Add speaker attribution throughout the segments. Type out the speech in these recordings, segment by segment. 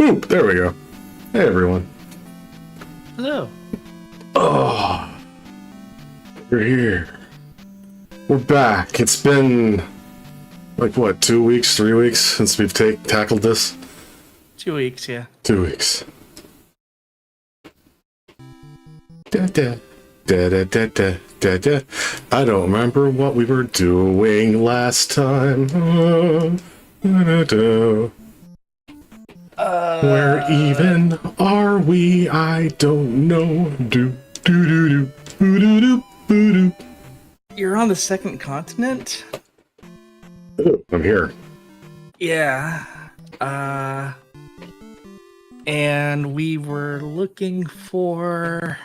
Speaker 1: Boop! There we go. Hey, everyone.
Speaker 2: Hello.
Speaker 1: Oh, we're here. We're back. It's been, like, what, 2 weeks, 3 weeks since we've tackled this?
Speaker 2: 2 weeks, yeah.
Speaker 1: 2 weeks. Da, da, da, da, da, da, da, da. I don't remember what we were doing last time. Da, da, da. Where even are we? I don't know. Do do do do do do do do.
Speaker 2: You're on the second continent?
Speaker 1: Oh, I'm here.
Speaker 2: Yeah. And we were looking for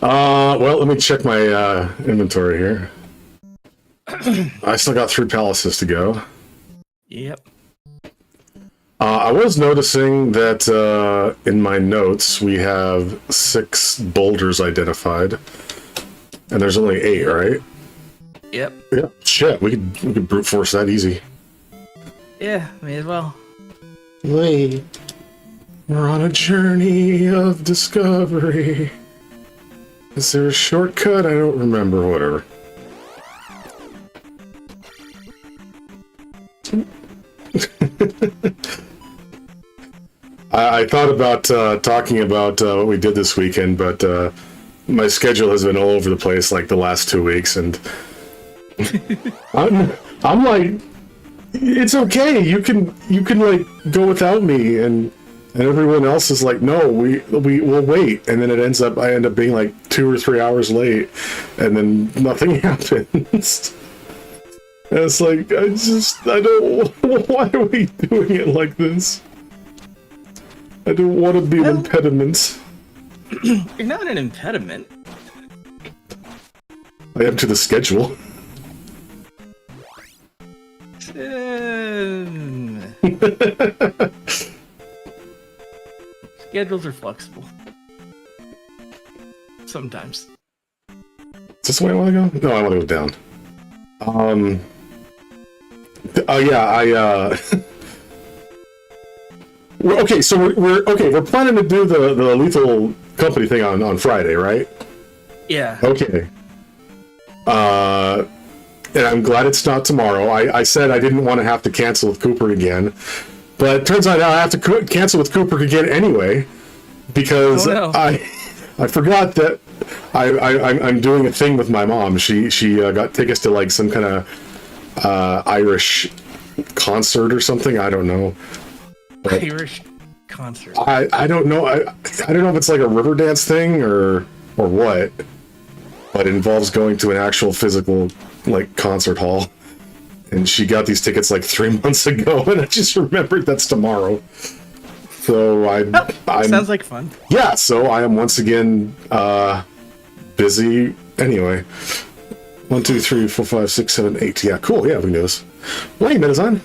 Speaker 1: Well, let me check my inventory here. I still got 3 palaces to go.
Speaker 2: Yep.
Speaker 1: I was noticing that in my notes we have 6 boulders identified, and there's only 8, right?
Speaker 2: Yep.
Speaker 1: Yeah. Shit, we could brute force that easy.
Speaker 2: Yeah, may as well.
Speaker 1: Wait, we're on a journey of discovery. Is there a shortcut? I don't remember. Whatever. I thought about talking about what we did this weekend, but my schedule has been all over the place like the last 2 weeks, and I'm like, it's okay. You can like go without me, and everyone else is like, no, we'll wait, and then I end up being like 2 or 3 hours late, and then nothing happens. And it's like, I don't, why are we doing it like this? I don't want to be an impediment.
Speaker 2: You're not an impediment.
Speaker 1: I am to the schedule.
Speaker 2: Schedules are flexible. Sometimes.
Speaker 1: Is this the way I want to go? No, I want to go down. Okay, so we're planning to do the lethal company thing on Friday, right?
Speaker 2: Yeah.
Speaker 1: Okay. And I'm glad it's not tomorrow. I said I didn't want to have to cancel with Cooper again, but it turns out now I have to cancel with Cooper again anyway, because I forgot that I'm doing a thing with my mom. She got tickets to like some kind of Irish concert or something. I don't know. But
Speaker 2: Irish concert.
Speaker 1: I don't know. I don't know if it's like a river dance thing or what, but it involves going to an actual physical like concert hall. And she got these tickets like 3 months ago, and I just remembered that's tomorrow. So I'm
Speaker 2: sounds like fun.
Speaker 1: Yeah. So I am once again busy. Anyway, 1, 2, 3, 4, 5, 6, 7, 8. Yeah, cool. Yeah, we can do this. Well, hey, Medizan.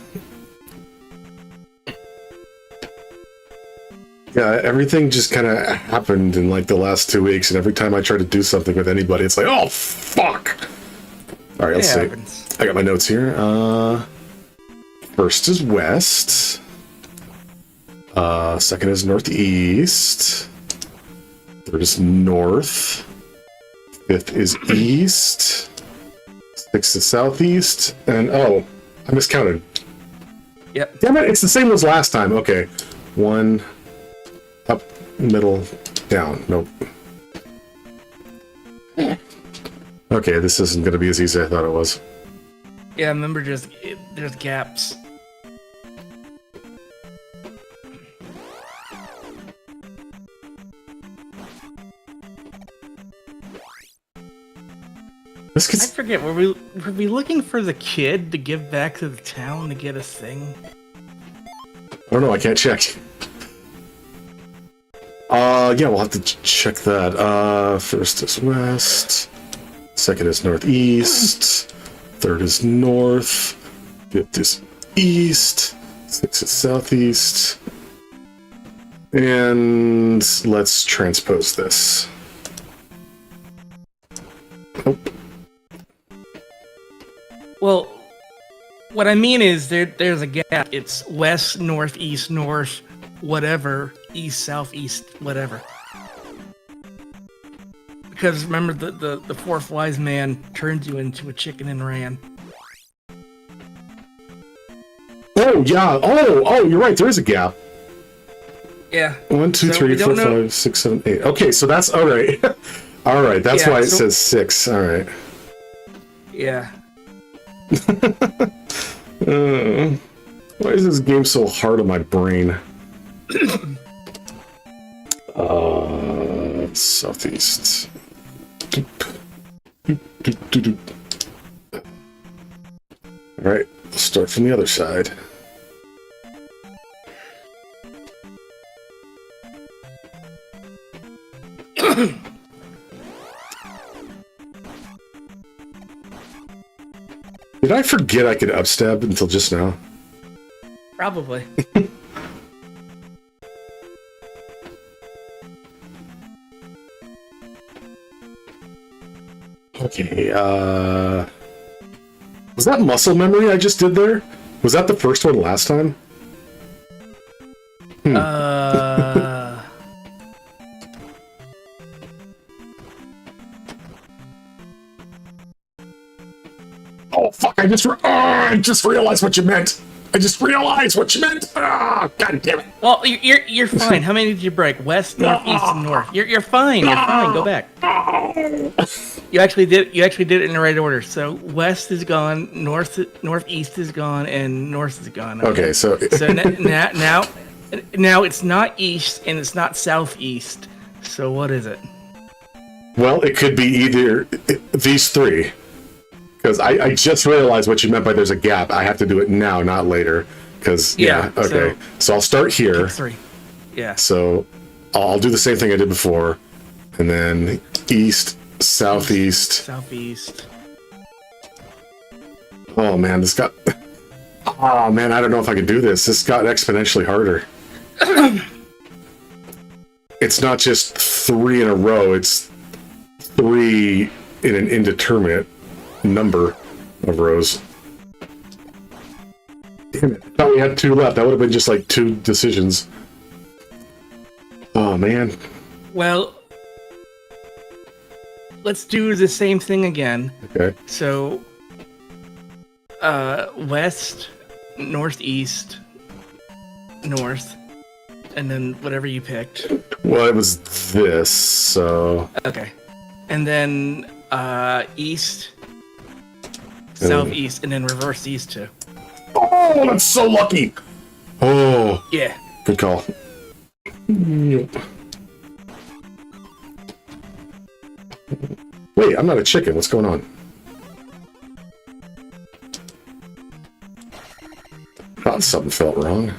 Speaker 1: Yeah, everything just kind of happened in like the last 2 weeks, and every time I try to do something with anybody, it's like, oh fuck! All right, let's see.
Speaker 2: Happens.
Speaker 1: I got my notes here. First is west. Second is northeast. Third is north. Fifth is east. Sixth is southeast. And oh, I miscounted.
Speaker 2: Yep.
Speaker 1: Damn it! It's the same as last time. Okay, 1. Up, middle, down. Nope. Okay, this isn't going to be as easy as I thought it was.
Speaker 2: Yeah, remember, there's gaps.
Speaker 1: This
Speaker 2: I
Speaker 1: gets...
Speaker 2: forget, were we looking for the kid to give back to the town to get a thing?
Speaker 1: I don't know, I can't check. Yeah, we'll have to check that. First is west. Second is northeast. Third is north. Fifth is east. Sixth is southeast. And let's transpose this. Nope.
Speaker 2: Well, what I mean is there's a gap. It's west, north, east, north, whatever, east, south, east, whatever. Because remember, the fourth wise man turned you into a chicken and ran.
Speaker 1: Oh yeah. Oh, you're right. There is a gap.
Speaker 2: Yeah.
Speaker 1: 1, 2,
Speaker 2: So
Speaker 1: 3,
Speaker 2: we
Speaker 1: 4,
Speaker 2: don't
Speaker 1: 5, 6, 7, 8. Okay, so that's all right. All right, that's
Speaker 2: Yeah,
Speaker 1: why it
Speaker 2: so-
Speaker 1: says 6. All right.
Speaker 2: Yeah.
Speaker 1: Why is this game so hard on my brain? Southeast. All right, let's start from the other side. Did I forget I could upstab until just now?
Speaker 2: Probably.
Speaker 1: Okay, was that muscle memory I just did there? Was that the first one last time? Oh fuck! I just realized what you meant. I just realized what you meant. Ah, god damn it!
Speaker 2: Well, you're fine. How many did you break? West, north, east, and north. You're fine. You're fine. Go back. You actually did it in the right order. So west is gone, northeast is gone, and north is gone.
Speaker 1: Okay, so
Speaker 2: now it's not east and it's not southeast. So what is it?
Speaker 1: well, it could be either these three. Because I just realized what you meant by there's a gap. I have to do it now, not later. Because, yeah, okay. So I'll start here.
Speaker 2: 3. Yeah.
Speaker 1: So I'll do the same thing I did before. And then east, southeast.
Speaker 2: Southeast.
Speaker 1: Oh, man, this got... Oh, man, I don't know if I can do this. This got exponentially harder. It's not just 3 in a row. It's 3 in an indeterminate number of rows. Damn it. I thought we had 2 left. That would have been just like 2 decisions. Oh, man.
Speaker 2: Well, let's do the same thing again.
Speaker 1: Okay.
Speaker 2: So, west, northeast, north, and then whatever you picked.
Speaker 1: Well, it was this, so...
Speaker 2: Okay. And then, east, southeast, and then reverse these 2.
Speaker 1: Oh, that's so lucky! Oh,
Speaker 2: Yeah.
Speaker 1: good call. Wait, I'm not a chicken. What's going on? Thought something felt wrong.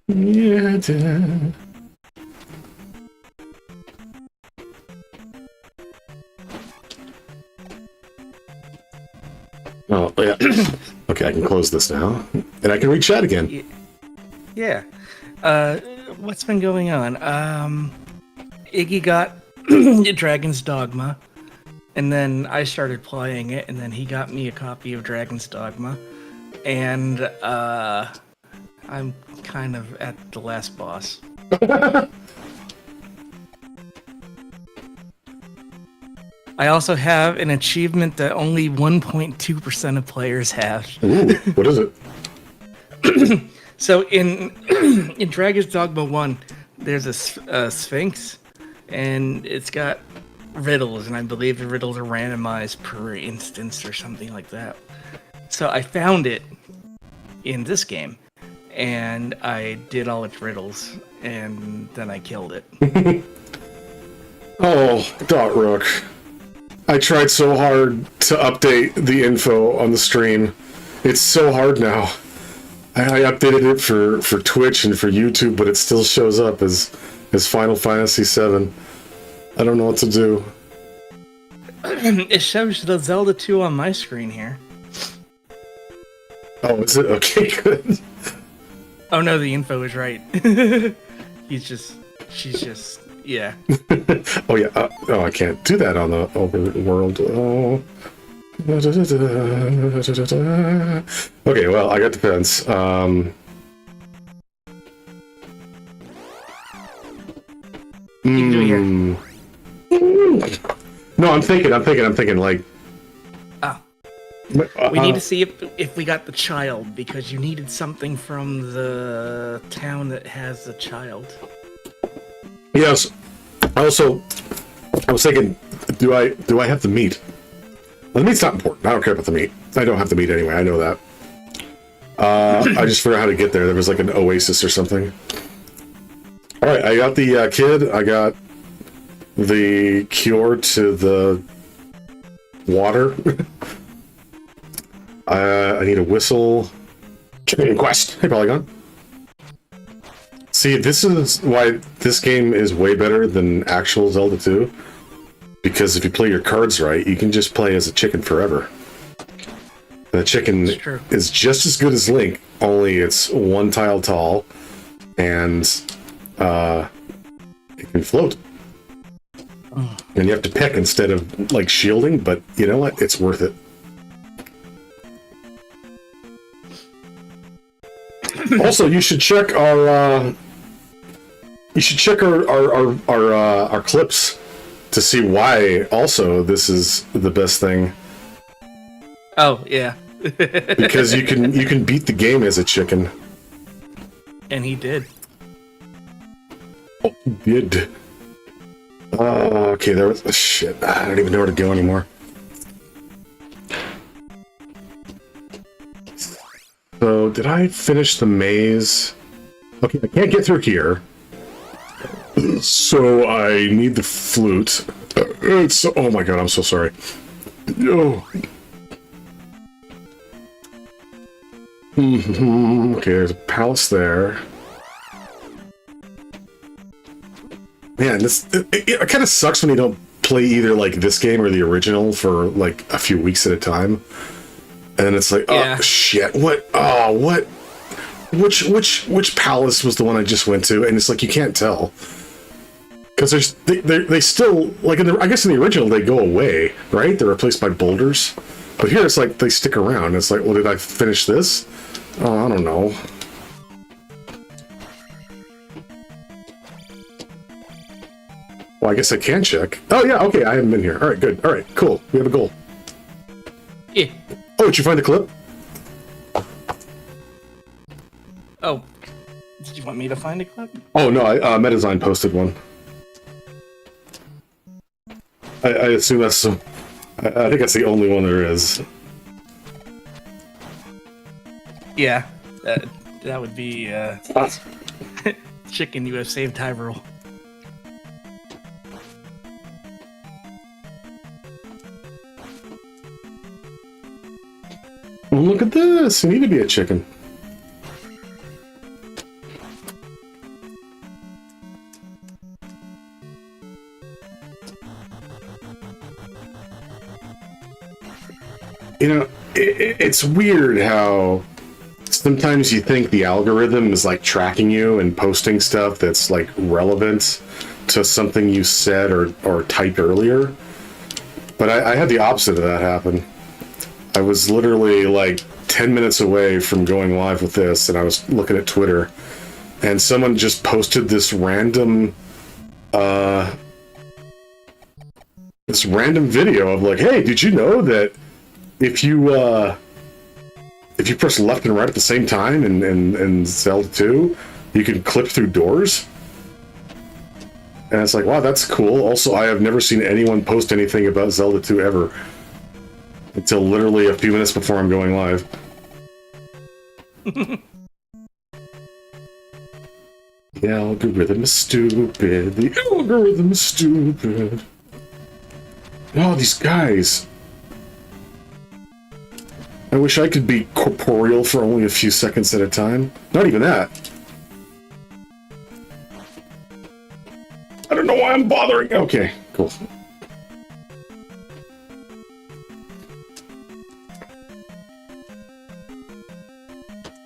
Speaker 1: Yeah, it did. Oh, yeah. Okay, I can close this now. And I can read chat again.
Speaker 2: Yeah. What's been going on? Iggy got Dragon's Dogma, and then I started playing it, and then he got me a copy of Dragon's Dogma, and I'm kind of at the last boss. I also have an achievement that only 1.2% of players have.
Speaker 1: Ooh, what is it?
Speaker 2: So in Dragon's Dogma 1, there's a Sphinx, and it's got riddles, and I believe the riddles are randomized per instance or something like that. So I found it in this game, and I did all its riddles, and then I killed it.
Speaker 1: Oh, Dot Rook. I tried so hard to update the info on the stream. It's so hard now. I updated it for Twitch and for YouTube, but it still shows up as Final Fantasy VII. I don't know what to do.
Speaker 2: It shows the Zelda 2 on my screen here.
Speaker 1: Oh, is it? Okay, good.
Speaker 2: Oh no, the info is right. She's just, Yeah.
Speaker 1: Oh yeah. Oh, I can't do that on the overworld. Oh. Okay, well, I got the fence.
Speaker 2: You can do it here.
Speaker 1: No, I'm thinking. Like,
Speaker 2: Oh. We need to see if we got the child, because you needed something from the town that has the child.
Speaker 1: yes. Also, I was thinking, do I have the meat? Well, the meat's not important. I don't care about the meat. I don't have the meat anyway. I know that. I just figured out how to get there. There was like an oasis or something. All right, I got the kid. I got the cure to the water. I need a whistle. Chicken quest. Hey, Polygon. See, this is why this game is way better than actual Zelda 2. Because if you play your cards right, you can just play as a chicken forever. The chicken is just as good as Link, only it's one tile tall, and it can float. And you have to peck instead of, like, shielding, but you know what? It's worth it. Also, you should check our our clips to see why also this is the best thing.
Speaker 2: Oh, yeah.
Speaker 1: Because you can beat the game as a chicken.
Speaker 2: And he did.
Speaker 1: Oh, he did. Okay, there was shit. I don't even know where to go anymore. So, did I finish the maze? Okay, I can't get through here. So, I need the flute. It's... Oh my god, I'm so sorry. No. Okay, there's a palace there. Man, it kind of sucks when you don't play either, like, this game or the original for, like, a few weeks at a time. And it's like,
Speaker 2: yeah.
Speaker 1: Oh, shit, what? Oh, what? Which palace was the one I just went to? And it's like, you can't tell. Because they still, like, I guess in the original, they go away, right? They're replaced by boulders. But here, it's like, they stick around. It's like, well, did I finish this? Oh, I don't know. Well, I guess I can check. Oh, yeah, okay, I haven't been here. All right, good. All right, cool. We have a goal.
Speaker 2: Yeah.
Speaker 1: Oh, did you find the clip?
Speaker 2: Oh. Did you want me to find a clip?
Speaker 1: Oh, no, Metazyme posted one. I assume that's some... I think that's the only one there is.
Speaker 2: Yeah. That would be, chicken, you have saved Hyrule.
Speaker 1: Well, look at this! You need to be a chicken. You know, it's weird how sometimes you think the algorithm is like tracking you and posting stuff that's like relevant to something you said or typed earlier. But I had the opposite of that happen. I was literally like 10 minutes away from going live with this, and I was looking at Twitter, and someone just posted this random video of like, hey, did you know that if you press left and right at the same time in Zelda 2, you can clip through doors? And it's like, wow, that's cool. Also, I have never seen anyone post anything about Zelda 2 ever. Until literally a few minutes before I'm going live. The algorithm is stupid. The algorithm is stupid. Oh, these guys. I wish I could be corporeal for only a few seconds at a time. Not even that. I don't know why I'm bothering. Okay, cool.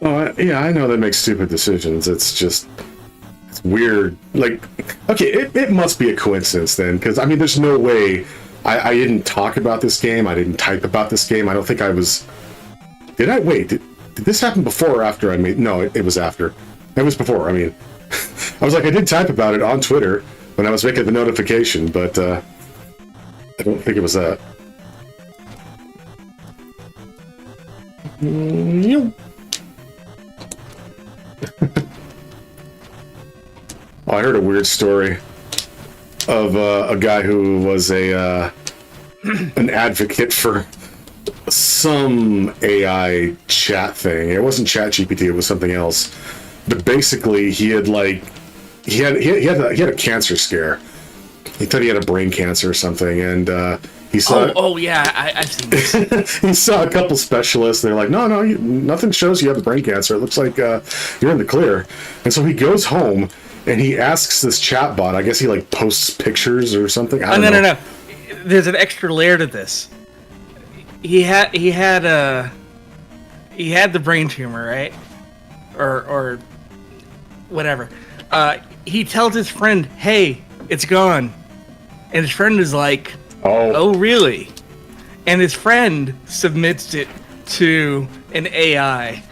Speaker 1: Oh, yeah, I know that makes stupid decisions. It's weird. Like, okay, it must be a coincidence then, because I mean, there's no way I didn't talk about this game. I didn't type about this game. I don't think I was. Did I? Wait, did this happen before or after I made? No, it was after. It was before. I mean, I was like, I did type about it on Twitter when I was making the notification, but I don't think it was that. Oh, I heard a weird story of a guy who was an advocate for some AI chat thing. It wasn't ChatGPT; it was something else. But basically, he had a cancer scare. He thought he had a brain cancer or something, and he saw.
Speaker 2: Oh yeah, I've seen this.
Speaker 1: He saw a couple specialists. And they're like, no, nothing shows you have a brain cancer. It looks like you're in the clear. And so he goes home and he asks this chatbot. I guess he like posts pictures or something. I don't know.
Speaker 2: No. There's an extra layer to this. He had the brain tumor, right? Or whatever. He tells his friend, "Hey, it's gone," and his friend is like, "Oh, really?" And his friend submits it to an AI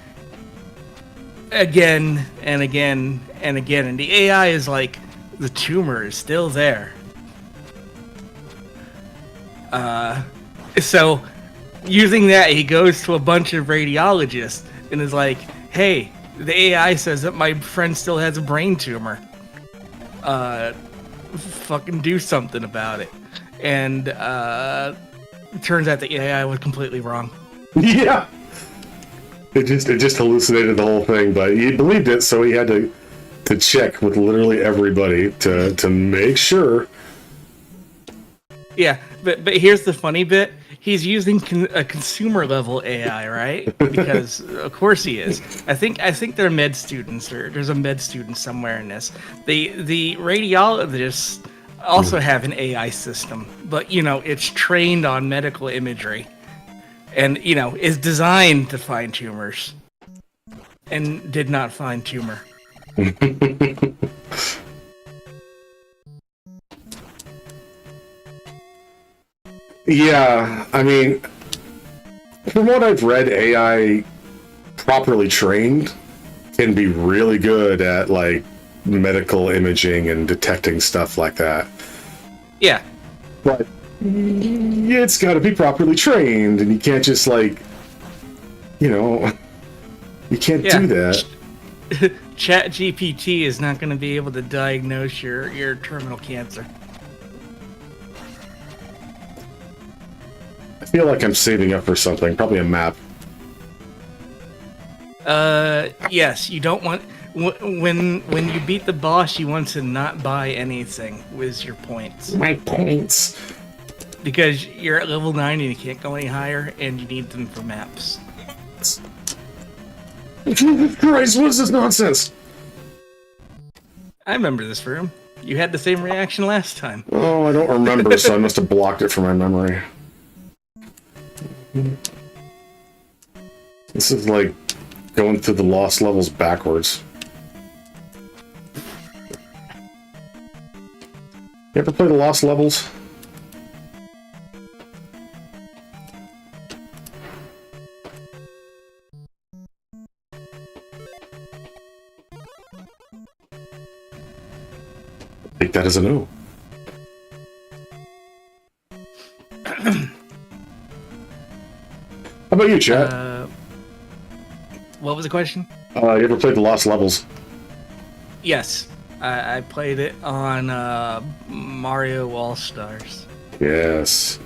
Speaker 2: again and again and again, and the AI is like, "The tumor is still there." So using that, he goes to a bunch of radiologists and is like, "Hey, the AI says that my friend still has a brain tumor. Fucking do something about it." And it turns out the AI was completely wrong.
Speaker 1: Yeah. It just hallucinated the whole thing, but he believed it, so he had to check with literally everybody to make sure.
Speaker 2: Yeah, but here's the funny bit. He's using a consumer level AI, right? Because of course he is. I think they're med students, or there's a med student somewhere in this. The radiologists also have an AI system, but it's trained on medical imagery, and is designed to find tumors, and did not find tumor.
Speaker 1: Yeah, I mean, from what I've read, AI properly trained can be really good at like medical imaging and detecting stuff like that.
Speaker 2: Yeah.
Speaker 1: But it's got to be properly trained, and you can't just like, you can't do that.
Speaker 2: ChatGPT is not going to be able to diagnose your terminal cancer.
Speaker 1: I feel like I'm saving up for something, probably a map.
Speaker 2: Yes, you don't want when you beat the boss, you want to not buy anything with your points.
Speaker 1: My points.
Speaker 2: Because you're at level 9 and you can't go any higher, and you need them for maps.
Speaker 1: Jesus Christ, what is this nonsense?
Speaker 2: I remember this room. You had the same reaction last time.
Speaker 1: Oh, I don't remember, so I must have blocked it from my memory. This is like going through the lost levels backwards. You ever play the lost levels? Take that as a no. How about you, chat?
Speaker 2: What was the question?
Speaker 1: You ever played the Lost Levels?
Speaker 2: Yes, I played it on Mario All-Stars.
Speaker 1: Yes.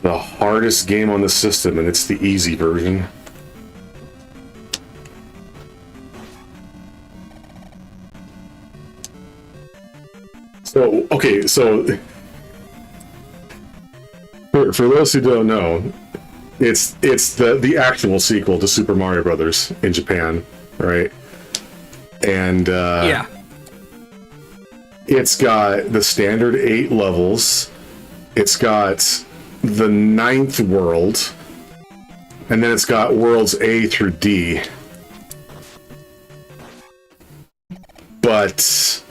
Speaker 1: The hardest game on the system, and it's the easy version. So, okay, so for those who don't know, it's the actual sequel to Super Mario Brothers in Japan, right? And
Speaker 2: yeah,
Speaker 1: it's got the standard 8 levels. It's got the 9th world, and then it's got worlds A through D. But But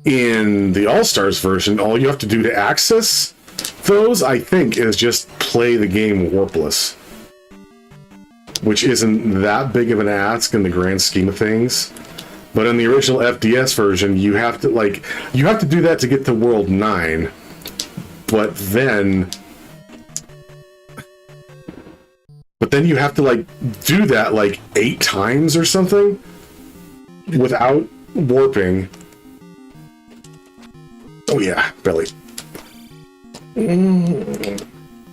Speaker 1: in the All-Stars version, all you have to do to access those, I think, is just play the game warpless. Which isn't that big of an ask in the grand scheme of things. But in the original FDS version, you have to do that to get to World 9. But then you have to like do that like 8 times or something without warping. Oh yeah, belly.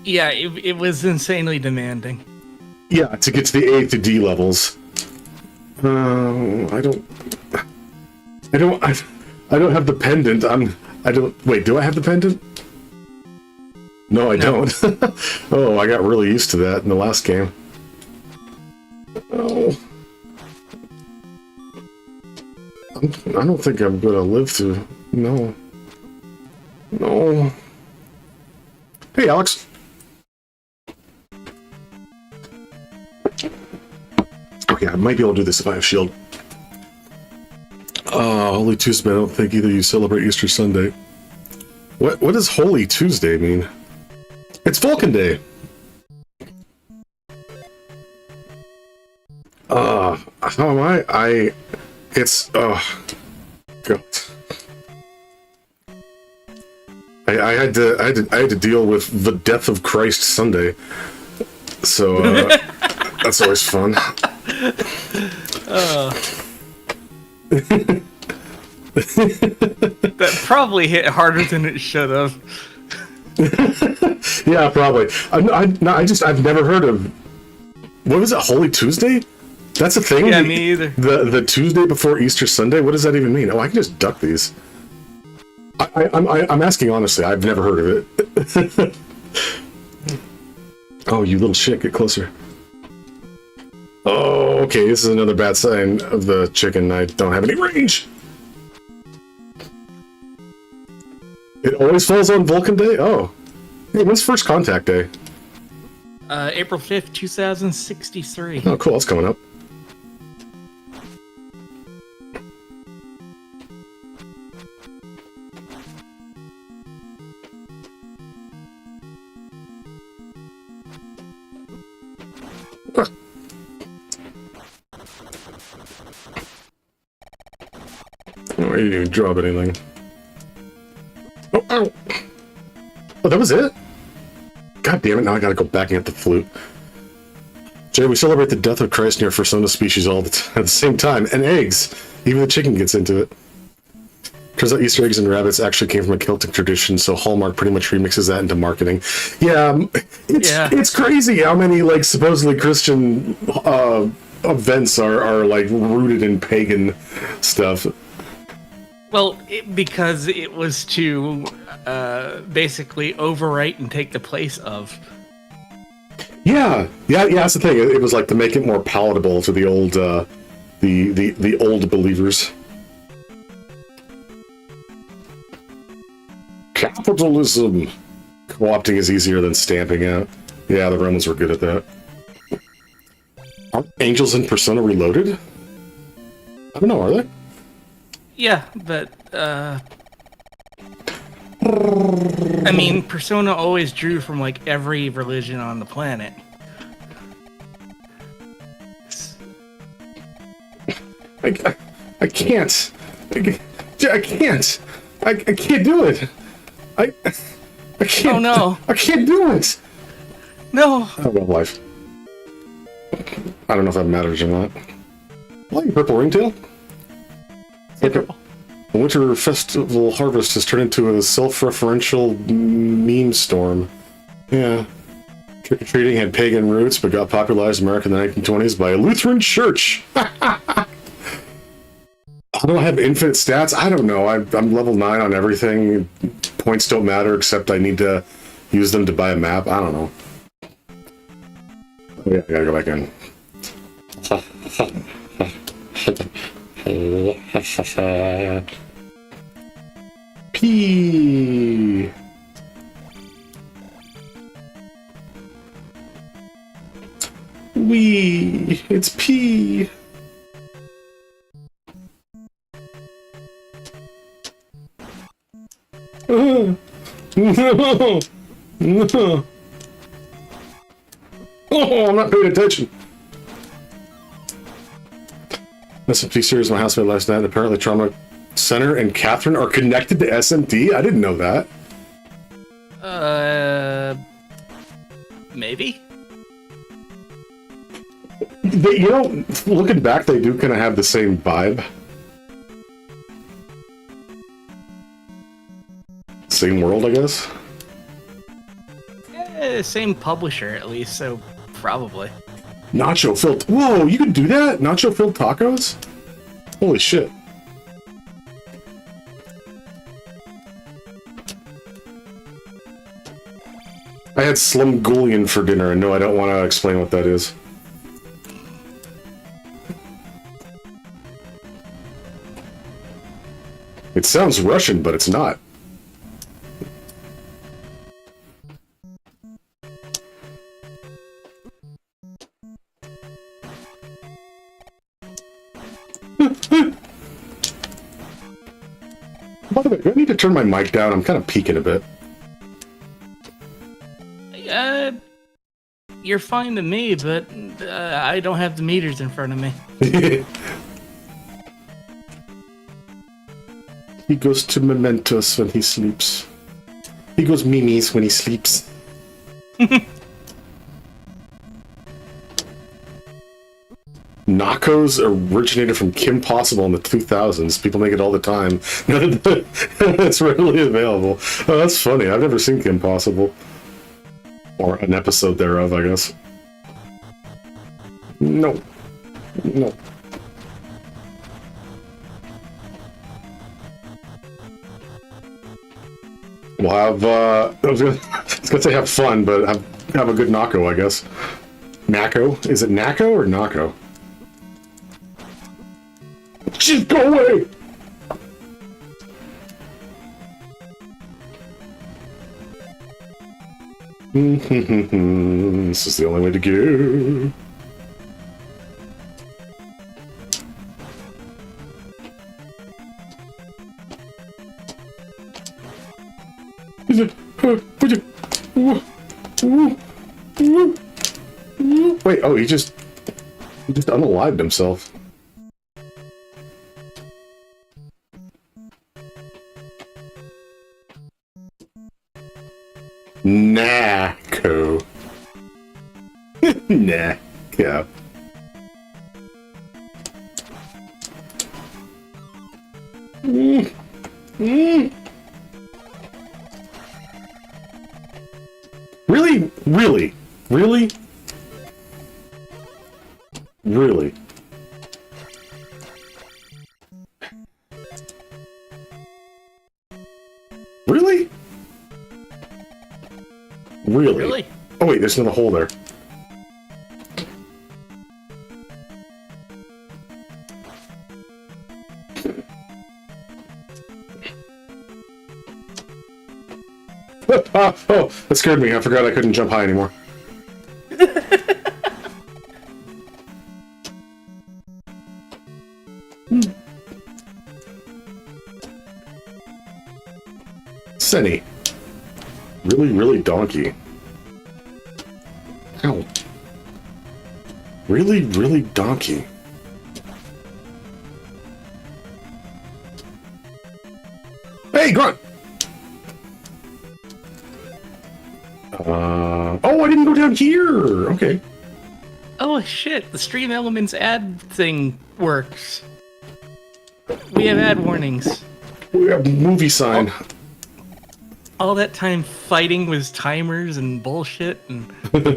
Speaker 2: Yeah, it was insanely demanding.
Speaker 1: Yeah, to get to the A to D levels. I don't have the pendant. Wait, do I have the pendant? No, I don't. Oh, I got really used to that in the last game. Oh. I don't think I'm gonna live through... No. No. Hey, Alex. Okay, I might be able to do this if I have shield. Holy Tuesday, I don't think either of you celebrate Easter Sunday. What does Holy Tuesday mean? It's Vulcan Day! How am I? It's, God. I had to deal with the death of Christ Sunday. So, that's always fun.
Speaker 2: That probably hit harder than it should have.
Speaker 1: Yeah, probably. I've never heard of... What was it, Holy Tuesday? That's a thing?
Speaker 2: Yeah, me either.
Speaker 1: The Tuesday before Easter Sunday? What does that even mean? Oh, I can just duck these. I'm asking honestly, I've never heard of it. Oh, you little shit, get closer. Oh, okay, this is another bad sign of the chicken. I don't have any range. It always falls on Vulcan Day? Oh. Hey, when's First Contact Day?
Speaker 2: April 5th, 2063.
Speaker 1: Oh, cool, that's coming up. Oh, I didn't even drop anything. Oh, ow. Oh, that was it? God damn it, now I gotta go back and get the flute. Jay, we celebrate the death of Christ near Fursona species all at the same time. And eggs! Even the chicken gets into it. Turns out Easter eggs and rabbits actually came from a Celtic tradition, so Hallmark pretty much remixes that into marketing. Yeah, it's crazy how many, like, supposedly Christian events are like, rooted in pagan stuff.
Speaker 2: Well, because it was to basically overwrite and take the place of.
Speaker 1: Yeah, that's the thing. It was like to make it more palatable to the old, the old believers. Capitalism. Co-opting is easier than stamping out. Yeah, the Romans were good at that. Aren't angels in Persona Reloaded? I don't know, are they?
Speaker 2: Yeah, but, I mean, Persona always drew from, like, every religion on the planet.
Speaker 1: I can't. I can't. I can't do it. I can't.
Speaker 2: Oh, no.
Speaker 1: I can't do it.
Speaker 2: No.
Speaker 1: I love life. I don't know if that matters or not. Like Purple Ringtail? Okay. The Winter Festival Harvest has turned into a self-referential meme storm. Yeah. Trick-or-treating had pagan roots, but got popularized in America in the 1920s by a Lutheran church. I don't have infinite stats. I don't know. I'm level 9 on everything. Points don't matter, except I need to use them to buy a map. I don't know. Oh yeah, I gotta go back in. P. It's P. No! No! Oh, I'm not paying attention. SMT series, my housemate last night. Apparently, Trauma Center and Catherine are connected to SMT. I didn't know that.
Speaker 2: Maybe.
Speaker 1: You know, looking back, they do kind of have the same vibe. Same world, I guess.
Speaker 2: Same publisher, at least, so probably.
Speaker 1: Nacho filled. Whoa, you can do that? Nacho filled tacos? Holy shit. I had Slumgullion for dinner, and no, I don't want to explain what that is. It sounds Russian, but it's not. By the way, do I need to turn my mic down? I'm kind of peeking a bit.
Speaker 2: You're fine to me, but I don't have the meters in front of me.
Speaker 1: He goes to Mementos when he sleeps. He goes Mimis when he sleeps. Nachos originated from Kim Possible in the 2000s. People make it all the time. It's readily available. Oh, that's funny. I've never seen Kim Possible. Or an episode thereof, I guess. No. No. We'll have, I was gonna say have fun, but have a good Nako, I guess. Nako? Is it Nako or Nako? Just go away! This is the only way to go. Wait, oh, he just unalived himself. Nako. Nako. Really? Really? Really? Really? Really? Really? Oh wait, there's another hole there. Oh, that scared me. I forgot I couldn't jump high anymore. Senny. Really, really donkey. Ow. Really, really donkey. Hey, Grunt! Oh, I didn't go down here! Okay.
Speaker 2: Oh shit, the Stream Elements ad thing works. We have ad warnings.
Speaker 1: We have movie sign.
Speaker 2: All that time fighting was timers and bullshit, and the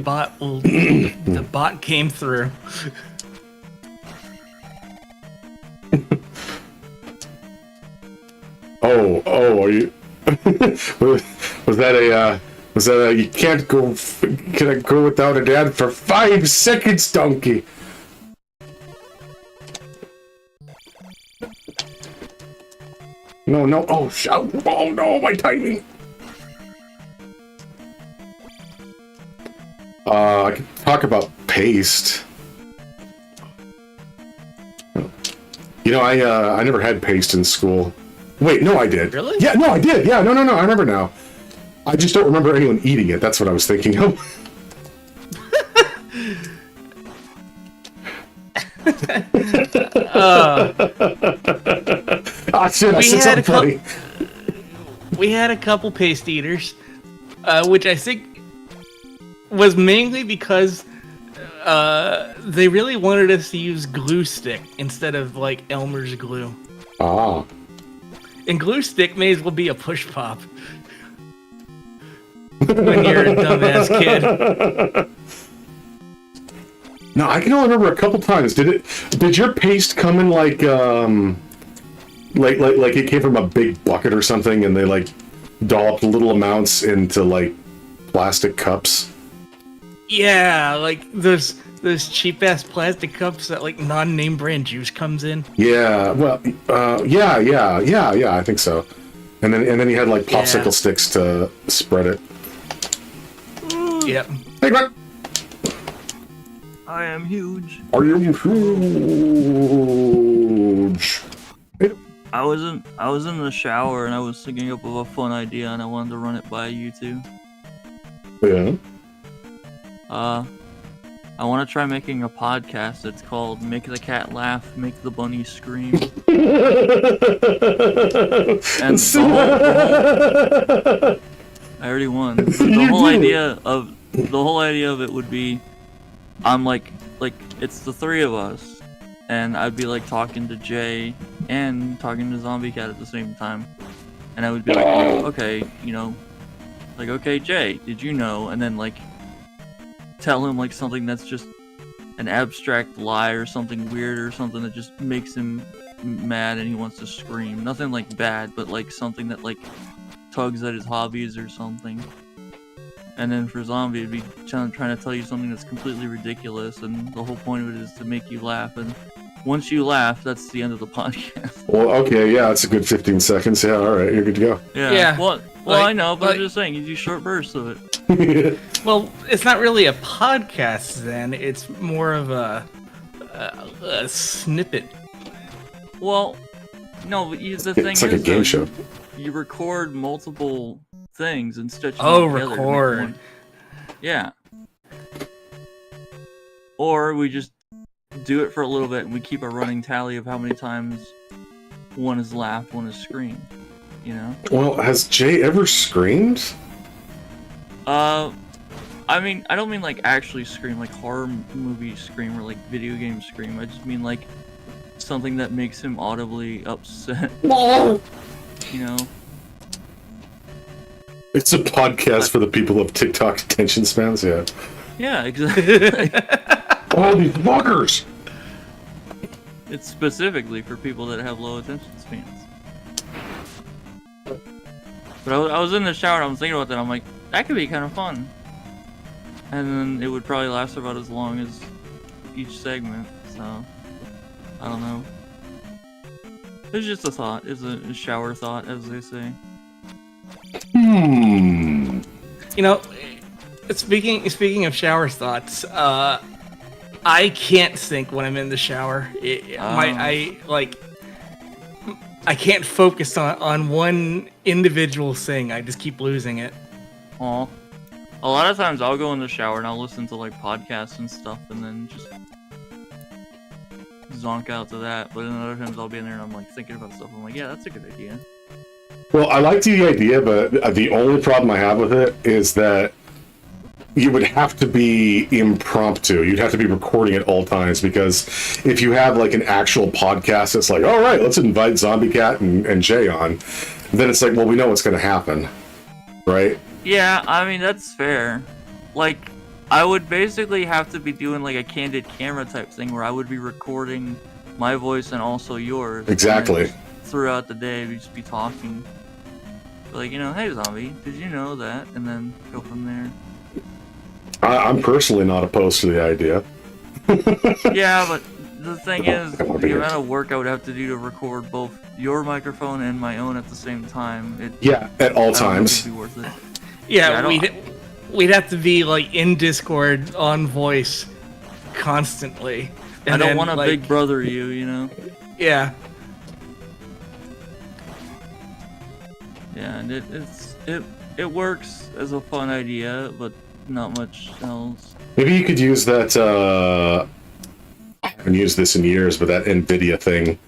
Speaker 2: bot came through.
Speaker 1: Oh, are you... was that a, you can't go, can I go without a dad for 5 seconds, donkey? No, oh, shout, oh no, my timing. I can talk about paste. You know, I never had paste in school. Wait, no, I did.
Speaker 2: Really?
Speaker 1: Yeah, no, I did. Yeah, no, I remember now. I just don't remember anyone eating it. That's what I was thinking of. Shit, I said something funny.
Speaker 2: We had a couple paste eaters, which I think was mainly because they really wanted us to use glue stick instead of like Elmer's glue.
Speaker 1: Ah.
Speaker 2: And glue stick may as well be a push pop when you're a dumbass kid.
Speaker 1: No, I can only remember a couple times. Did your paste come in like it came from a big bucket or something, and they like dolloped little amounts into like plastic cups?
Speaker 2: Yeah, like those cheap ass plastic cups that like non-name brand juice comes in.
Speaker 1: Yeah, well, yeah, I think so. And then you had like popsicle sticks to spread it.
Speaker 2: Yep.
Speaker 1: Hey, Greg.
Speaker 3: I am huge.
Speaker 1: Are you huge?
Speaker 3: I was in the shower and I was thinking up of a fun idea and I wanted to run it by you two.
Speaker 1: Yeah.
Speaker 3: I want to try making a podcast. It's called "Make the Cat Laugh, Make the Bunny Scream." And I already won. The whole idea of it would be, I'm like it's the three of us, and I'd be like talking to Jay and talking to ZombieCat at the same time, and I would be like, okay, okay, Jay, did you know? And then like tell him like something that's just an abstract lie or something weird or something that just makes him mad and he wants to scream. Nothing like bad, but like something that like tugs at his hobbies or something. And then for Zombie, it'd be trying to tell you something that's completely ridiculous, and the whole point of it is to make you laugh. And once you laugh, that's the end of the podcast.
Speaker 1: Well, okay, yeah, that's a good 15 seconds. Yeah, all right, you're good to go.
Speaker 2: Yeah.
Speaker 3: Well, I know, but I'm just saying, you do short bursts of it.
Speaker 2: Well, it's not really a podcast then. It's more of a snippet.
Speaker 3: Well, no, but the thing
Speaker 1: it's like a game show.
Speaker 3: You record multiple things and stitch them
Speaker 2: Oh,
Speaker 3: together.
Speaker 2: record.
Speaker 3: Yeah. Or we just do it for a little bit and we keep a running tally of how many times one is laughed, one is screamed. You know?
Speaker 1: Well, has Jay ever screamed?
Speaker 3: I mean, I don't mean like actually scream, like horror movie scream or like video game scream. I just mean like something that makes him audibly upset. You know?
Speaker 1: It's a podcast for the people who have TikTok attention spans, yeah.
Speaker 3: Yeah, exactly.
Speaker 1: All these fuckers!
Speaker 3: It's specifically for people that have low attention spans. But I was in the shower and I was thinking about that. I'm like, that could be kind of fun. And then it would probably last about as long as each segment, so I don't know. It's just a thought. It's a shower thought, as they say.
Speaker 2: You know, speaking of shower thoughts, I can't think when I'm in the shower. I can't focus on one individual thing. I just keep losing it.
Speaker 3: Aw. A lot of times I'll go in the shower and I'll listen to like podcasts and stuff and then just zonk out to that. But then other times I'll be in there and I'm like thinking about stuff. I'm like, yeah, that's a good idea.
Speaker 1: Well, I like the idea, but the only problem I have with it is that you would have to be impromptu. You'd have to be recording at all times, because if you have like an actual podcast that's like, all right, let's invite ZombieCat and Jay on, then it's like, well, we know what's going to happen, right?
Speaker 3: Yeah, I mean, that's fair. Like, I would basically have to be doing like a candid camera type thing where I would be recording my voice and also yours.
Speaker 1: Exactly.
Speaker 3: Throughout the day, we'd just be talking. Like, hey, Zombie, did you know that? And then go from there.
Speaker 1: I'm personally not opposed to the idea.
Speaker 3: Yeah, but the thing is, the amount of work I would have to do to record both your microphone and my own at the same time.
Speaker 1: At all times.
Speaker 3: It'd be worth it.
Speaker 2: Yeah, we'd have to be like in Discord on voice constantly.
Speaker 3: And I don't want to big brother you,
Speaker 2: Yeah.
Speaker 3: Yeah, and it works as a fun idea, but not much else.
Speaker 1: Maybe you could use that. I haven't used this in years, but that NVIDIA thing,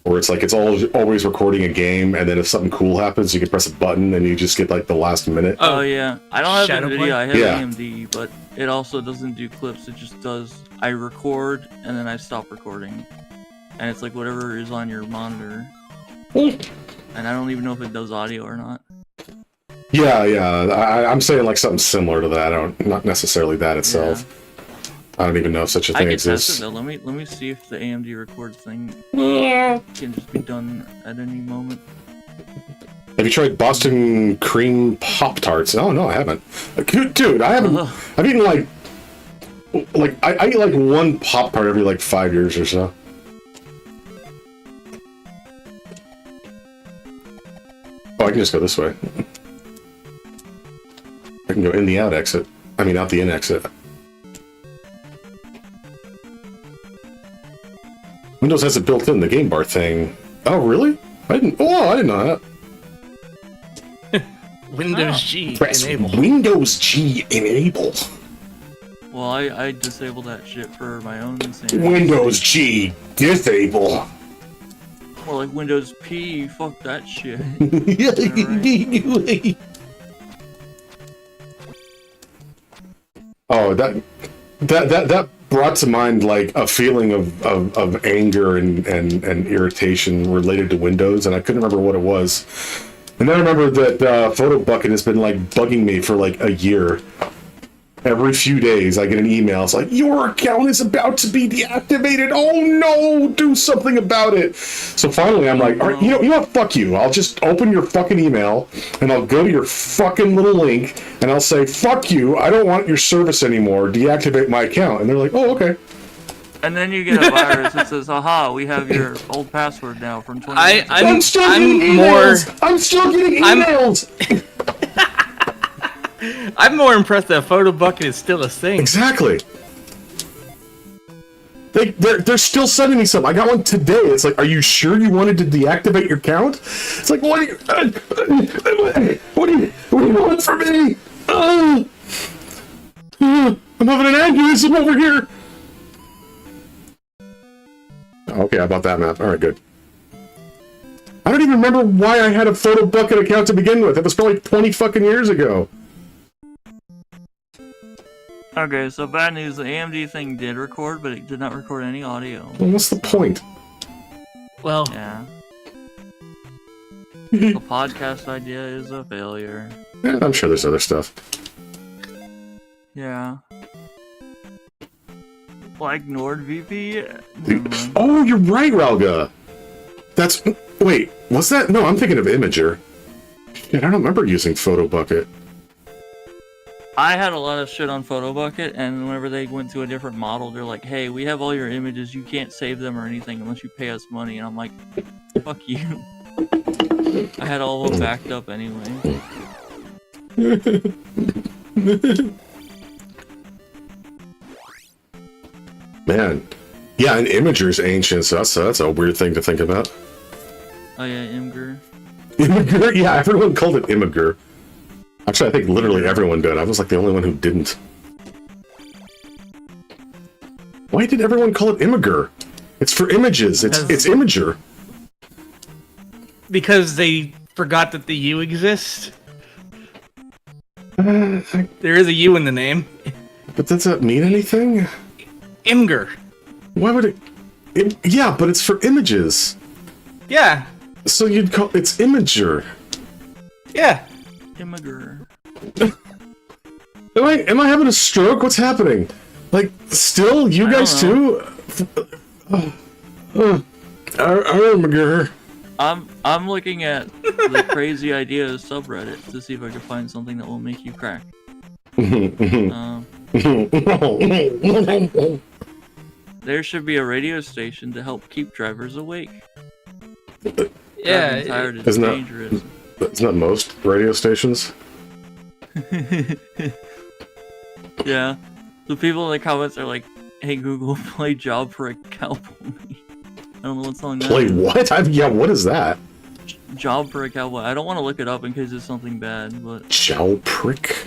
Speaker 1: where it's like it's always recording a game, and then if something cool happens, you can press a button and you just get like the last minute.
Speaker 3: Oh yeah, I don't have
Speaker 2: Shadow
Speaker 3: NVIDIA.
Speaker 2: Play?
Speaker 3: I have
Speaker 1: Yeah.
Speaker 3: AMD, but it also doesn't do clips. It just does. I record and then I stop recording, and it's like whatever is on your monitor. And I don't even know if it does audio or not.
Speaker 1: Yeah. I'm saying like something similar to that. Not necessarily that itself. I don't even know if such a
Speaker 3: I
Speaker 1: thing
Speaker 3: can
Speaker 1: exists.
Speaker 3: test it though. Let me see if the AMD record thing can just be done at any moment.
Speaker 1: Have you tried Boston cream Pop Tarts? Oh no, I haven't. Dude, I haven't. I've eaten like I eat like one Pop Tart every like 5 years or so. Oh, I can just go this way. I can go in the out exit. I mean, out the in exit. Windows has it built in, the game bar thing. Oh, really? I didn't know that.
Speaker 2: Windows G
Speaker 1: Press
Speaker 2: enable.
Speaker 1: Windows G enable.
Speaker 3: Well, I disable that shit for my own insanity.
Speaker 1: Windows G disable.
Speaker 3: More like Windows P. Fuck that shit.
Speaker 1: Oh, that brought to mind like a feeling of anger and irritation related to Windows, and I couldn't remember what it was. And then I remember that Photo Bucket has been like bugging me for like a year. Every few days I get an email. It's like, your account is about to be deactivated. Oh no, do something about it. So finally I'm like, all right, you know what, fuck you. I'll just open your fucking email and I'll go to your fucking little link and I'll say, fuck you, I don't want your service anymore. Deactivate my account. And they're like, oh, okay.
Speaker 3: And then you get a virus that says, "Aha, we have your old password now from 20 years ago."
Speaker 1: I'm still getting emails. I'm still getting emails.
Speaker 2: I'm more impressed that Photo Bucket is still a thing.
Speaker 1: Exactly. They're still sending me some. I got one today. It's like, are you sure you wanted to deactivate your account? It's like, what do you want from me? I'm having an aneurysm over here. Okay, how about that map? All right, good. I don't even remember why I had a Photo Bucket account to begin with. It was probably 20 fucking years ago.
Speaker 3: Okay, so bad news. The AMD thing did record, but it did not record any audio.
Speaker 1: Well, what's the point?
Speaker 2: Well,
Speaker 3: Yeah. The podcast idea is a failure.
Speaker 1: Yeah, I'm sure there's other stuff.
Speaker 3: Yeah. Like NordVPN? Never mind.
Speaker 1: Oh, you're right, Ralga. That's... Wait, what's that? No, I'm thinking of Imager. Shit, I don't remember using Photo Bucket.
Speaker 3: I had a lot of shit on PhotoBucket, and whenever they went to a different model, they're like, "Hey, we have all your images. You can't save them or anything unless you pay us money." And I'm like, "Fuck you." I had all of them backed up anyway.
Speaker 1: Man. Yeah, and Imager's ancient, so that's a weird thing to think about.
Speaker 3: Oh yeah, Imgur.
Speaker 1: Imager? Yeah, everyone called it Imager. Actually, I think literally everyone did. I was like the only one who didn't. Why did everyone call it Imager? It's for images. It's Imager.
Speaker 2: because they forgot that the U exists. There is a U in the name.
Speaker 1: But does that mean anything?
Speaker 2: Imgur.
Speaker 1: Why would it... Yeah, but it's for images.
Speaker 2: Yeah.
Speaker 1: So you'd call... It's Imager.
Speaker 2: Yeah.
Speaker 3: Imgur.
Speaker 1: Am I having a stroke? What's happening? Like, still? You guys too? Imager.
Speaker 3: I'm looking at the crazy ideas subreddit to see if I can find something that will make you crack. There should be a radio station to help keep drivers awake.
Speaker 2: Yeah.
Speaker 3: Driving tired is
Speaker 1: Isn't that-
Speaker 3: dangerous.
Speaker 1: Isn't that most radio stations?
Speaker 3: Yeah. The people in the comments are like, "Hey Google, play Job for a Cow Pony." I don't know what song that
Speaker 1: Play
Speaker 3: is.
Speaker 1: what? Yeah, what is that?
Speaker 3: Job for a cowboy. I don't want to look it up in case it's something bad, but
Speaker 1: Jow prick?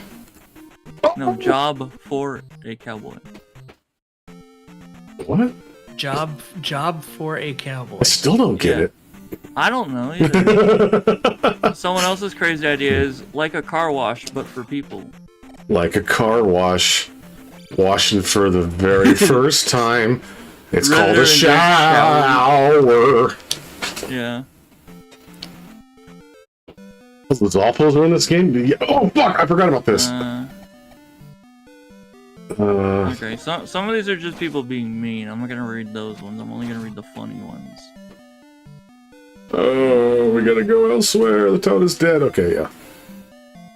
Speaker 3: no, job for a cowboy.
Speaker 1: What?
Speaker 2: Job for a cowboy.
Speaker 1: I still don't get
Speaker 3: Yeah.
Speaker 1: it.
Speaker 3: I don't know either. Someone else's crazy idea is like a car wash, but for people.
Speaker 1: Like a car wash. Washing for the very first time. It's
Speaker 3: Rather
Speaker 1: called a
Speaker 3: than just
Speaker 1: shower.
Speaker 3: Yeah.
Speaker 1: Was the Zoppos in this game? Yeah. Oh, fuck! I forgot about this.
Speaker 3: Okay, some of these are just people being mean. I'm not gonna read those ones. I'm only gonna read the funny ones.
Speaker 1: Oh, we gotta go elsewhere. The toad is dead. Okay, yeah.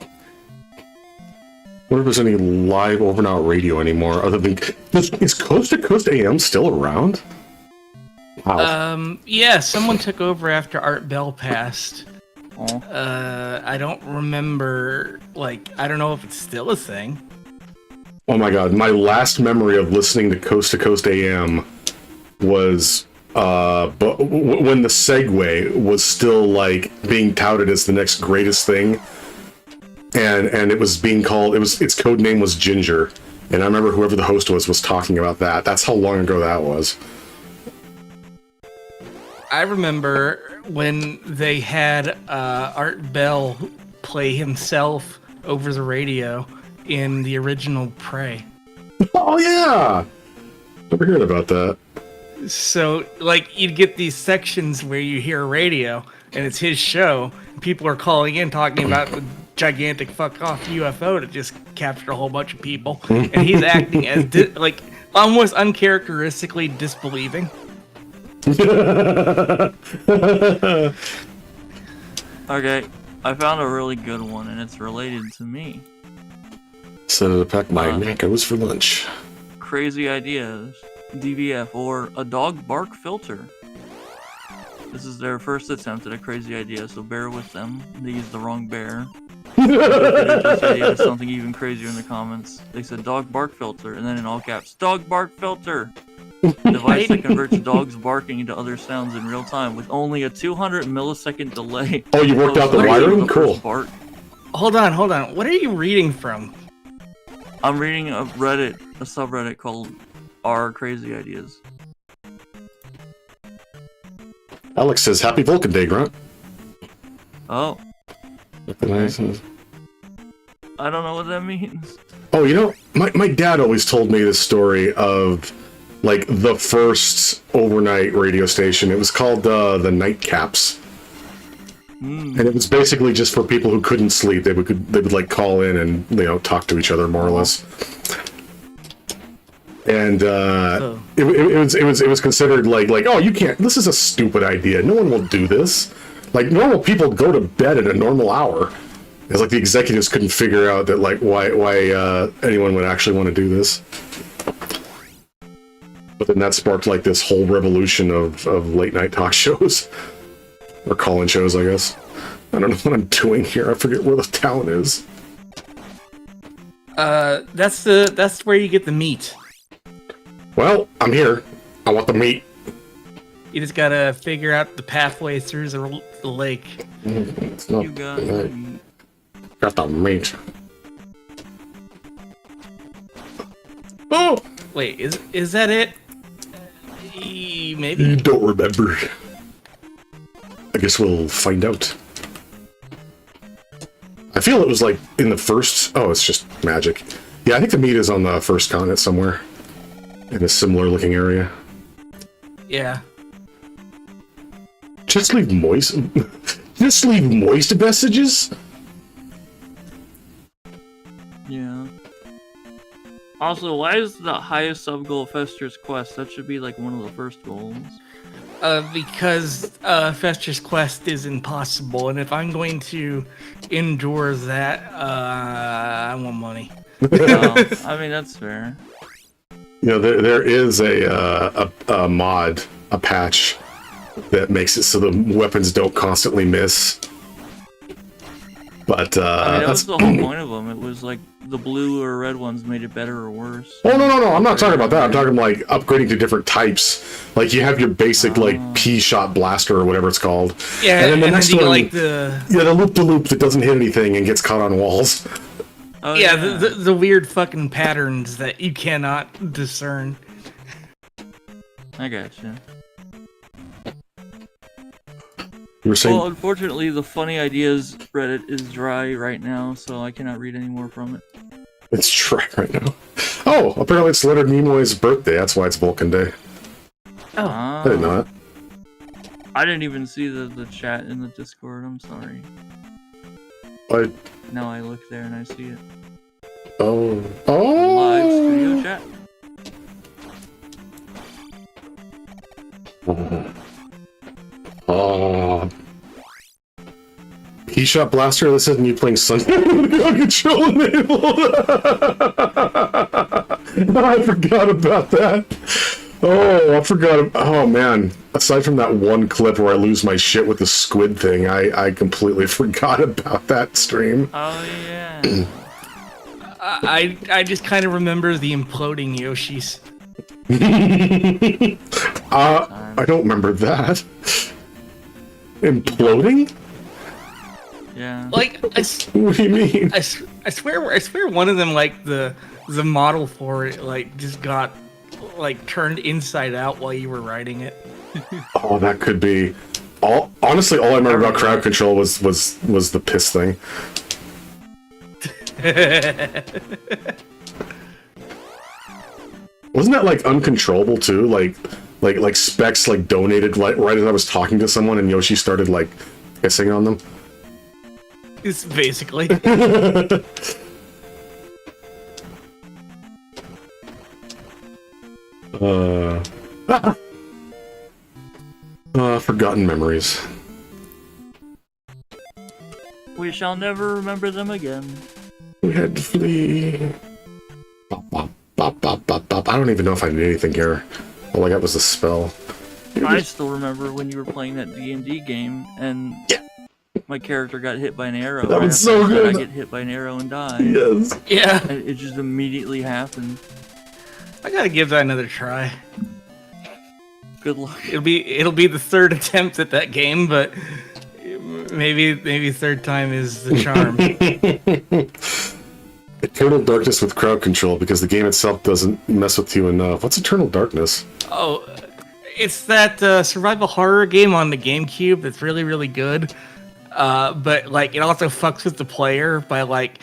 Speaker 1: I wonder if there's any live over and out radio anymore other than... Is Coast to Coast AM still around? Wow.
Speaker 2: Yeah, someone took over after Art Bell passed.
Speaker 3: Oh.
Speaker 2: I don't remember, I don't know if it's still a thing.
Speaker 1: Oh my god, my last memory of listening to Coast AM was but when the Segway was still being touted as the next greatest thing, and it was being called, its code name was Ginger, and I remember whoever the host was talking about that. That's how long ago that was.
Speaker 2: I remember when they had Art Bell play himself over the radio in the original Prey.
Speaker 1: Oh yeah! Never heard about that.
Speaker 2: So, you'd get these sections where you hear radio, and it's his show. And people are calling in talking about the gigantic fuck-off UFO that just captured a whole bunch of people. And he's acting as, almost uncharacteristically disbelieving.
Speaker 3: Okay, I found a really good one, and it's related to me.
Speaker 1: So to pack my nachos for lunch.
Speaker 3: Crazy ideas. DVF, or a dog bark filter. This is their first attempt at a crazy idea, so bear with them. They used the wrong bear. This idea is something even crazier in the comments. They said dog bark filter, and then in all caps, dog bark filter! Device that converts dogs barking into other sounds in real time with only a 200 millisecond delay.
Speaker 1: Oh, you worked out the wiring? Cool.
Speaker 3: Bark.
Speaker 2: Hold on. What are you reading from?
Speaker 3: I'm reading a subreddit called R Crazy Ideas.
Speaker 1: Alex says, Happy Vulcan Day, Grunt.
Speaker 3: Oh.
Speaker 1: Okay.
Speaker 3: I don't know what that means.
Speaker 1: Oh, my dad always told me this story of, the first overnight radio station. It was called the Nightcaps. And it was basically just for people who couldn't sleep. They would call in and, talk to each other more or less. And it was considered oh, you can't, this is a stupid idea, no one will do this. Normal people go to bed at a normal hour. It's the executives couldn't figure out that why anyone would actually want to do this. But then that sparked this whole revolution of late night talk shows. Or call-in shows, I guess. I don't know what I'm doing here, I forget where the town is.
Speaker 2: That's where you get the meat.
Speaker 1: Well, I'm here. I want the meat.
Speaker 2: You just gotta figure out the pathway through the lake.
Speaker 1: It's not,
Speaker 3: You got
Speaker 1: got the meat. Oh!
Speaker 2: Wait, is that it? Maybe.
Speaker 1: You don't remember. I guess we'll find out. I feel it was in the first... Oh, it's just magic. Yeah, I think the meat is on the first continent somewhere. In a similar looking area.
Speaker 2: Yeah.
Speaker 1: Just leave moist... Just leave moist messages?
Speaker 3: Yeah. Also, why is the highest sub goal Fester's Quest? That should be one of the first goals.
Speaker 2: Because Fester's Quest is impossible, and if I'm going to endure that, I want money.
Speaker 3: I mean, that's fair.
Speaker 1: There is a mod, a patch, that makes it so the weapons don't constantly miss. But
Speaker 3: I mean, that
Speaker 1: that's
Speaker 3: was the whole point of them. It was like the blue or red ones made it better or worse.
Speaker 1: Oh no! I'm not talking about that. I'm talking like upgrading to different types. Like you have your basic like P-shot blaster or whatever it's called.
Speaker 2: Yeah,
Speaker 1: and then the next
Speaker 2: you
Speaker 1: one,
Speaker 2: like the
Speaker 1: loop that doesn't hit anything and gets caught on walls.
Speaker 3: Oh,
Speaker 2: yeah, the weird fucking patterns that you cannot discern.
Speaker 3: I gotcha.
Speaker 1: You were saying?
Speaker 3: Well, unfortunately, the funny ideas Reddit is dry right now, so I cannot read any more from it.
Speaker 1: It's dry right now. Oh, apparently it's Leonard Nimoy's birthday. That's why it's Vulcan Day.
Speaker 2: Oh,
Speaker 1: I didn't know that.
Speaker 3: I didn't even see the chat in the Discord. I'm sorry. Now I look there and I see it.
Speaker 1: Oh.
Speaker 3: Live studio chat.
Speaker 1: Oh. P-shot blaster. This isn't you playing Sunday control enabled. I forgot about that. Oh, I forgot. Oh man! Aside from that one clip where I lose my shit with the squid thing, I completely forgot about that stream.
Speaker 3: Oh yeah.
Speaker 2: I just kind of remember the imploding Yoshis.
Speaker 1: I don't remember that. Imploding?
Speaker 3: Yeah.
Speaker 2: Like,
Speaker 1: What do you mean?
Speaker 2: I swear one of them, like, the model for it, like, just got, like, turned inside out while you were writing it.
Speaker 1: Oh, that could be. Honestly, all I remember about crowd control was the piss thing. Wasn't that like uncontrollable too? Like Specs like donated right as I was talking to someone and Yoshi started like pissing on them.
Speaker 2: It's basically.
Speaker 1: Forgotten memories.
Speaker 3: We shall never remember them again.
Speaker 1: We had to flee. Bop, bop, bop, bop, bop, bop. I don't even know if I did anything here. All I got was a spell.
Speaker 3: I still remember when you were playing that D&D game and my character got hit by an arrow.
Speaker 1: That
Speaker 3: right
Speaker 1: was
Speaker 3: after
Speaker 1: so good.
Speaker 3: I get hit by an arrow and die.
Speaker 1: Yes.
Speaker 2: Yeah.
Speaker 3: And it just immediately happened.
Speaker 2: I gotta give that another try.
Speaker 3: Good luck.
Speaker 2: It'll be the third attempt at that game, but maybe third time is the charm.
Speaker 1: Eternal Darkness with crowd control because the game itself doesn't mess with you enough. What's Eternal Darkness?
Speaker 2: Oh, it's that survival horror game on the GameCube that's really, really good. But like it also fucks with the player by like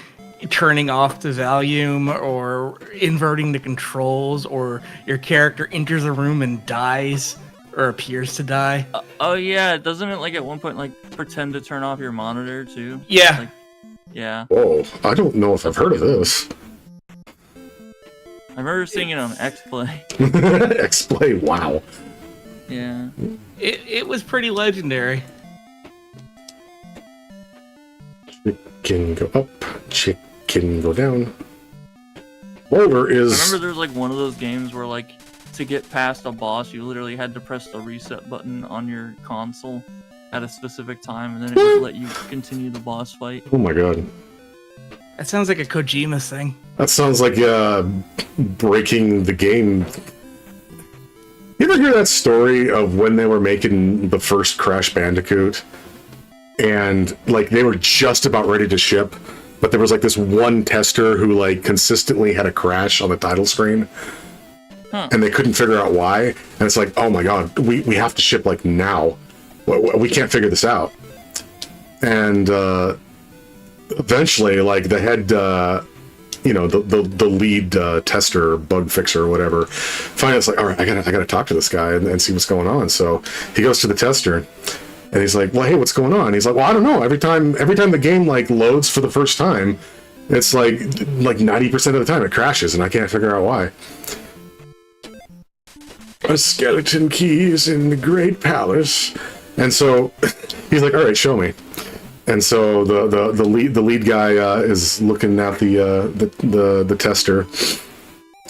Speaker 2: turning off the volume or inverting the controls, or your character enters a room and dies or appears to die.
Speaker 3: Oh yeah, doesn't it like at one point like pretend to turn off your monitor too?
Speaker 2: Yeah.
Speaker 3: Like, yeah.
Speaker 1: Whoa, I don't know if I've heard of this.
Speaker 3: I remember seeing it on X-Play.
Speaker 1: X-Play, wow.
Speaker 3: Yeah.
Speaker 2: It was pretty legendary.
Speaker 1: Chicken go up, chicken go down. Boulder is...
Speaker 3: I remember there was like one of those games where like to get past a boss you literally had to press the reset button on your console at a specific time and then it would let you continue the boss fight.
Speaker 1: Oh my god.
Speaker 2: That sounds like a Kojima thing.
Speaker 1: That sounds like breaking the game. You ever hear that story of when they were making the first Crash Bandicoot? And like they were just about ready to ship, but there was like this one tester who like consistently had a crash on the title screen. And they couldn't figure out why. And it's like, oh my god, we have to ship like now. We can't figure this out. And eventually, like the head, the lead tester, bug fixer, or whatever, finally it's like, all right, I gotta talk to this guy and see what's going on. So he goes to the tester, and he's like, well, hey, what's going on? He's like, well, I don't know. Every time the game like loads for the first time, it's like 90% of the time it crashes, and I can't figure out why. A skeleton keys in the Great Palace. And so he's like, all right, show me. And so the lead guy is looking at the tester,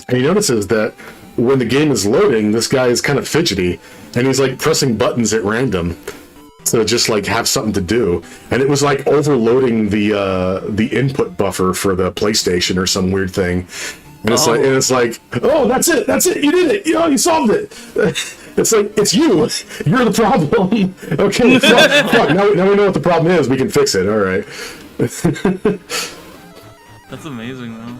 Speaker 1: and he notices that when the game is loading, this guy is kind of fidgety, and he's like pressing buttons at random. to just like have something to do, and it was like overloading the input buffer for the PlayStation or some weird thing. And it's like, oh, that's it, you did it, you solved it. It's like, it's you, you're the problem. Okay, fuck, now we know what the problem is. We can fix it. All right.
Speaker 3: That's amazing, though.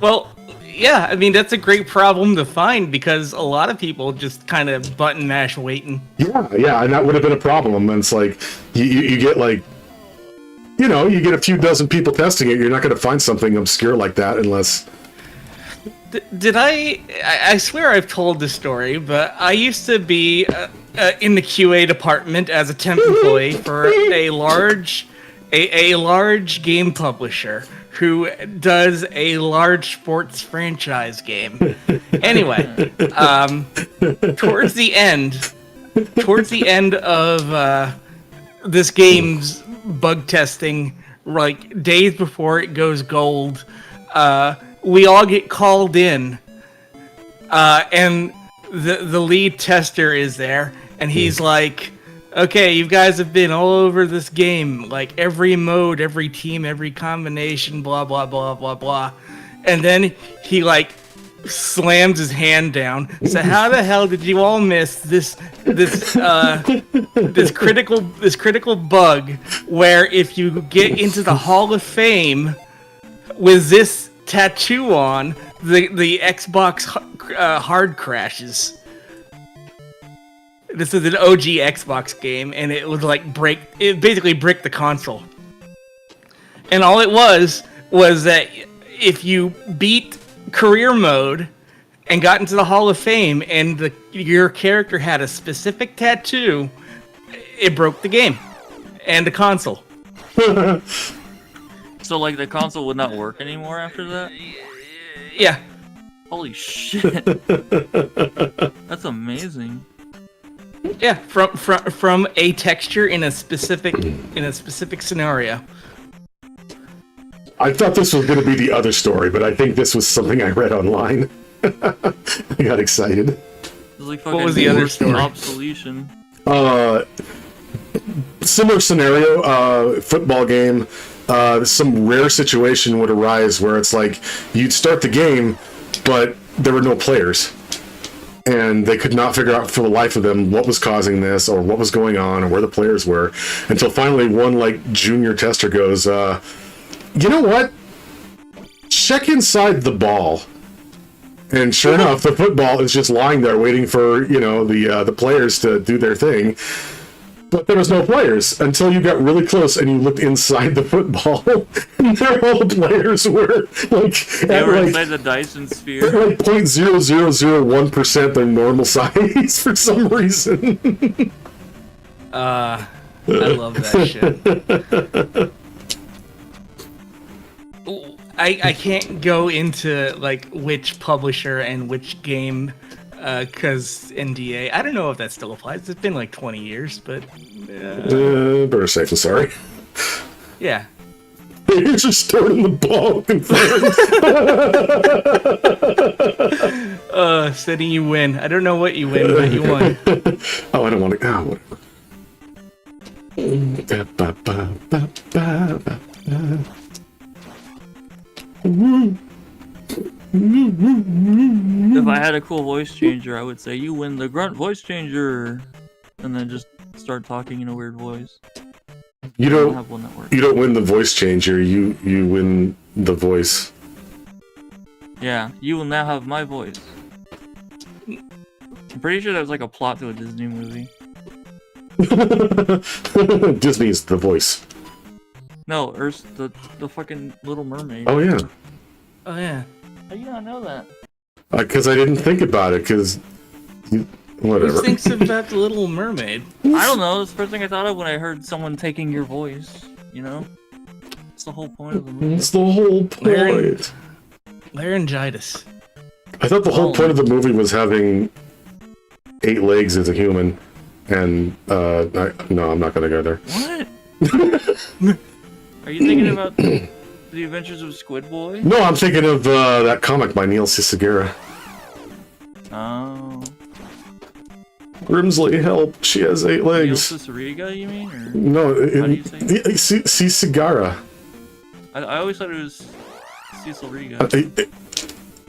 Speaker 2: Well, yeah, I mean, that's a great problem to find because a lot of people just kind of button mash waiting.
Speaker 1: Yeah, and that would have been a problem. And it's like, you get like, you get a few dozen people testing it. You're not going to find something obscure like that unless...
Speaker 2: Did I swear I've told this story, but I used to be in the QA department as a temp employee for a large game publisher who does a large sports franchise game. Anyway, towards the end of this game's bug testing, like days before it goes gold, we all get called in, and the lead tester is there, and he's like, okay, you guys have been all over this game, like every mode, every team, every combination, blah, blah, blah, blah, blah. And then he like slams his hand down. So how the hell did you all miss this critical bug where if you get into the Hall of Fame with this tattoo on, the Xbox hard crashes? This is an OG Xbox game, and it would like basically brick the console. And all it was that if you beat career mode and got into the Hall of Fame, and your character had a specific tattoo, it broke the game and the console.
Speaker 3: So like the console would not work anymore after that?
Speaker 2: Yeah.
Speaker 3: Holy shit. That's amazing.
Speaker 2: Yeah, from a texture in a specific scenario.
Speaker 1: I thought this was going to be the other story, but I think this was something I read online. I got excited.
Speaker 3: It was like fucking
Speaker 2: what was the other story?
Speaker 3: Obsolescence.
Speaker 1: Similar scenario, football game. Some rare situation would arise where it's like you'd start the game, but there were no players. And they could not figure out for the life of them what was causing this or what was going on or where the players were until finally one like junior tester goes, you know what? Check inside the ball. And sure enough, the football is just lying there waiting for, the players to do their thing. But there was no players until you got really close and you looked inside the football, and there all the players were
Speaker 3: they were inside the Dyson sphere.
Speaker 1: They're like 0.0001% their normal size for some reason.
Speaker 2: I love that shit. I can't go into like which publisher and which game. Because NDA, I don't know if that still applies. It's been like 20 years, but...
Speaker 1: better safe than sorry.
Speaker 2: Yeah.
Speaker 1: You're just throwing the ball, confirmed.
Speaker 2: Setting you win. I don't know what you win, but you won.
Speaker 1: Oh, I don't want to... whatever.
Speaker 3: If I had a cool voice changer, I would say, you win the grunt voice changer, and then just start talking in a weird voice.
Speaker 1: You don't
Speaker 3: have one that works.
Speaker 1: You don't win the voice changer, you win the voice.
Speaker 3: Yeah, you will now have my voice. I'm pretty sure that was like a plot to a Disney movie.
Speaker 1: Disney's The Voice.
Speaker 3: No, the fucking Little Mermaid.
Speaker 1: Oh yeah.
Speaker 2: Oh yeah.
Speaker 3: How do you not know that?
Speaker 1: Because I didn't think about it, because... Whatever.
Speaker 2: Who thinks about the Little Mermaid?
Speaker 3: I don't know, it's the first thing I thought of when I heard someone taking your voice, It's the whole point of the movie.
Speaker 1: It's the whole point.
Speaker 2: Laryngitis.
Speaker 1: I thought the whole point of the movie was having 8 legs as a human, and, no, I'm not gonna go there.
Speaker 3: What? Are you thinking about The Adventures of Squid Boy?
Speaker 1: No, I'm thinking of, that comic by Neil Cicigera.
Speaker 3: Oh.
Speaker 1: Grimsley, help! She has 8 legs.
Speaker 3: Riga, you mean? Or
Speaker 1: No,
Speaker 3: how do you say it?
Speaker 1: Cicigara.
Speaker 3: I always thought it was Cecil Riga.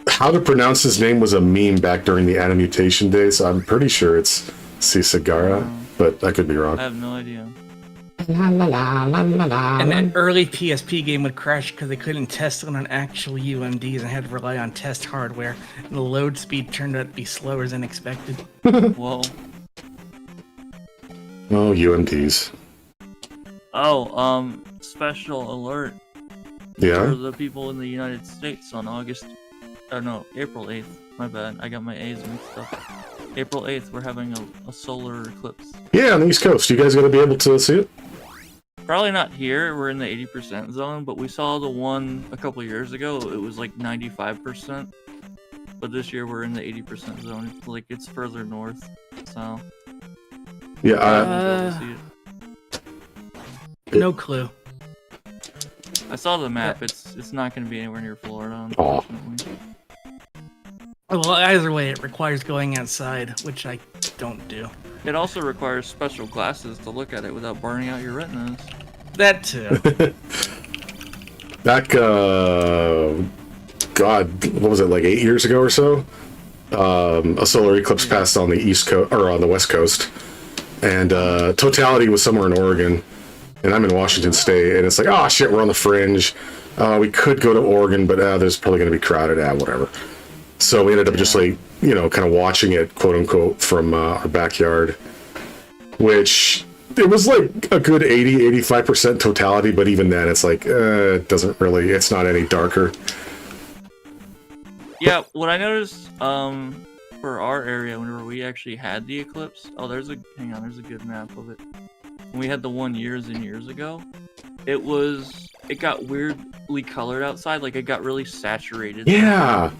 Speaker 1: How to pronounce his name was a meme back during the Animutation days, so I'm pretty sure it's Cicigara, but I could be wrong.
Speaker 3: I have no idea.
Speaker 2: And an early PSP game would crash because they couldn't test on actual UMDs and had to rely on test hardware. And the load speed turned out to be slower than expected.
Speaker 3: Whoa.
Speaker 1: Oh, UMDs.
Speaker 3: Oh, special alert
Speaker 1: Yeah?
Speaker 3: for the people in the United States on April 8th. My bad, I got my A's mixed up. April 8th, we're having a solar eclipse.
Speaker 1: Yeah, on the East Coast. You guys gonna be able to see it?
Speaker 3: Probably not here, we're in the 80% zone, but we saw the one a couple years ago, it was like 95%. But this year we're in the 80% zone, it's further north, so...
Speaker 1: Yeah,
Speaker 2: No clue.
Speaker 3: I saw the map, it's not gonna be anywhere near Florida, unfortunately.
Speaker 2: Well, either way, it requires going outside, which I don't do.
Speaker 3: It also requires special glasses to look at it without burning out your retinas.
Speaker 2: That too.
Speaker 1: back, God, what was it, like 8 years ago or so? A solar eclipse passed on the East Coast, or on the West Coast, and totality was somewhere in Oregon, and I'm in Washington State, and it's like, oh shit, we're on the fringe. We could go to Oregon, but there's probably going to be crowded, whatever. So we ended up just like, kind of watching it, quote unquote, from our backyard, which it was like a good 80-85% totality, but even then it's like, it doesn't really, it's not any darker.
Speaker 3: Yeah, what I noticed for our area whenever we actually had the eclipse, there's a good map of it. When we had the one years and years ago, it got weirdly colored outside, like it got really saturated.
Speaker 1: Yeah.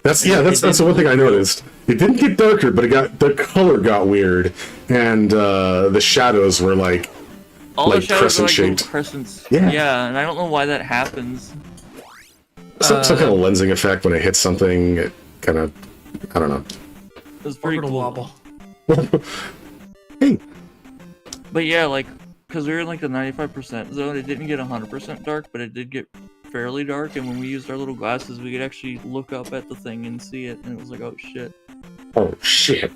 Speaker 1: That's the one thing I noticed. It didn't get darker, but the color got weird, and the shadows were like crescent shaped.
Speaker 3: Crescents.
Speaker 1: Yeah.
Speaker 3: Yeah, and I don't know why that happens.
Speaker 1: Some kind of lensing effect when it hits something. It kind of, I don't know.
Speaker 3: It was pretty cool.
Speaker 2: Wobble.
Speaker 1: Hey.
Speaker 3: But yeah, because we were in the 95% zone, it didn't get 100% dark, but it did get fairly dark, and when we used our little glasses, we could actually look up at the thing and see it, and it was like, oh shit.
Speaker 1: Oh shit.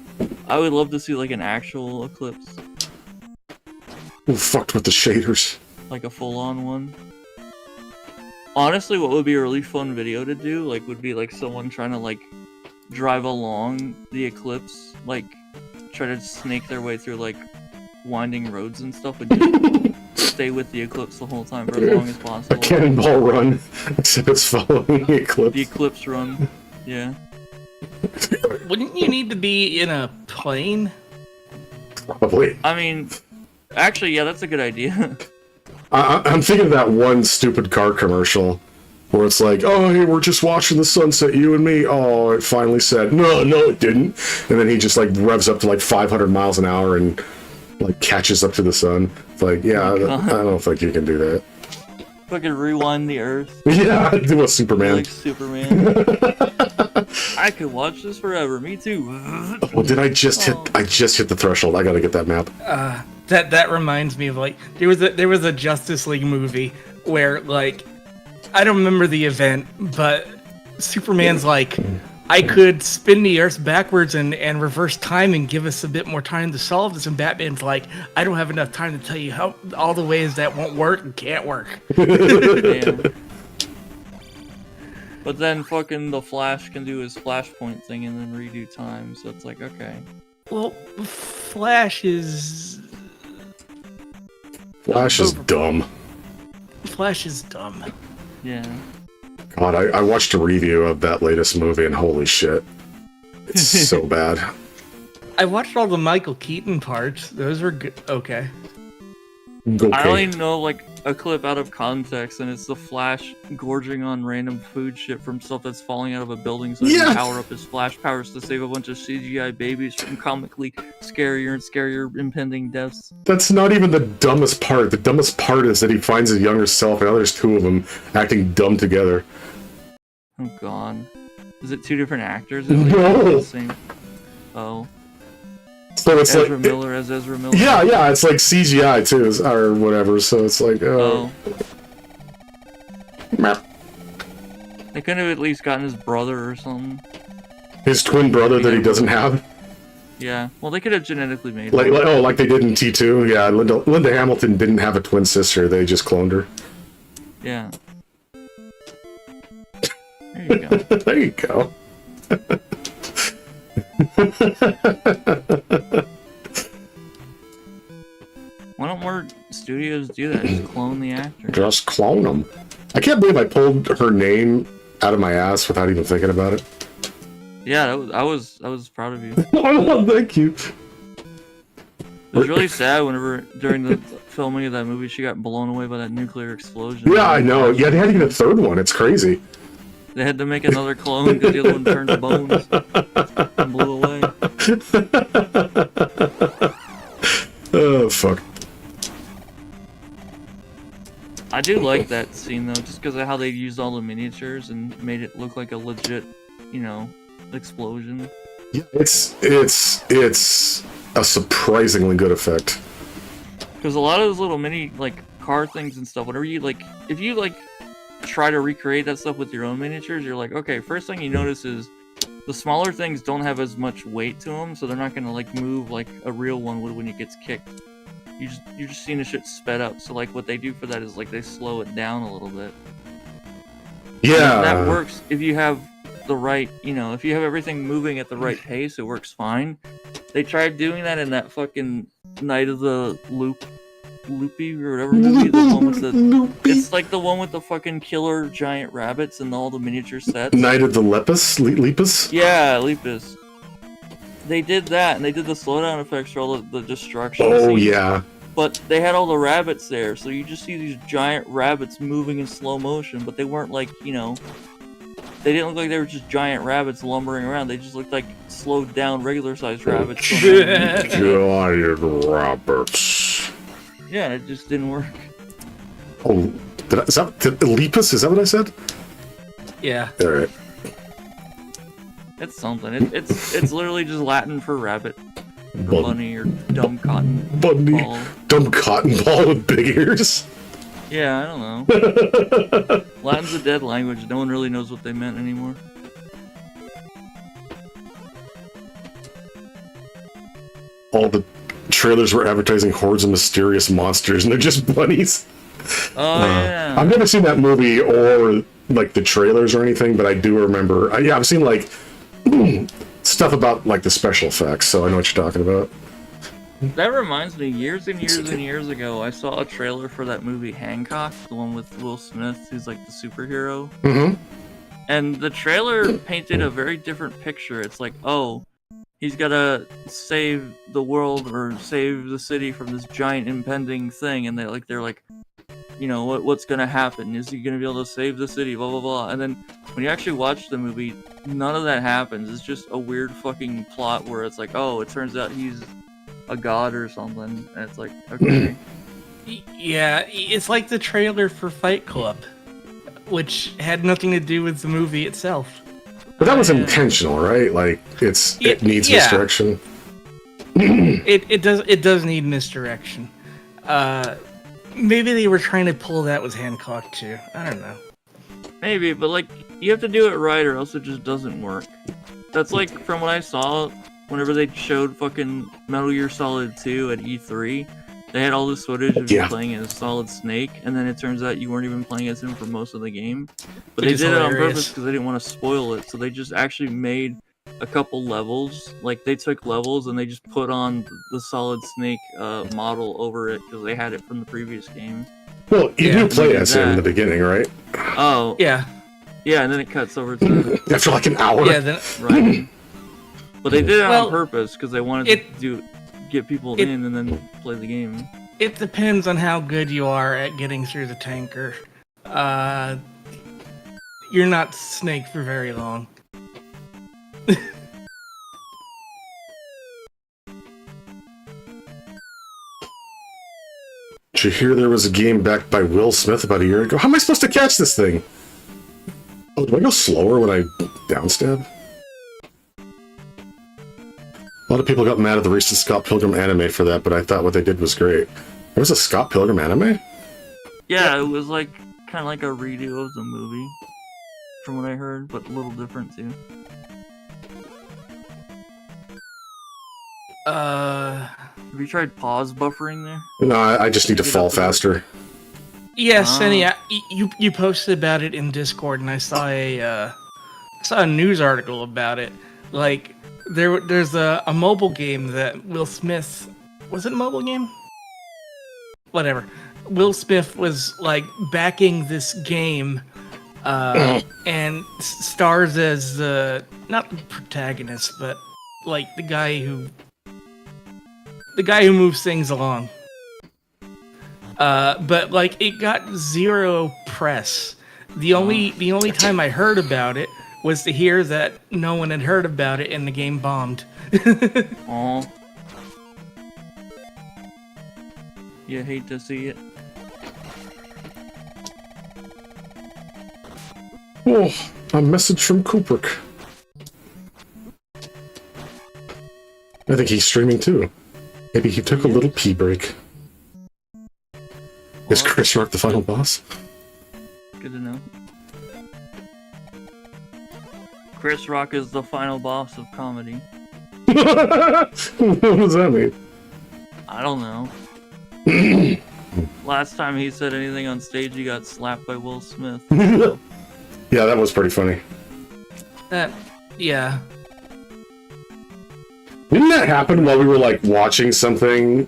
Speaker 3: I would love to see an actual eclipse.
Speaker 1: Who fucked with the shaders?
Speaker 3: Like a full-on one. Honestly, what would be a really fun video to do, would be someone trying to drive along the eclipse, try to snake their way through winding roads and stuff, and just stay with the eclipse the whole time for as long as possible.
Speaker 1: A cannonball run, except it's following the eclipse.
Speaker 3: The eclipse run, yeah.
Speaker 2: Wouldn't you need to be in a plane?
Speaker 1: Probably.
Speaker 3: I mean, actually, yeah, that's a good idea.
Speaker 1: I'm thinking of that one stupid car commercial where it's like, oh, hey, we're just watching the sunset, you and me. Oh, it finally said, no, it didn't. And then he just revs up to 500 miles an hour and catches up to the sun. It's like, yeah, I don't think you can do that.
Speaker 3: Fucking rewind the Earth.
Speaker 1: Yeah, do a Superman.
Speaker 3: Like Superman. I could watch this forever. Me too.
Speaker 1: Well, did I just hit the threshold? I gotta get that map.
Speaker 2: That reminds me of there was a Justice League movie where I don't remember the event, but Superman's I could spin the Earth backwards and reverse time and give us a bit more time to solve this. And Batman's I don't have enough time to tell you how all the ways that won't work and can't work.
Speaker 3: Damn. But then fucking the Flash can do his Flashpoint thing and then redo time, so it's okay.
Speaker 2: Well, Flash is
Speaker 1: dumb.
Speaker 2: Flash is dumb.
Speaker 3: Yeah.
Speaker 1: God, I watched a review of that latest movie and holy shit. It's so bad.
Speaker 2: I watched all the Michael Keaton parts. Those were good. Okay.
Speaker 3: I only know a clip out of context, and it's the Flash gorging on random food shit from stuff that's falling out of a building so he can power up his Flash powers to save a bunch of CGI babies from comically scarier and scarier impending deaths.
Speaker 1: That's not even the dumbest part. The dumbest part is that he finds his younger self, and now there's two of them acting dumb together.
Speaker 3: Oh god. Is it two different actors?
Speaker 1: No!
Speaker 3: Oh.
Speaker 1: So it's
Speaker 3: Ezra
Speaker 1: like
Speaker 3: Miller as Ezra Miller.
Speaker 1: yeah, it's like CGI too, or whatever. So it's like
Speaker 3: They could have at least gotten his brother or something.
Speaker 1: His twin brother that he doesn't have.
Speaker 3: Yeah, well, they could have genetically made
Speaker 1: Like,
Speaker 3: him.
Speaker 1: like they did in T2. Yeah, Linda Hamilton didn't have a twin sister. They just cloned her.
Speaker 3: Yeah. There you go.
Speaker 1: There you go.
Speaker 3: Why don't more studios do that? Just clone the actor.
Speaker 1: Just clone them. I can't believe I pulled her name out of my ass without even thinking about it.
Speaker 3: Yeah, I was proud of you.
Speaker 1: Oh, thank you.
Speaker 3: It was really sad whenever, during the filming of that movie, she got blown away by that nuclear explosion.
Speaker 1: Yeah, I know. Yeah, they had to get a third one. It's crazy.
Speaker 3: They had to make another clone because the other one turned to bones and blew away.
Speaker 1: Oh, fuck.
Speaker 3: I do like that scene, though, just because of how they used all the miniatures and made it look like a legit, explosion.
Speaker 1: Yeah, it's a surprisingly good effect.
Speaker 3: Because a lot of those little mini, car things and stuff, whenever you, if you, try to recreate that stuff with your own miniatures, you're like, okay, first thing you notice is the smaller things don't have as much weight to them, so they're not going to, move like a real one would when it gets kicked. You're just seeing the shit sped up, so, what they do for that is, they slow it down a little bit.
Speaker 1: Yeah.
Speaker 3: And that works if you have the right, if you have everything moving at the right pace, it works fine. They tried doing that in that fucking Night of the Loopy or whatever movie, the one with the it's like the one with the fucking killer giant rabbits and all the miniature sets.
Speaker 1: Night of the Lepus?
Speaker 3: Yeah, Lepus. They did that, and they did the slowdown effects for all the destruction
Speaker 1: Oh,
Speaker 3: scenes.
Speaker 1: yeah.
Speaker 3: But they had all the rabbits there, so you just see these giant rabbits moving in slow motion, but they weren't they didn't look like they were just giant rabbits lumbering around. They just looked like slowed down regular sized rabbits.
Speaker 1: Giant rabbits.
Speaker 3: Yeah, and it just didn't work.
Speaker 1: Oh, Lepus? Is that what I said?
Speaker 2: Yeah.
Speaker 1: Alright.
Speaker 3: It's something. It's literally just Latin for rabbit. Or
Speaker 1: Bun-
Speaker 3: bunny or dumb cotton
Speaker 1: Bunny.
Speaker 3: ball.
Speaker 1: Dumb cotton ball with big ears.
Speaker 3: Yeah, I don't know. Latin's a dead language. No one really knows what they meant anymore.
Speaker 1: All the trailers were advertising hordes of mysterious monsters, and they're just bunnies.
Speaker 3: Oh, yeah.
Speaker 1: I've never seen that movie or the trailers or anything, but I do remember. I've seen stuff about the special effects, so I know what you're talking about.
Speaker 3: That reminds me, years and years and years ago, I saw a trailer for that movie Hancock, the one with Will Smith, who's the superhero.
Speaker 1: Mm-hmm.
Speaker 3: And the trailer painted a very different picture. It's he's gotta save the world or save the city from this giant impending thing, and they're like, what's gonna happen? Is he gonna be able to save the city? Blah blah blah. And then when you actually watch the movie, none of that happens. It's just a weird fucking plot where it's it turns out he's a god or something, and it's okay.
Speaker 2: Yeah, it's like the trailer for Fight Club, which had nothing to do with the movie itself.
Speaker 1: But that was intentional, right? It needs misdirection.
Speaker 2: It does need misdirection. Maybe they were trying to pull that with Hancock too. I don't know.
Speaker 3: Maybe, but you have to do it right or else it just doesn't work. That's from what I saw, whenever they showed fucking Metal Gear Solid 2 at E3, they had all this footage of you playing as Solid Snake, and then it turns out you weren't even playing as him for most of the game. But they did it on purpose because they didn't want to spoil it, so they just actually made a couple levels. They took levels and they just put on the Solid Snake model over it because they had it from the previous game.
Speaker 1: Well, you do play as him in the beginning, right?
Speaker 3: Oh.
Speaker 2: Yeah.
Speaker 3: Yeah, and then it cuts over to...
Speaker 1: After an hour?
Speaker 2: Yeah, then...
Speaker 3: Right. But they did it on purpose because they wanted to get people in and then play the game.
Speaker 2: It depends on how good you are at getting through the tanker. You're not Snake for very long.
Speaker 1: Did you hear there was a game backed by Will Smith about a year ago? How am I supposed to catch this thing? Oh, do I go slower when I downstab? A lot of people got mad at the recent Scott Pilgrim anime for that, but I thought what they did was great. There was a Scott Pilgrim anime?
Speaker 3: Yeah, it was like kind of like a redo of the movie, from what I heard, but a little different too. Have you tried pause buffering there?
Speaker 1: No, I just need to fall faster.
Speaker 2: Yes, and yeah, you posted about it in Discord, and I saw a news article about it. Like there's a mobile game that Will Smith, was it a mobile game? Whatever. Will Smith was like backing this game, and stars as not the protagonist, but like the guy who moves things along. But like it got zero press. The only time I heard about it was to hear that no one had heard about it and the game bombed.
Speaker 3: Aw. You hate to see it.
Speaker 1: Oh, a message from Kubrick. I think he's streaming too. Maybe he took a little pee break. Is Chris Rock the final boss?
Speaker 3: Good to know. Chris Rock is the final boss of comedy.
Speaker 1: What does that mean?
Speaker 3: I don't know. Last time he said anything on stage, he got slapped by Will Smith. So.
Speaker 1: Yeah, that was pretty funny.
Speaker 2: Yeah.
Speaker 1: Didn't that happen while we were like watching something?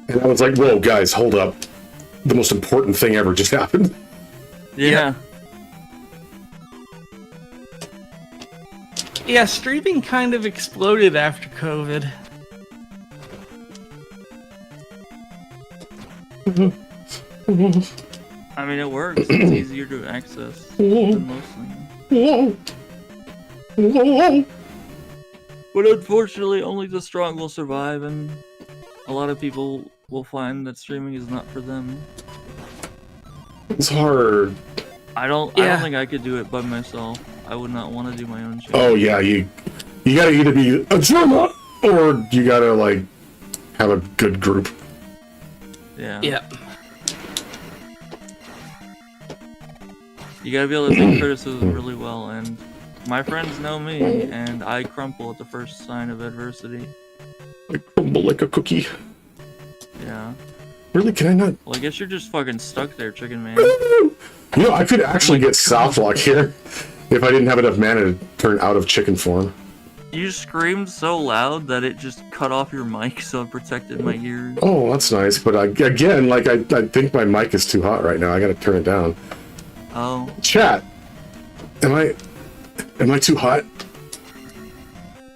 Speaker 1: And I was like, whoa, guys, hold up. The most important thing ever just happened.
Speaker 3: Yeah.
Speaker 2: Yeah, streaming kind of exploded after COVID.
Speaker 3: I mean, it works. It's easier to access than most things. But unfortunately, only the strong will survive, and a lot of people will find that streaming is not for them.
Speaker 1: It's hard.
Speaker 3: I don't think I could do it by myself. I would not want to do my own show.
Speaker 1: Oh yeah, you gotta either be a drummer or you gotta like have a good group.
Speaker 3: Yeah.
Speaker 2: Yeah.
Speaker 3: You gotta be able to take criticism really well, and my friends know me, and I crumple at the first sign of adversity.
Speaker 1: I crumble like a cookie.
Speaker 3: Yeah.
Speaker 1: Really? Can I not?
Speaker 3: Well, I guess you're just fucking stuck there, chicken man.
Speaker 1: You know, I could actually get soft lock here if I didn't have enough mana to turn out of chicken form.
Speaker 3: You screamed so loud that it just cut off your mic, so it protected my ears.
Speaker 1: Oh, that's nice. But again, like I think my mic is too hot right now. I gotta turn it down.
Speaker 3: Oh.
Speaker 1: Chat. Am I too hot?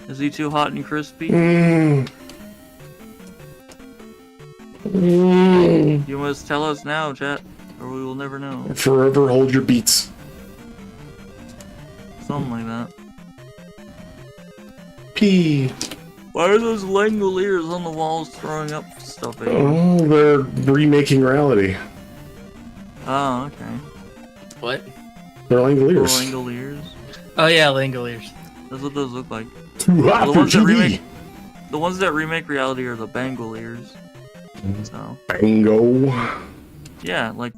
Speaker 3: Is he too hot and crispy? You must tell us now, chat, or we will never know.
Speaker 1: Forever hold your beats.
Speaker 3: Something like that.
Speaker 1: P.
Speaker 3: Why are those Langoliers on the walls throwing up stuff at you?
Speaker 1: Oh, they're remaking reality.
Speaker 3: Oh, okay.
Speaker 2: What?
Speaker 1: They're Langoliers.
Speaker 3: Langoliers?
Speaker 2: Oh yeah, Langoliers.
Speaker 3: That's what those look like.
Speaker 1: Too hot
Speaker 3: The
Speaker 1: for
Speaker 3: ones that
Speaker 1: TV.
Speaker 3: the ones that remake reality are the Bangoliers. So.
Speaker 1: Bango.
Speaker 3: Yeah, like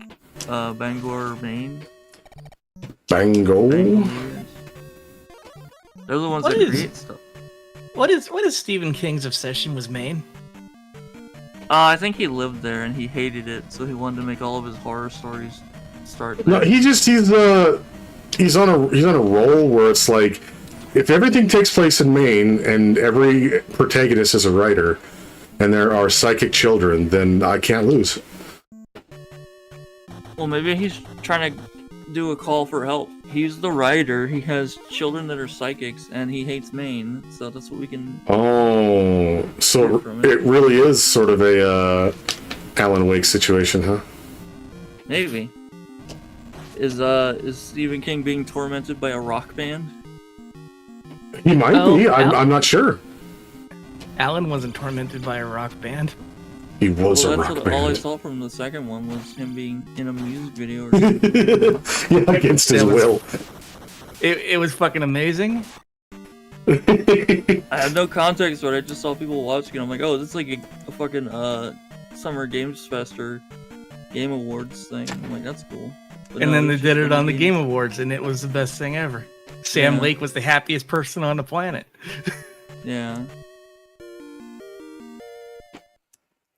Speaker 3: Bangor, Maine.
Speaker 1: Bango.
Speaker 3: Bangoliers. They're the ones
Speaker 2: What
Speaker 3: that
Speaker 2: is-
Speaker 3: create stuff.
Speaker 2: What is Stephen King's obsession with Maine?
Speaker 3: I think he lived there and he hated it, so he wanted to make all of his horror stories start
Speaker 1: No,
Speaker 3: there.
Speaker 1: he's on a roll where it's like, if everything takes place in Maine and every protagonist is a writer, and there are psychic children, then I can't lose.
Speaker 3: Well, maybe he's trying to do a call for help. He's the writer, he has children that are psychics, and he hates Maine, so that's what we can...
Speaker 1: Oh, so it really is sort of a Alan Wake situation, huh?
Speaker 3: Maybe. Is Stephen King being tormented by a rock band?
Speaker 1: He might be. I'm not sure.
Speaker 2: Alan wasn't tormented by a rock band.
Speaker 1: He was
Speaker 3: Well,
Speaker 1: a
Speaker 3: that's
Speaker 1: rock
Speaker 3: all I
Speaker 1: band.
Speaker 3: saw from the second one was him being in a music video or something.
Speaker 1: Yeah, against his
Speaker 2: That was-
Speaker 1: will.
Speaker 2: It was fucking amazing.
Speaker 3: I have no context, but I just saw people watching it. I'm like, oh, this is like a fucking Summer Games Fest or Game Awards thing. I'm like, that's cool. But
Speaker 2: And
Speaker 3: no,
Speaker 2: then they
Speaker 3: it's
Speaker 2: did
Speaker 3: just
Speaker 2: it on the
Speaker 3: indie
Speaker 2: Game
Speaker 3: games.
Speaker 2: Awards, and it was the best thing ever. Sam
Speaker 3: Yeah.
Speaker 2: Lake was the happiest person on the planet.
Speaker 3: Yeah.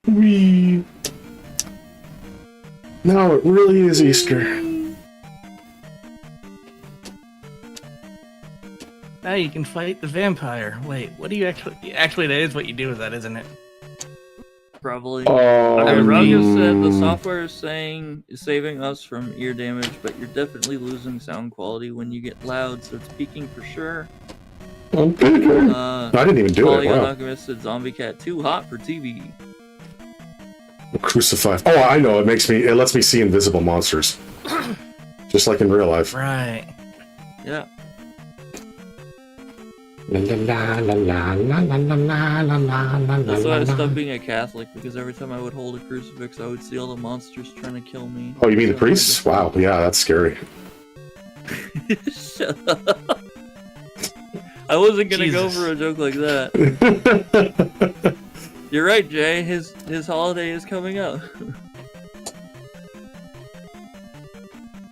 Speaker 1: Whee. No, it really is Easter.
Speaker 2: Now you can fight the vampire. Wait, what do you actually... Actually, that is what you do with that, isn't it?
Speaker 3: Probably. Okay,
Speaker 2: Um,
Speaker 3: Raga said the software is saving us from ear damage, but you're definitely losing sound quality when you get loud, so it's peaking for sure.
Speaker 1: I didn't even do it.
Speaker 3: Polygon
Speaker 1: Wow.
Speaker 3: Alchemist said ZombieCat too hot for TV.
Speaker 1: Crucify. Oh, I know. It lets me see invisible monsters, just like in real life.
Speaker 2: Right.
Speaker 3: Yeah.
Speaker 1: La la la la la la la la la la.
Speaker 3: That's why I stopped being a Catholic, because every time I would hold a crucifix, I would see all the monsters trying to kill me.
Speaker 1: Oh, you mean the priests? Wow. Yeah, that's scary.
Speaker 3: Shut up. I wasn't gonna go
Speaker 2: Jesus.
Speaker 3: for a joke like that. You're right, Jay. His holiday is coming up.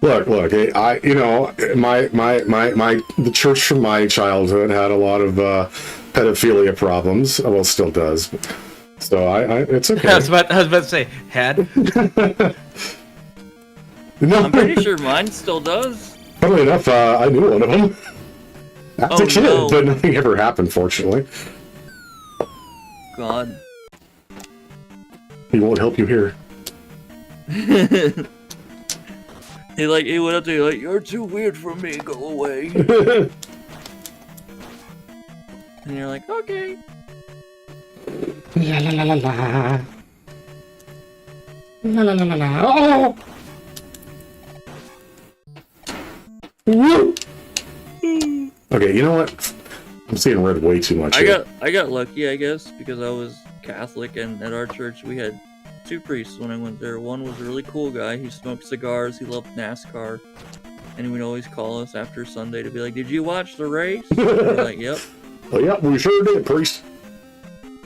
Speaker 1: Look. The church from my childhood had a lot of pedophilia problems. Well, still does. So it's okay.
Speaker 2: I was about to say, had?
Speaker 1: No,
Speaker 3: I'm pretty sure mine still does.
Speaker 1: funnily enough, I knew one of them. As a
Speaker 3: Oh,
Speaker 1: kid,
Speaker 3: no.
Speaker 1: but nothing ever happened, fortunately.
Speaker 3: God.
Speaker 1: He won't help you here.
Speaker 3: He went up to you like, you're too weird for me, go away. And you're like, okay.
Speaker 1: La la la la la. La la la la la. Oh! Woo! Okay, you know what? I'm seeing red way too much.
Speaker 3: I got lucky, I guess, because I was Catholic, and at our church we had 2 priests when I went there. One was a really cool guy. He smoked cigars. He loved NASCAR, and he would always call us after Sunday to be like, "Did you watch the race?" And we're like, "Yep."
Speaker 1: Oh yeah, we sure did, priest.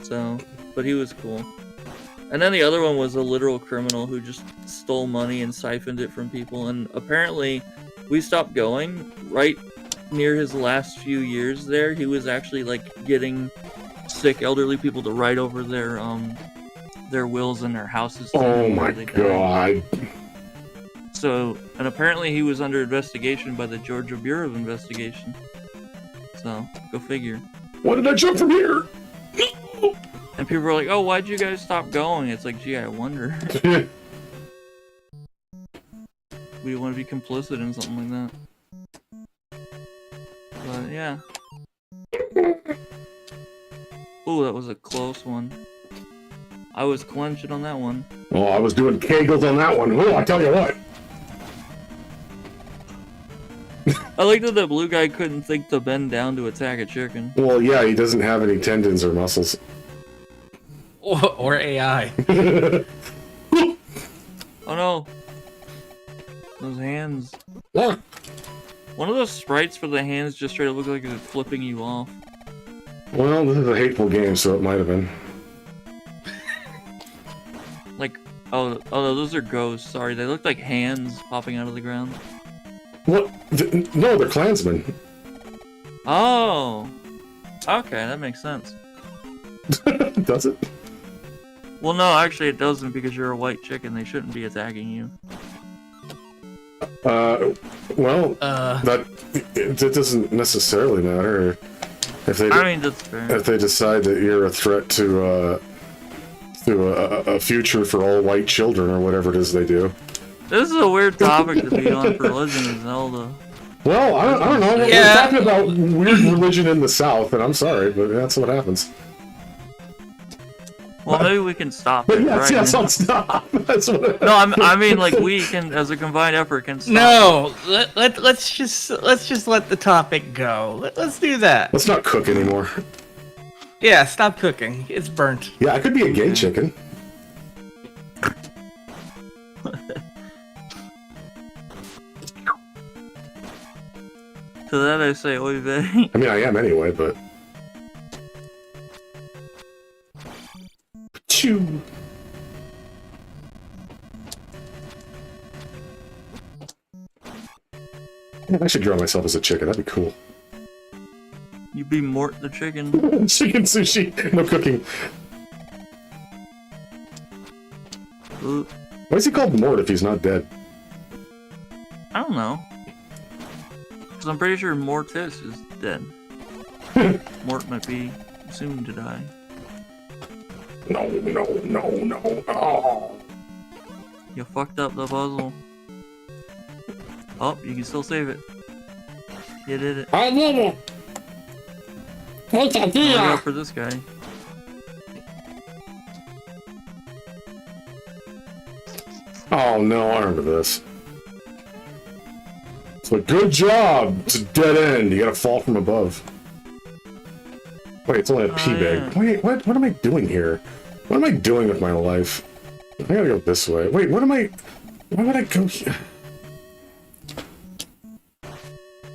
Speaker 3: So, but he was cool. And then the other one was a literal criminal who just stole money and siphoned it from people. And apparently, we stopped going right near his last few years there. He was actually like getting sick elderly people to write over their wills and their houses.
Speaker 1: Oh my
Speaker 3: before they died.
Speaker 1: god.
Speaker 3: So, and apparently he was under investigation by the Georgia Bureau of Investigation. So, go figure.
Speaker 1: Why did I jump from here?
Speaker 3: And people were like, "Oh, why'd you guys stop going?" It's like, gee, I wonder. We want to be complicit in something like that. But yeah. Ooh, that was a close one. I was clenching on that one.
Speaker 1: Oh, I was doing kegels on that one. Oh, I tell you what.
Speaker 3: I like that the blue guy couldn't think to bend down to attack a chicken.
Speaker 1: Well, yeah, he doesn't have any tendons or muscles.
Speaker 2: Or AI.
Speaker 3: Oh no! Those hands.
Speaker 1: Look.
Speaker 3: One of those sprites for the hands just straight up look like it's flipping you off.
Speaker 1: Well, this is a hateful game, so it might have been.
Speaker 3: Like, oh no, those are ghosts. Sorry, they look like hands popping out of the ground.
Speaker 1: What? No, they're Klansmen.
Speaker 3: Oh! Okay, that makes sense.
Speaker 1: Does it?
Speaker 3: Well, no, actually it doesn't, because you're a white chicken. They shouldn't be attacking you.
Speaker 1: Well, that doesn't necessarily matter. If they,
Speaker 3: I mean, that's fair.
Speaker 1: if they decide that you're a threat to a future for all white children or whatever it is they do.
Speaker 3: This is a weird topic to be on for Legend of Zelda.
Speaker 1: Well, I don't know.
Speaker 2: Yeah.
Speaker 1: We're talking about weird religion in the South, and I'm sorry, but that's what happens.
Speaker 3: Well, maybe we can stop
Speaker 1: But
Speaker 3: it
Speaker 1: yes,
Speaker 3: right
Speaker 1: yes,
Speaker 3: now.
Speaker 1: I'll stop. That's what.
Speaker 3: No, I mean, like, we can, as a combined effort, can stop.
Speaker 2: No, let's just let the topic go. Let's do that.
Speaker 1: Let's not cook anymore.
Speaker 2: Yeah, stop cooking. It's burnt.
Speaker 1: Yeah, I could be a gay chicken.
Speaker 3: To that I say, oy vey.
Speaker 1: I mean, I am anyway, but I should draw myself as a chicken. That'd be cool.
Speaker 3: You be Mort the chicken.
Speaker 1: Chicken sushi. No cooking. Why is he called Mort if he's not dead?
Speaker 3: I don't know. Because I'm pretty sure Mortis is dead. Mort might be soon to die.
Speaker 1: No. Oh.
Speaker 3: You fucked up the puzzle. Oh, you can still save it. You did it.
Speaker 4: I did it. Take a
Speaker 3: Look
Speaker 4: deal.
Speaker 3: out for this guy.
Speaker 1: Oh no, I remember this. So good job! It's a dead end. You gotta fall from above. Wait, it's only a pea bag.
Speaker 3: Yeah.
Speaker 1: Wait, what am I doing here? What am I doing with my life? I gotta go this way. Wait, what am I... Why would I go here?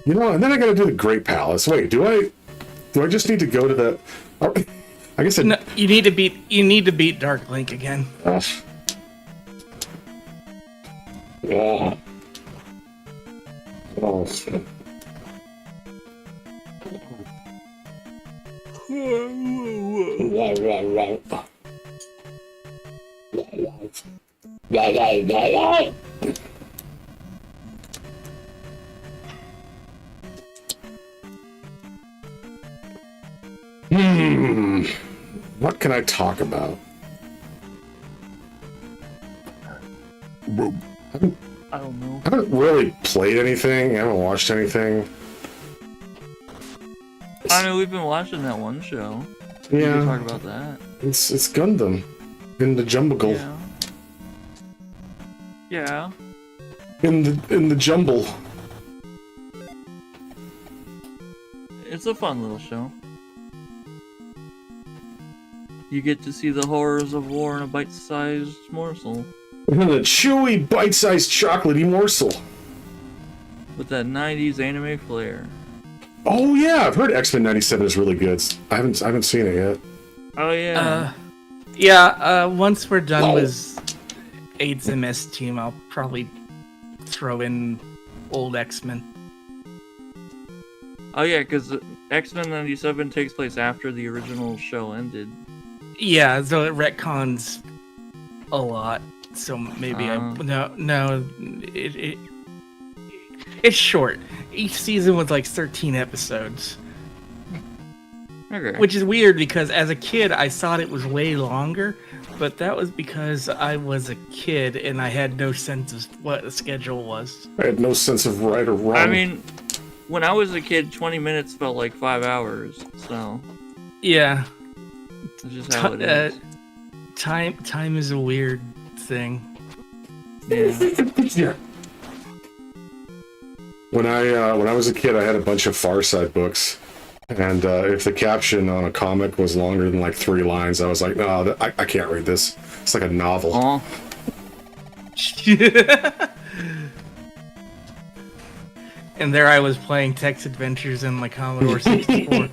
Speaker 1: You know, and then I gotta do the Great Palace. Wait, do I just need to go to the... I guess
Speaker 2: No, you need to beat Dark Link again.
Speaker 1: Oh. Oh. Oh. What can I talk about?
Speaker 3: I don't know.
Speaker 1: I haven't really played anything. I haven't watched anything.
Speaker 3: I mean, we've been watching that one show. We can talk about that.
Speaker 1: It's Gundam in the Jumble.
Speaker 3: Yeah.
Speaker 1: In the jumble.
Speaker 3: It's a fun little show. You get to see the horrors of war in a bite-sized morsel.
Speaker 1: And a chewy, bite-sized chocolatey morsel.
Speaker 3: With that 90s anime flair.
Speaker 1: Oh yeah, I've heard X-Men '97 is really good. I haven't seen it yet.
Speaker 3: Oh yeah.
Speaker 2: Once we're done
Speaker 1: Oh.
Speaker 2: with AIDS MS team, I'll probably throw in old X-Men.
Speaker 3: Oh yeah, because X-Men '97 takes place after the original show ended.
Speaker 2: Yeah, so it retcons a lot. So maybe it's short. Each season was like 13 episodes.
Speaker 3: Okay.
Speaker 2: Which is weird because as a kid I thought it was way longer, but that was because I was a kid and I had no sense of what the schedule was.
Speaker 1: I had no sense of right or wrong.
Speaker 3: I mean, when I was a kid, 20 minutes felt like 5 hours, so
Speaker 2: Yeah.
Speaker 3: that's just how it is.
Speaker 2: Time is a weird thing.
Speaker 3: Yeah.
Speaker 1: When I was a kid, I had a bunch of Far Side books, and if the caption on a comic was longer than like 3 lines, I was like, no, I can't read this. It's like a novel.
Speaker 3: Aw.
Speaker 2: And there I was playing text adventures in my Commodore 64.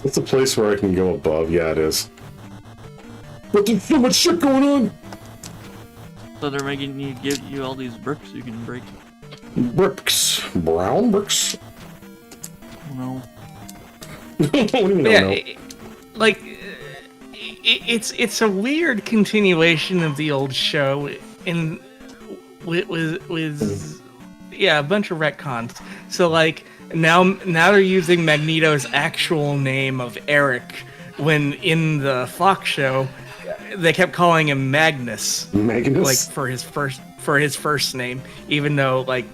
Speaker 1: It's a place where I can go above. Yeah, it is. But there's so much shit going on.
Speaker 3: So they're making you give you all these bricks you can break.
Speaker 1: Bricks, brown bricks.
Speaker 3: No.
Speaker 1: What do you mean?
Speaker 2: Yeah,
Speaker 1: No?
Speaker 2: it's a weird continuation of the old show in with a bunch of retcons. So like now they're using Magneto's actual name of Eric when in the Fox show they kept calling him Magnus.
Speaker 1: Magnus?
Speaker 2: Like for his first name, even though like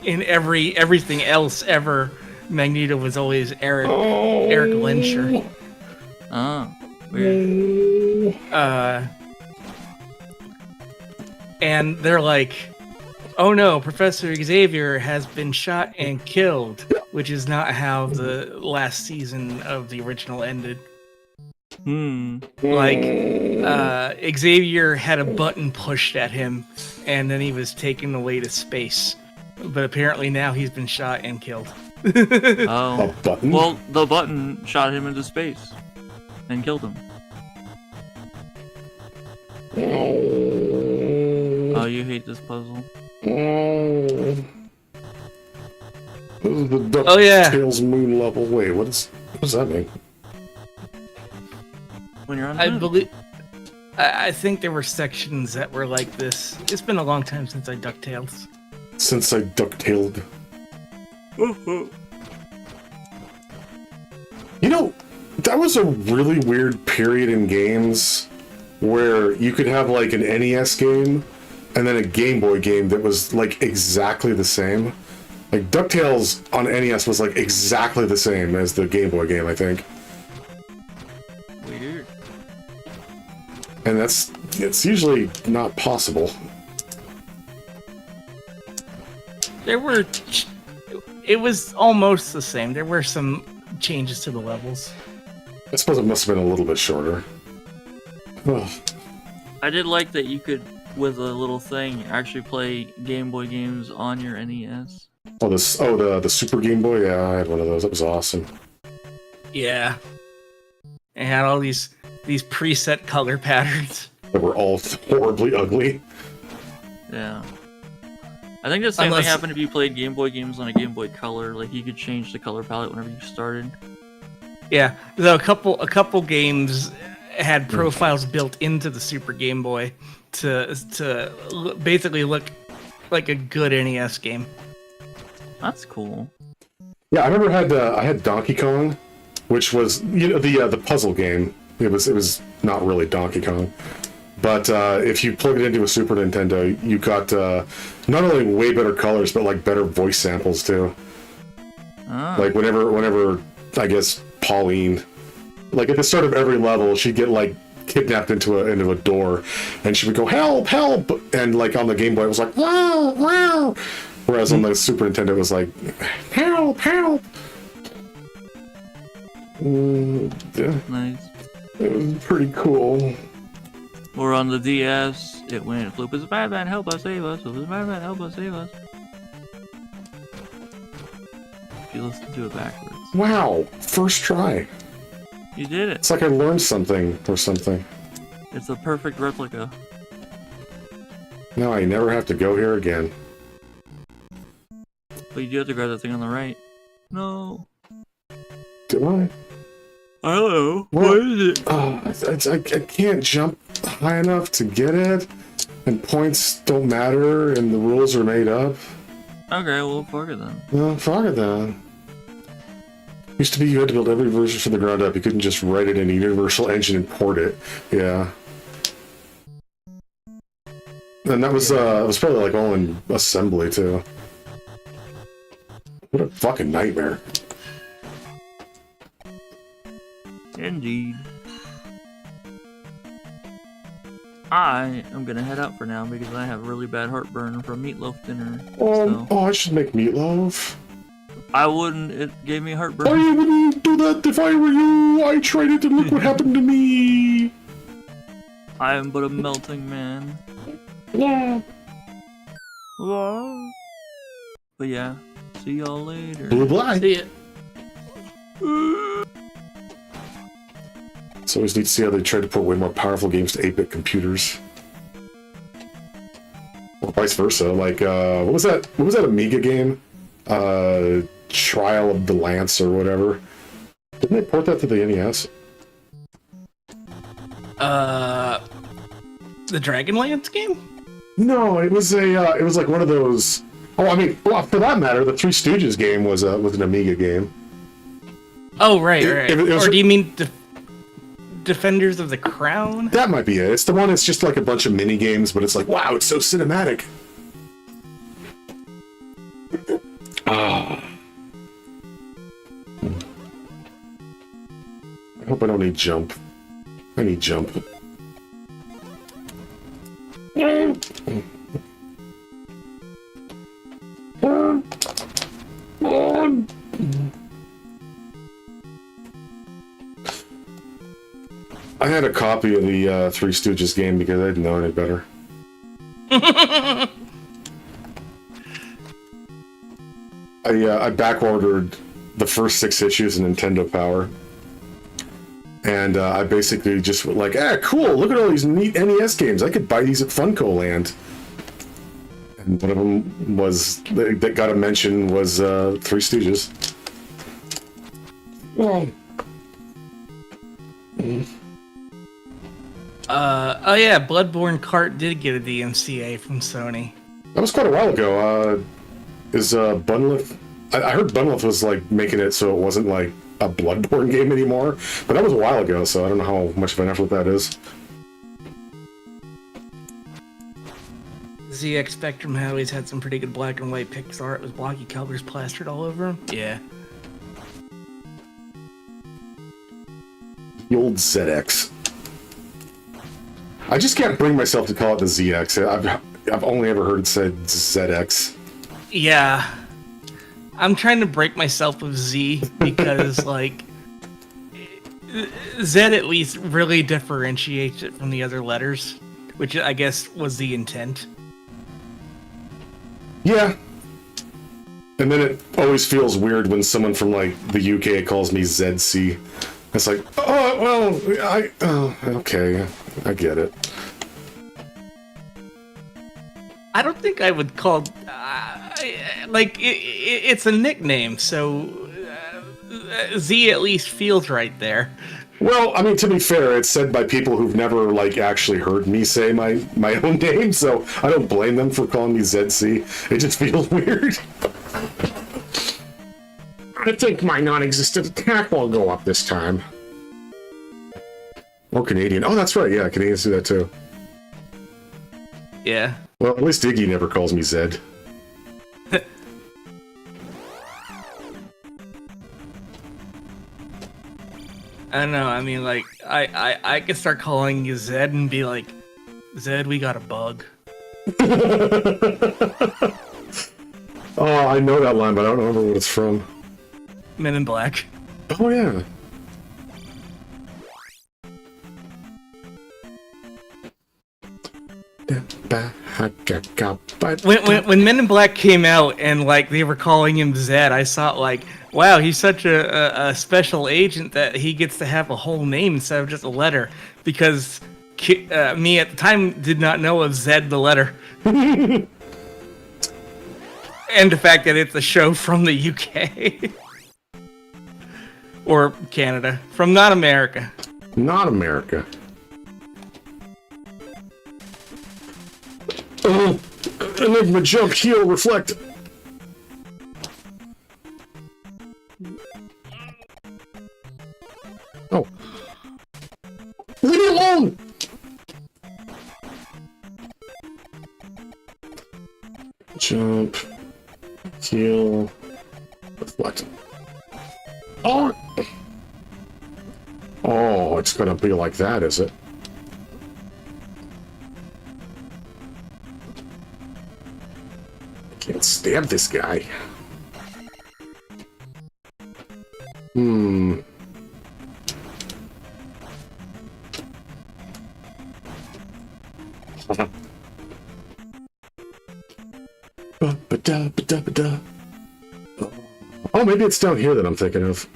Speaker 2: in everything else ever Magneto was always Eric Lyncher.
Speaker 3: Ah. Weird.
Speaker 2: And they're like, oh no, Professor Xavier has been shot and killed, which is not how the last season of the original ended. Like, Xavier had a button pushed at him, and then he was taken away to space. But apparently now he's been shot and killed.
Speaker 3: Oh.
Speaker 1: A button?
Speaker 3: Well, the button shot him into space and killed him. Oh, you hate this puzzle.
Speaker 1: This is the Duck
Speaker 2: Oh, yeah.
Speaker 1: Tails moon level. Wait, what does that mean?
Speaker 3: When you're on
Speaker 2: I
Speaker 3: the moon.
Speaker 2: believe. I think there were sections that were like this. It's been a long time since I DuckTales.
Speaker 1: Since I ducktailed. You know, that was a really weird period in games where you could have like an NES game and then a Game Boy game that was like exactly the same. Like DuckTales on NES was like exactly the same as the Game Boy game, I think.
Speaker 3: Weird.
Speaker 1: And it's usually not possible.
Speaker 2: It was almost the same. There were some changes to the levels.
Speaker 1: I suppose it must have been a little bit shorter. Ugh.
Speaker 3: I did like that you could, with a little thing, actually play Game Boy games on your NES.
Speaker 1: The Super Game Boy? Yeah, I had one of those. That was awesome.
Speaker 2: Yeah. It had all these preset color patterns.
Speaker 1: That were all horribly ugly.
Speaker 3: Yeah. I think the same
Speaker 2: Unless-
Speaker 3: thing happened if you played Game Boy games on a Game Boy Color. Like, you could change the color palette whenever you started.
Speaker 2: Yeah. So a couple games had profiles built into the Super Game Boy to basically look like a good NES game.
Speaker 3: That's cool.
Speaker 1: Yeah, I remember I had Donkey Kong, which was the puzzle game. It was not really Donkey Kong, but if you plug it into a Super Nintendo, you got not only way better colors but like better voice samples too.
Speaker 3: Oh.
Speaker 1: Like whenever I guess Pauline, like at the start of every level, she'd get like kidnapped into a door, and she would go help, help, and like on the Game Boy it was like wow, wow. Whereas on the Super Nintendo, it was like, help, help! Yeah,
Speaker 3: Nice.
Speaker 1: it was pretty cool.
Speaker 3: Or on the DS, it went, Floop is a bad man, help us, save us. Floop is a bad man, help us, save us. If you listen to it backwards.
Speaker 1: Wow, first try.
Speaker 3: You did it.
Speaker 1: It's like I learned something or something.
Speaker 3: It's a perfect replica.
Speaker 1: Now I never have to go here again.
Speaker 3: But you do have to grab that thing on the right. No.
Speaker 1: Do I?
Speaker 3: I don't know.
Speaker 1: What?
Speaker 3: What is it?
Speaker 1: Oh, I can't jump high enough to get it, and points don't matter, and the rules are made up.
Speaker 3: Okay, well, fuck it then.
Speaker 1: Well, fuck it then. Used to be you had to build every version from the ground up. You couldn't just write it in a Universal Engine and port it. Yeah. And that was it was probably like all in assembly too. What a fucking nightmare.
Speaker 3: Indeed. I am gonna head out for now because I have really bad heartburn from meatloaf dinner. So
Speaker 1: I should make meatloaf.
Speaker 3: I wouldn't. It gave me heartburn.
Speaker 1: I wouldn't do that if I were you. I tried it and look what happened to me.
Speaker 3: I am but a melting man.
Speaker 4: Yeah.
Speaker 3: Whoa. But yeah, see y'all later.
Speaker 1: Bye.
Speaker 2: See ya.
Speaker 1: So always need to see how they try to put way more powerful games to 8-bit computers. Or vice versa. Like, what was that Amiga game? Trial of the Lance or whatever. Didn't they port that to the NES?
Speaker 2: The Dragonlance game?
Speaker 1: No, it was it was like one of those. Oh, I mean, well, for that matter, the Three Stooges game was an Amiga game.
Speaker 2: Oh, right,
Speaker 1: It-
Speaker 2: right.
Speaker 1: it was-
Speaker 2: Or do you mean Defenders of the Crown?
Speaker 1: That might be it. It's the one that's just like a bunch of mini games, but it's like, wow, it's so cinematic. Ah. I hope I don't need jump. I need jump. I had a copy of the Three Stooges game because I didn't know any better. I back-ordered the first 6 issues of Nintendo Power. And I basically just went like, cool, look at all these neat NES games. I could buy these at Funko Land. And one of them was, that got a mention, was Three Stooges.
Speaker 4: Well,
Speaker 2: Oh yeah, Bloodborne Kart did get a DMCA from Sony.
Speaker 1: That was quite a while ago. Is Bunlith... I heard Bunlith was like making it so it wasn't like a Bloodborne game anymore, but that was a while ago, so I don't know how much of an effort that is.
Speaker 2: ZX Spectrum had always had some pretty good black and white pixel art with blocky colors plastered all over them. Yeah.
Speaker 1: The old ZX. I just can't bring myself to call it the ZX. I've only ever heard it said ZX.
Speaker 2: Yeah. I'm trying to break myself with Z because, like, Z at least really differentiates it from the other letters, which I guess was the intent.
Speaker 1: Yeah. And then it always feels weird when someone from, like, the UK calls me ZC. It's like, oh, well, okay, I get it.
Speaker 2: I don't think I would call... it's a nickname, so Z at least feels right there.
Speaker 1: Well, I mean, to be fair, it's said by people who've never, like, actually heard me say my own name, so I don't blame them for calling me ZC. It just feels weird.
Speaker 5: I think my non-existent attack will go up this time.
Speaker 1: Or Canadian. Oh, that's right, yeah, Canadians do that too.
Speaker 2: Yeah.
Speaker 1: Well, at least Iggy never calls me Zed.
Speaker 2: I don't know, I mean, like, I could start calling you Zed and be like, Zed, we got a bug.
Speaker 1: Oh, I know that line, but I don't remember what it's from.
Speaker 2: Men in Black.
Speaker 1: Oh, yeah.
Speaker 2: When Men in Black came out and, like, they were calling him Zed, I thought, like, wow, he's such a special agent that he gets to have a whole name instead of just a letter. Because me at the time did not know of Zed the letter. And the fact that it's a show from the UK. Or Canada. From not America.
Speaker 1: Not America. Oh, Enigma, jump, heal, reflect. Oh. Leave me alone! Jump, heal, reflect. Oh! Oh, it's gonna be like that, is it? Can't stab this guy. Hmm. Oh, maybe it's down here that I'm thinking of.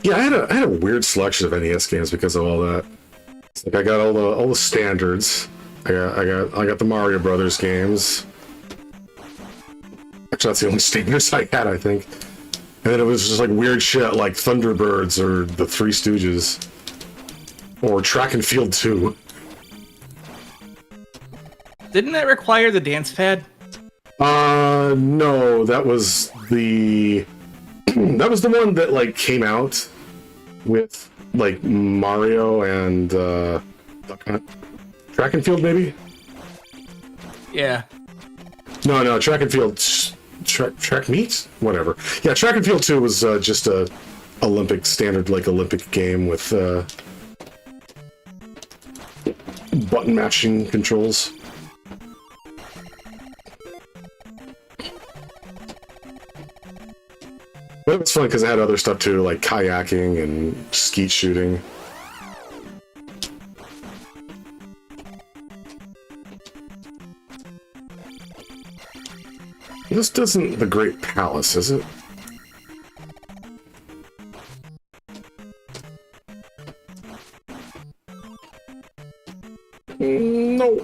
Speaker 1: Yeah, I had a weird selection of NES games because of all that. It's like I got all the standards. I got the Mario Brothers games. Actually, that's the only standards I had, I think. And then it was just like weird shit like Thunderbirds or the Three Stooges. Or Track and Field 2.
Speaker 2: Didn't that require the dance pad?
Speaker 1: No, that was the... that was the one that, like, came out with, like, Mario and, Track and Field, maybe?
Speaker 2: Yeah.
Speaker 1: No, Track and Field... Track meet? Whatever. Yeah, Track and Field 2 was just a Olympic standard, like, Olympic game with button matching controls. But it's fun because it had other stuff too, like kayaking and skeet shooting. This isn't the Great Palace, is it? No.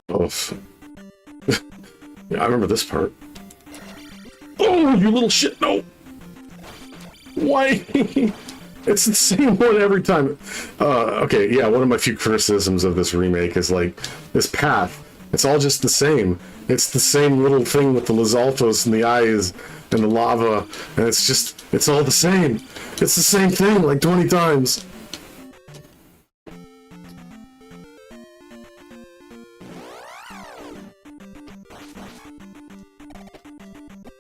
Speaker 1: Oh. Yeah, I remember this part. Oh, you little shit! No. Why? It's the same one every time. Okay, yeah, one of my few criticisms of this remake is, like, this path. It's all just the same. It's the same little thing with the Lizaltos and the eyes and the lava, and it's all the same. It's the same thing, like 20 times.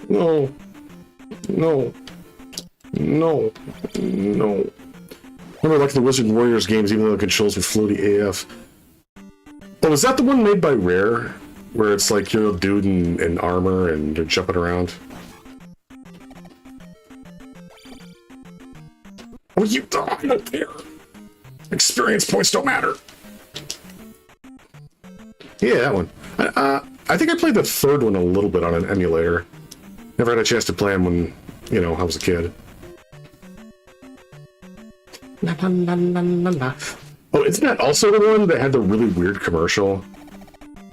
Speaker 1: No. No. No. No. Remember, like the Wizard and Warriors games, even though the controls were floaty AF. Oh, is that the one made by Rare? Where it's like you're a dude in armor and you're jumping around? Oh, I don't care. Experience points don't matter. Yeah, that one. I think I played the third one a little bit on an emulator. Never had a chance to play them when, you know, I was a kid. La, la, la, la, la, la. Oh, isn't that also the one that had the really weird commercial?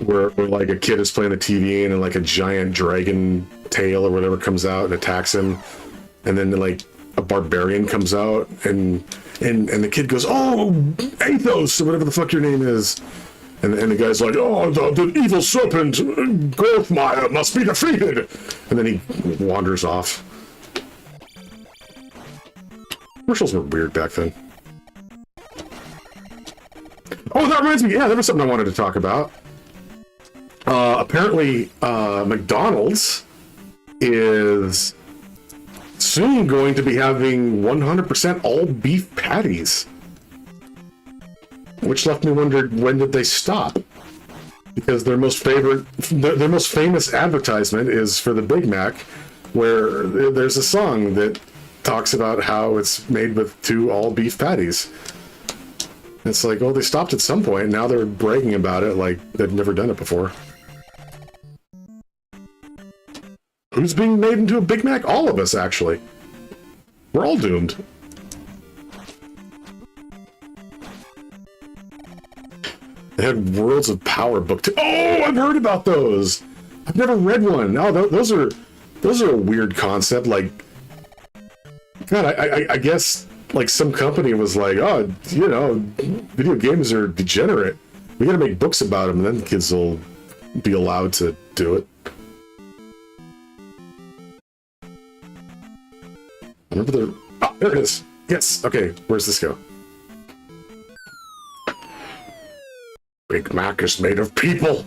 Speaker 1: Where like a kid is playing the TV and like a giant dragon tail or whatever comes out and attacks him. And then like a barbarian comes out and the kid goes, "Oh, Athos," or whatever the fuck your name is. And the guy's like, "Oh, the evil serpent, Gothmire, must be defeated." And then he wanders off. Commercials were weird back then. Oh, that reminds me. Yeah, there was something I wanted to talk about. Apparently, McDonald's is soon going to be having 100% all beef patties. Which left me wondering, when did they stop? Because their most famous advertisement is for the Big Mac, where there's a song that talks about how it's made with 2 all beef patties. It's like, oh, they stopped at some point, and now they're bragging about it like they've never done it before. Who's being made into a Big Mac? All of us, actually. We're all doomed. They had Worlds of Power book too. Oh, I've heard about those. I've never read one. Oh, those are a weird concept. Like, God, I guess like some company was like, oh, you know, video games are degenerate. We gotta make books about them, and then kids will be allowed to do it. Remember the... Oh, there it is. Yes. Okay, where's this go? Big Mac is made of people.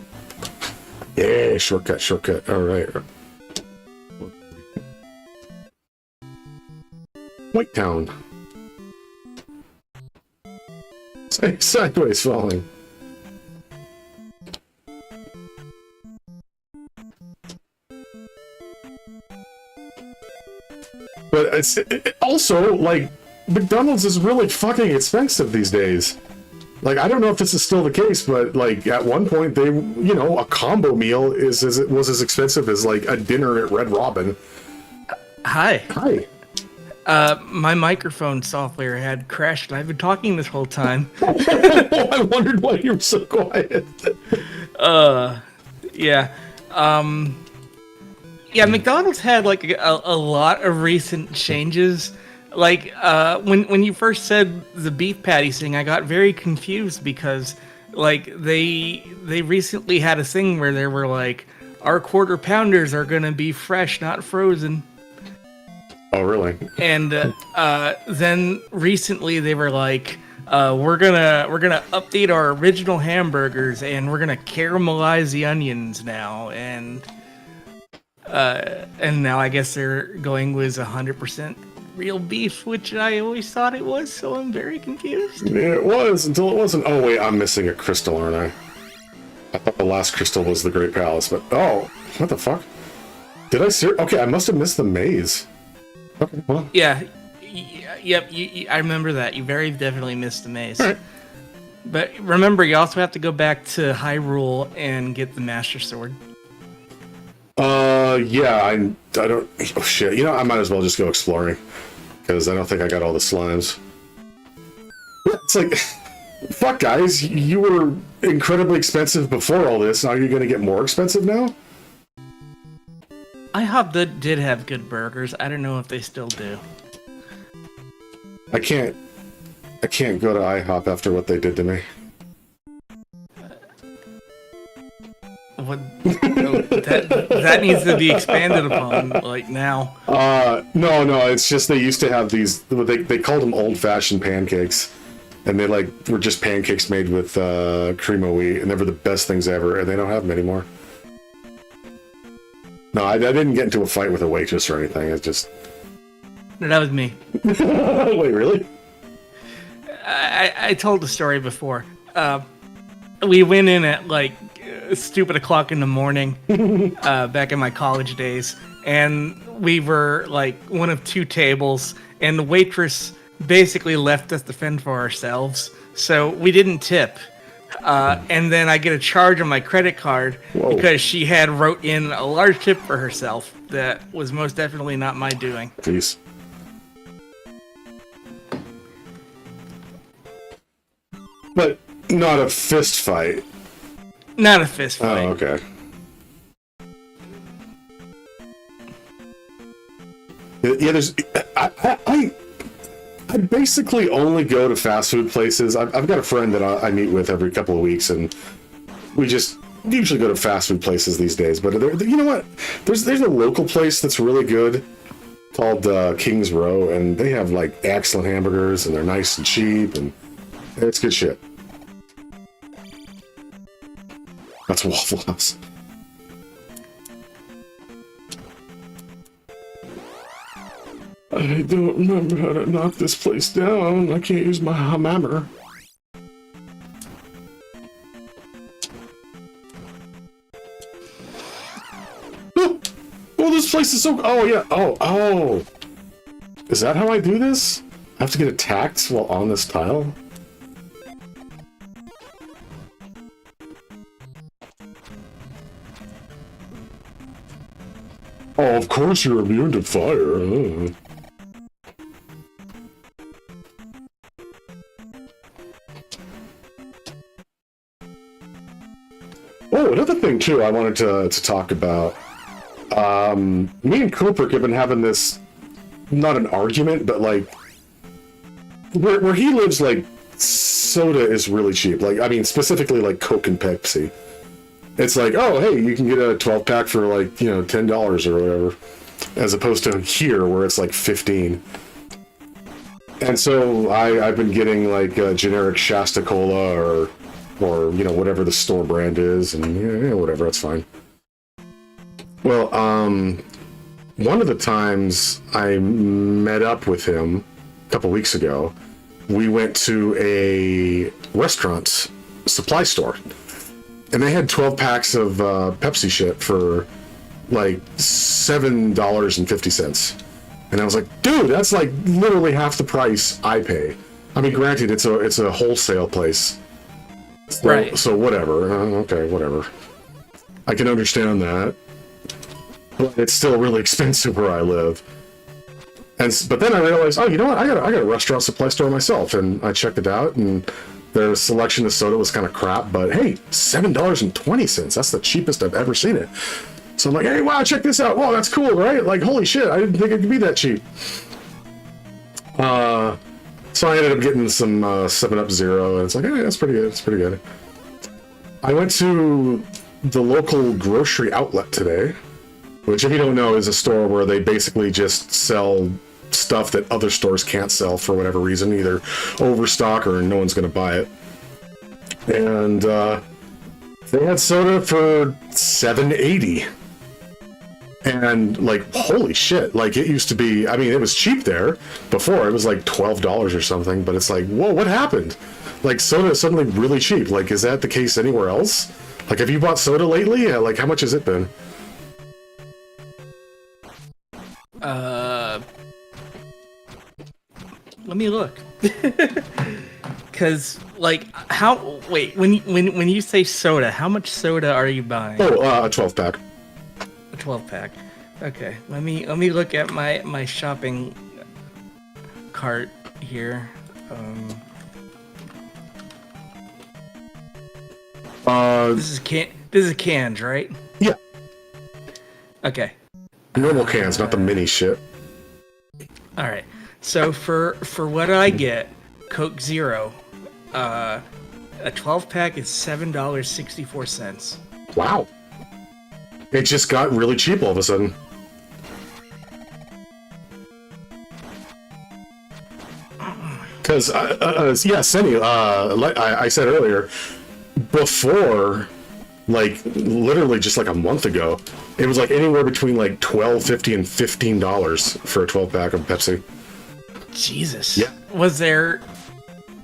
Speaker 1: Yeah, shortcut, shortcut. All right. White Town. Sideways falling. But it's also, like, McDonald's is really fucking expensive these days. Like, I don't know if this is still the case, but, like, at one point, they, you know, a combo meal was as expensive as, like, a dinner at Red Robin.
Speaker 2: Hi.
Speaker 1: Hi.
Speaker 2: My microphone software had crashed, and I've been talking this whole time.
Speaker 1: I wondered why you were so quiet.
Speaker 2: Yeah. Yeah, McDonald's had, like, a lot of recent changes. Like, when you first said the beef patty thing, I got very confused because, like, they recently had a thing where they were like, our quarter pounders are gonna be fresh, not frozen.
Speaker 1: Oh, really?
Speaker 2: And then recently they were like, we're gonna update our original hamburgers and we're gonna caramelize the onions now, and now I guess they're going with 100% real beef, which I always thought it was, so I'm very confused.
Speaker 1: Yeah, it was, until it wasn't. Oh, wait, I'm missing a crystal, aren't I? I thought the last crystal was the Great Palace, but... Oh, what the fuck? Did I see... Okay, I must have missed the maze. Okay, well...
Speaker 2: Yeah, yep, I remember that. You very definitely missed the maze.
Speaker 1: All right.
Speaker 2: But remember, you also have to go back to Hyrule and get the Master Sword.
Speaker 1: Yeah, I don't. Oh shit! You know, I might as well just go exploring because I don't think I got all the slimes. It's like, fuck, guys, you were incredibly expensive before all this. Now you're gonna get more expensive now?
Speaker 2: IHOP did have good burgers. I don't know if they still do.
Speaker 1: I can't go to IHOP after what they did to me.
Speaker 2: What? No, that needs to be expanded upon, like now.
Speaker 1: No, it's just they used to have these. They called them old-fashioned pancakes, and they like were just pancakes made with cream of wheat, and they were the best things ever. And they don't have them anymore. No, I didn't get into a fight with a waitress or anything. It's just.
Speaker 2: No, that was me.
Speaker 1: Wait, really?
Speaker 2: I told the story before. We went in at like stupid o'clock in the morning back in my college days, and we were like one of two tables, and the waitress basically left us to fend for ourselves, so we didn't tip. And then I get a charge on my credit card
Speaker 1: Whoa.
Speaker 2: because she had wrote in a large tip for herself that was most definitely not my doing.
Speaker 1: Jeez. But not a fist fight.
Speaker 2: Not a fist fight.
Speaker 1: Oh, okay. Yeah, there's. I basically only go to fast food places. I've got a friend that I meet with every couple of weeks, and we just usually go to fast food places these days. But you know what? There's a local place that's really good called King's Row, and they have like excellent hamburgers, and they're nice and cheap, and it's good shit. That's Waffle House. I don't remember how to knock this place down. I can't use my hammer. Oh, this place is so... Oh, yeah. Oh. Is that how I do this? I have to get attacked while on this tile? Oh, of course you're immune to fire. Oh, another thing too I wanted to talk about. Me and Cooper have been having this, not an argument, but like, where he lives, like, soda is really cheap. Like, I mean, specifically like Coke and Pepsi. It's like, oh, hey, you can get a 12-pack for like, $10 or whatever, as opposed to here where it's like 15. And so I've been getting like a generic Shasta Cola or whatever the store brand is, and whatever, that's fine. Well, one of the times I met up with him a couple weeks ago, we went to a restaurant supply store. And they had 12 packs of Pepsi shit for like $7.50. And I was like, dude, that's like literally half the price I pay. I mean, granted, it's a wholesale place. So,
Speaker 2: Right.
Speaker 1: So whatever. Okay, whatever. I can understand that. But it's still really expensive where I live. But then I realized, oh, you know what? I got a restaurant supply store myself, and I checked it out, and their selection of soda was kind of crap, but hey, $7.20. That's the cheapest I've ever seen it. So I'm like, hey, wow, check this out. Whoa, that's cool, right? Like, holy shit, I didn't think it could be that cheap. So I ended up getting some 7-Up Zero, and it's like, hey, that's pretty good. It's pretty good. I went to the local grocery outlet today, which, if you don't know, is a store where they basically just sell stuff that other stores can't sell for whatever reason, either overstock or no one's going to buy it. And they had soda for $7.80. And like, holy shit, like, it used to be, I mean, it was cheap there before. It was like $12 or something, but it's like, whoa, what happened? Like, soda is suddenly really cheap. Like, is that the case anywhere else? Like, have you bought soda lately? Yeah, like, how much has it been?
Speaker 2: Let me look. Cause like how? Wait, when you say soda, how much soda are you buying?
Speaker 1: Oh, a 12 pack.
Speaker 2: A 12-pack. Okay, let me look at my shopping cart here. This is cans, right?
Speaker 1: Yeah,
Speaker 2: Okay.
Speaker 1: normal cans, not the mini shit.
Speaker 2: All right. So for what I get, Coke Zero, a 12-pack is $7.64.
Speaker 1: Wow. It just got really cheap all of a sudden. Because, yeah, Senny, like I said earlier, before, like, literally just like a month ago, it was like anywhere between like $12, $50, and $15 for a 12-pack of Pepsi.
Speaker 2: Jesus.
Speaker 1: Yeah.
Speaker 2: Was there,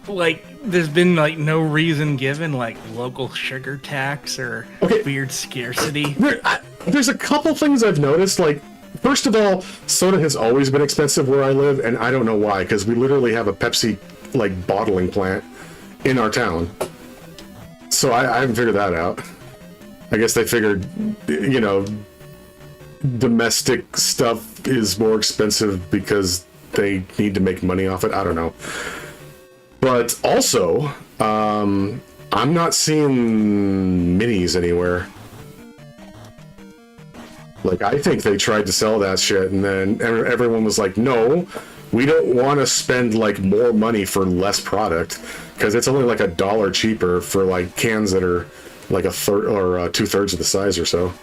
Speaker 2: like, there's been like no reason given, like local sugar tax or weird scarcity?
Speaker 1: There's a couple things I've noticed, like, first of all, soda has always been expensive where I live, and I don't know why, because we literally have a Pepsi, like, bottling plant in our town. So I haven't figured that out. I guess they figured, you know, domestic stuff is more expensive because they need to make money off it. I don't know. But also, I'm not seeing minis anywhere. Like, I think they tried to sell that shit, and then everyone was like, no, we don't want to spend, like, more money for less product, because it's only, like, $1 cheaper for, like, cans that are, like, a third or 2/3 of the size or so.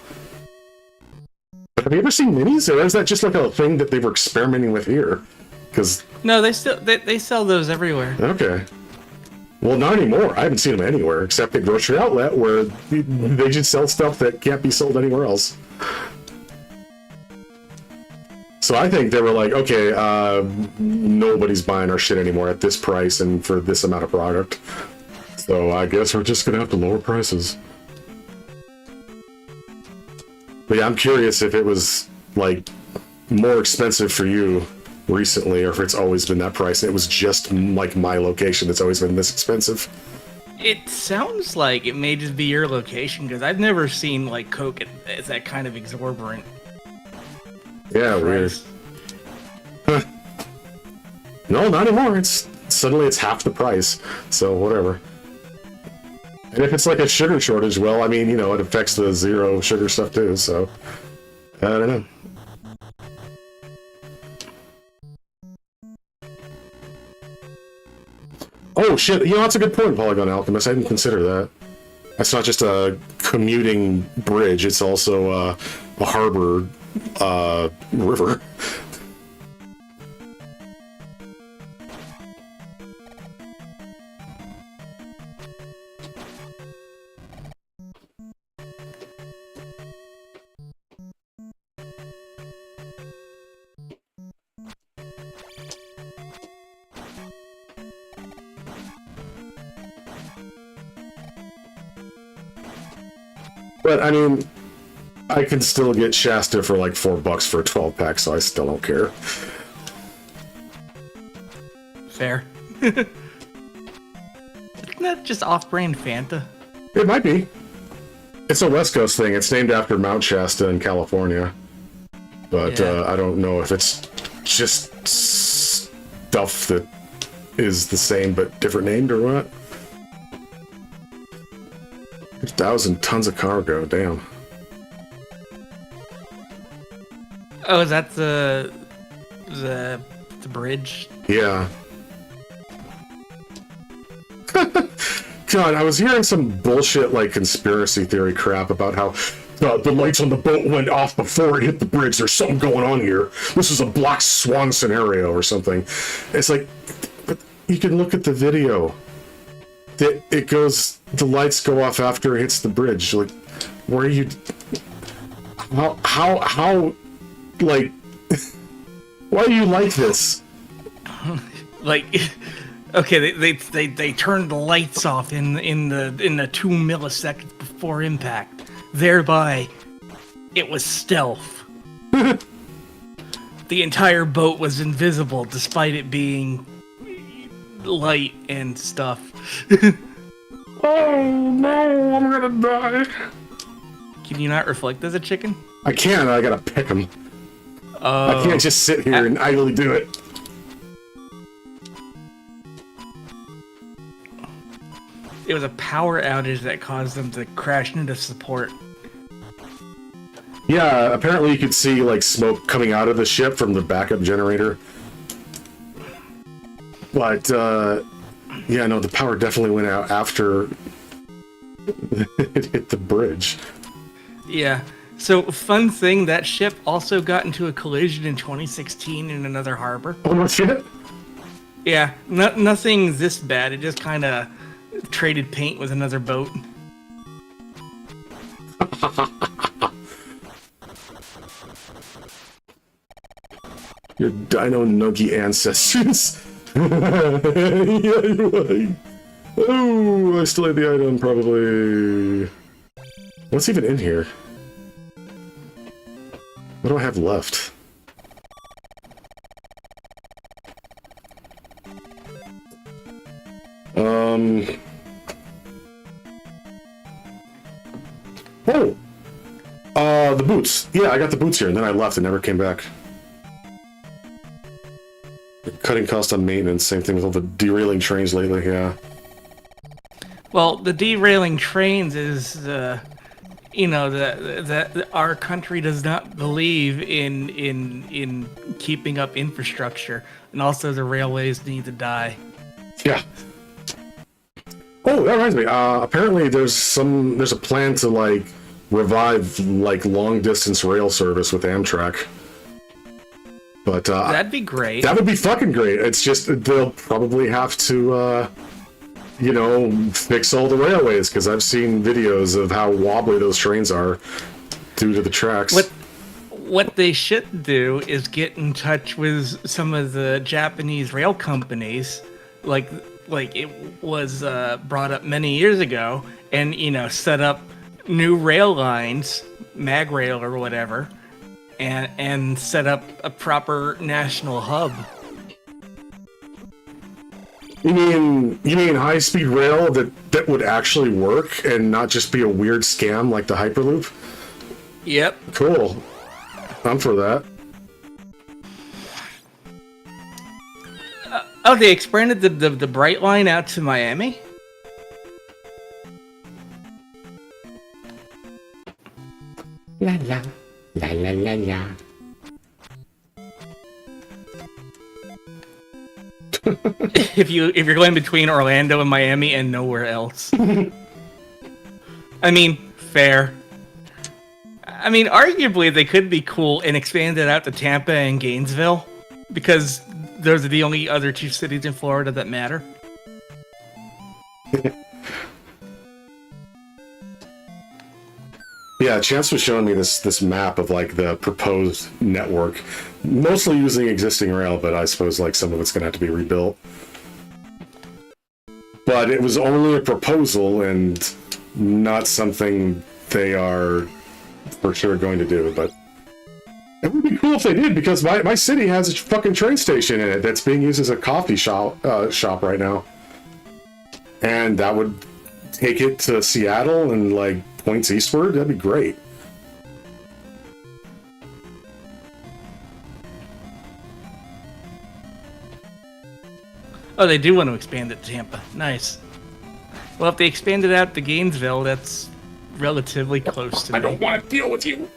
Speaker 1: But have you ever seen minis, or is that just, like, a thing that they were experimenting with here? Because...
Speaker 2: No, they sell those everywhere.
Speaker 1: Okay. Well, not anymore. I haven't seen them anywhere, except at grocery outlet, where they just sell stuff that can't be sold anywhere else. So I think they were like, okay, nobody's buying our shit anymore at this price and for this amount of product. So I guess we're just gonna have to lower prices. But yeah, I'm curious if it was, like, more expensive for you recently, or if it's always been that price. It was just, like, my location that's always been this expensive.
Speaker 2: It sounds like it may just be your location, because I've never seen, like, Coke at that kind of exorbitant.
Speaker 1: Yeah, weird. Huh. No, not anymore. Suddenly it's half the price. So whatever. And if it's like a sugar shortage, well, I mean, you know, it affects the zero sugar stuff too. So I don't know. Oh shit! You know, that's a good point, Polygon Alchemist. I didn't consider that. That's not just a commuting bridge; it's also a harbor river. But I mean, I can still get Shasta for like $4 for a 12-pack, so I still don't care.
Speaker 2: Fair. Isn't that just off-brand Fanta?
Speaker 1: It might be. It's a West Coast thing. It's named after Mount Shasta in California. But
Speaker 2: Yeah.
Speaker 1: I don't know if it's just stuff that is the same but different named or what. 1,000 tons of cargo, damn.
Speaker 2: Oh, is that the bridge?
Speaker 1: Yeah. God, I was hearing some bullshit like conspiracy theory crap about how the lights on the boat went off before it hit the bridge. There's something going on here. This is a black swan scenario or something. It's like, but you can look at the video. It goes, the lights go off after it hits the bridge. Like, where are you? How, like, why are you like this?
Speaker 2: Like, okay, they turned the lights off in the 2 milliseconds before impact. Thereby, it was stealth. The entire boat was invisible, despite it being light and stuff.
Speaker 1: Oh no, I'm gonna die.
Speaker 2: Can you not reflect as a chicken?
Speaker 1: I can, I gotta pick them. I can't just sit here and idly do it.
Speaker 2: It was a power outage that caused them to crash into support.
Speaker 1: Yeah, apparently you could see like smoke coming out of the ship from the backup generator. But yeah, no, the power definitely went out after it hit the bridge.
Speaker 2: Yeah. So, fun thing, that ship also got into a collision in 2016 in another harbor.
Speaker 1: Oh no shit!
Speaker 2: Yeah, nothing this bad. It just kind of traded paint with another boat.
Speaker 1: Your Dino Nuggy ancestors. Yeah, you're right. Oh, I still have the item, probably. What's even in here? What do I have left? Oh! The boots. Yeah, I got the boots here, and then I left and never came back. Cutting cost on maintenance, same thing with all the derailing trains lately, yeah.
Speaker 2: Well, the derailing trains is, you know, that our country does not believe in keeping up infrastructure, and also the railways need to die.
Speaker 1: Yeah. Oh, that reminds me. Apparently, there's a plan to like revive like long distance rail service with Amtrak. But
Speaker 2: That'd be great.
Speaker 1: that would be fucking great. It's just they'll probably have to, you know, fix all the railways because I've seen videos of how wobbly those trains are due to the tracks.
Speaker 2: What they should do is get in touch with some of the Japanese rail companies, like it was brought up many years ago, and you know, set up new rail lines, mag rail or whatever, and set up a proper national hub.
Speaker 1: You mean high speed rail that would actually work and not just be a weird scam like the Hyperloop?
Speaker 2: Yep.
Speaker 1: Cool. I'm for that.
Speaker 2: Oh, they expanded the Bright Line out to Miami?
Speaker 5: La la, la la la la.
Speaker 2: If you're going between Orlando and Miami and nowhere else. I mean, fair. I mean, arguably they could be cool and expand it out to Tampa and Gainesville, because those are the only other two cities in Florida that matter.
Speaker 1: Yeah, Chance was showing me this map of like the proposed network, mostly using existing rail, but I suppose like some of it's gonna have to be rebuilt. But it was only a proposal and not something they are for sure going to do. But it would be cool if they did, because my city has a fucking train station in it that's being used as a coffee shop right now, and that would take it to Seattle and like points eastward. That'd be great.
Speaker 2: Oh, they do want to expand it to Tampa. Nice. Well, if they expand it out to Gainesville, that's relatively close to me.
Speaker 5: I don't want to deal with you.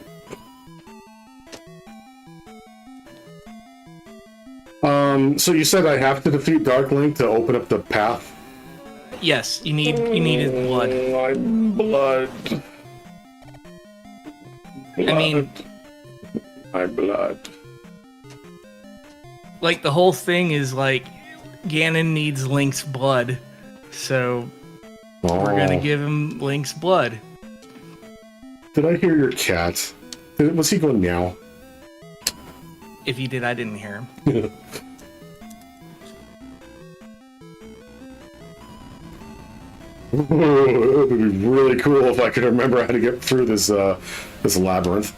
Speaker 1: So you said I have to defeat Dark Link to open up the path?
Speaker 2: Yes, you need his blood.
Speaker 1: My blood.
Speaker 2: I mean,
Speaker 1: my blood.
Speaker 2: like, the whole thing is like Ganon needs Link's blood, so we're gonna give him Link's blood.
Speaker 1: Did I hear your cat? Was he going meow?
Speaker 2: If he did, I didn't hear him.
Speaker 1: It would be really cool if I could remember how to get through this this labyrinth.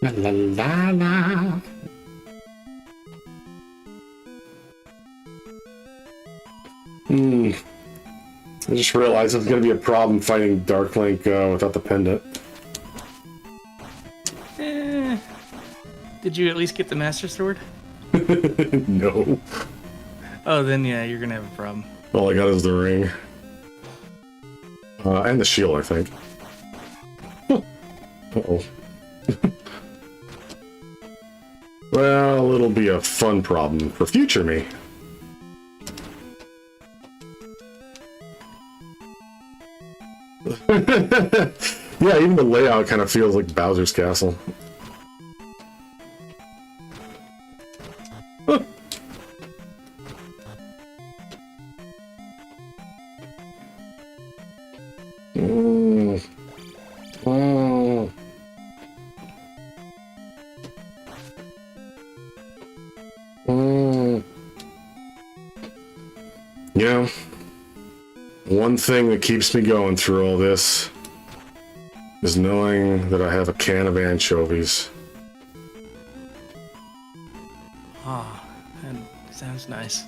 Speaker 5: La la la la. I just realized it's gonna be a problem fighting Dark Link without the pendant.
Speaker 2: Did you at least get the Master Sword?
Speaker 5: No.
Speaker 2: Oh, then yeah, you're gonna have a problem.
Speaker 5: All I got is the ring. And the shield, I think. Uh-oh. Well, it'll be a fun problem for future me. Yeah, even the layout kind of feels like Bowser's Castle. You know, one thing that keeps me going through all this is knowing that I have a can of anchovies.
Speaker 2: Ah, that sounds nice.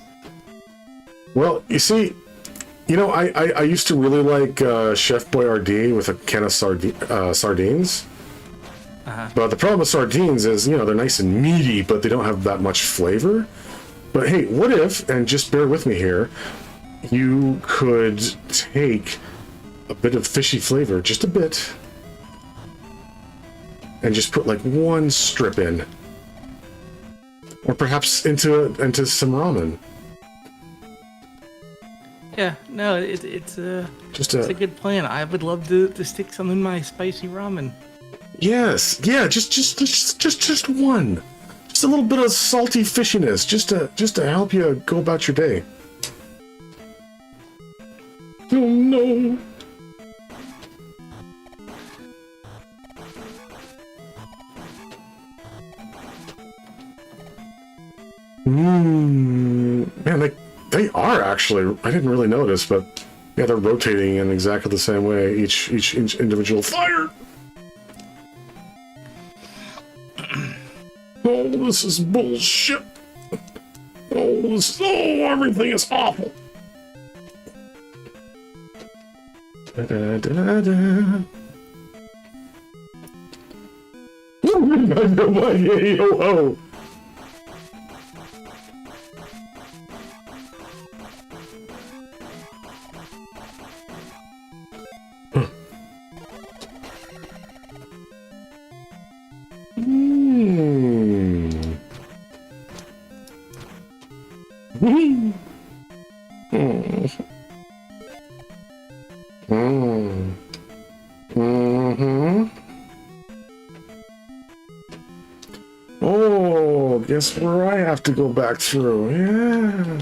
Speaker 5: Well, you see, you know, I used to really like Chef Boyardee with a can of sardines. But the problem with sardines is, you know, they're nice and meaty, but they don't have that much flavor. But hey, what if, and just bear with me here, you could take a bit of fishy flavor, just a bit, and just put like one strip in, or perhaps into some ramen.
Speaker 2: Yeah, no, it's a good plan. I would love to stick some in my spicy ramen.
Speaker 5: Yes, yeah, just one, just a little bit of salty fishiness, just to help you go about your day. Oh no. Man, they are actually, I didn't really notice, but yeah, they're rotating in exactly the same way, each individual fire. Oh, this is bullshit. Oh, everything is awful. Da, da, da, da. Oh. Oh, guess where I have to go back through? Yeah.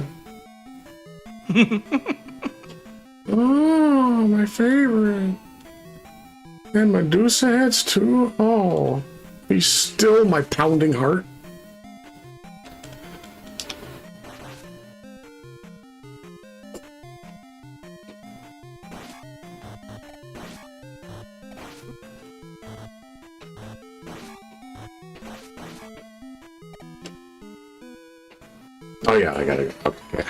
Speaker 5: Oh, my favorite. And Medusa heads too. Oh, be still, my pounding heart. Oh yeah, I gotta go. Okay.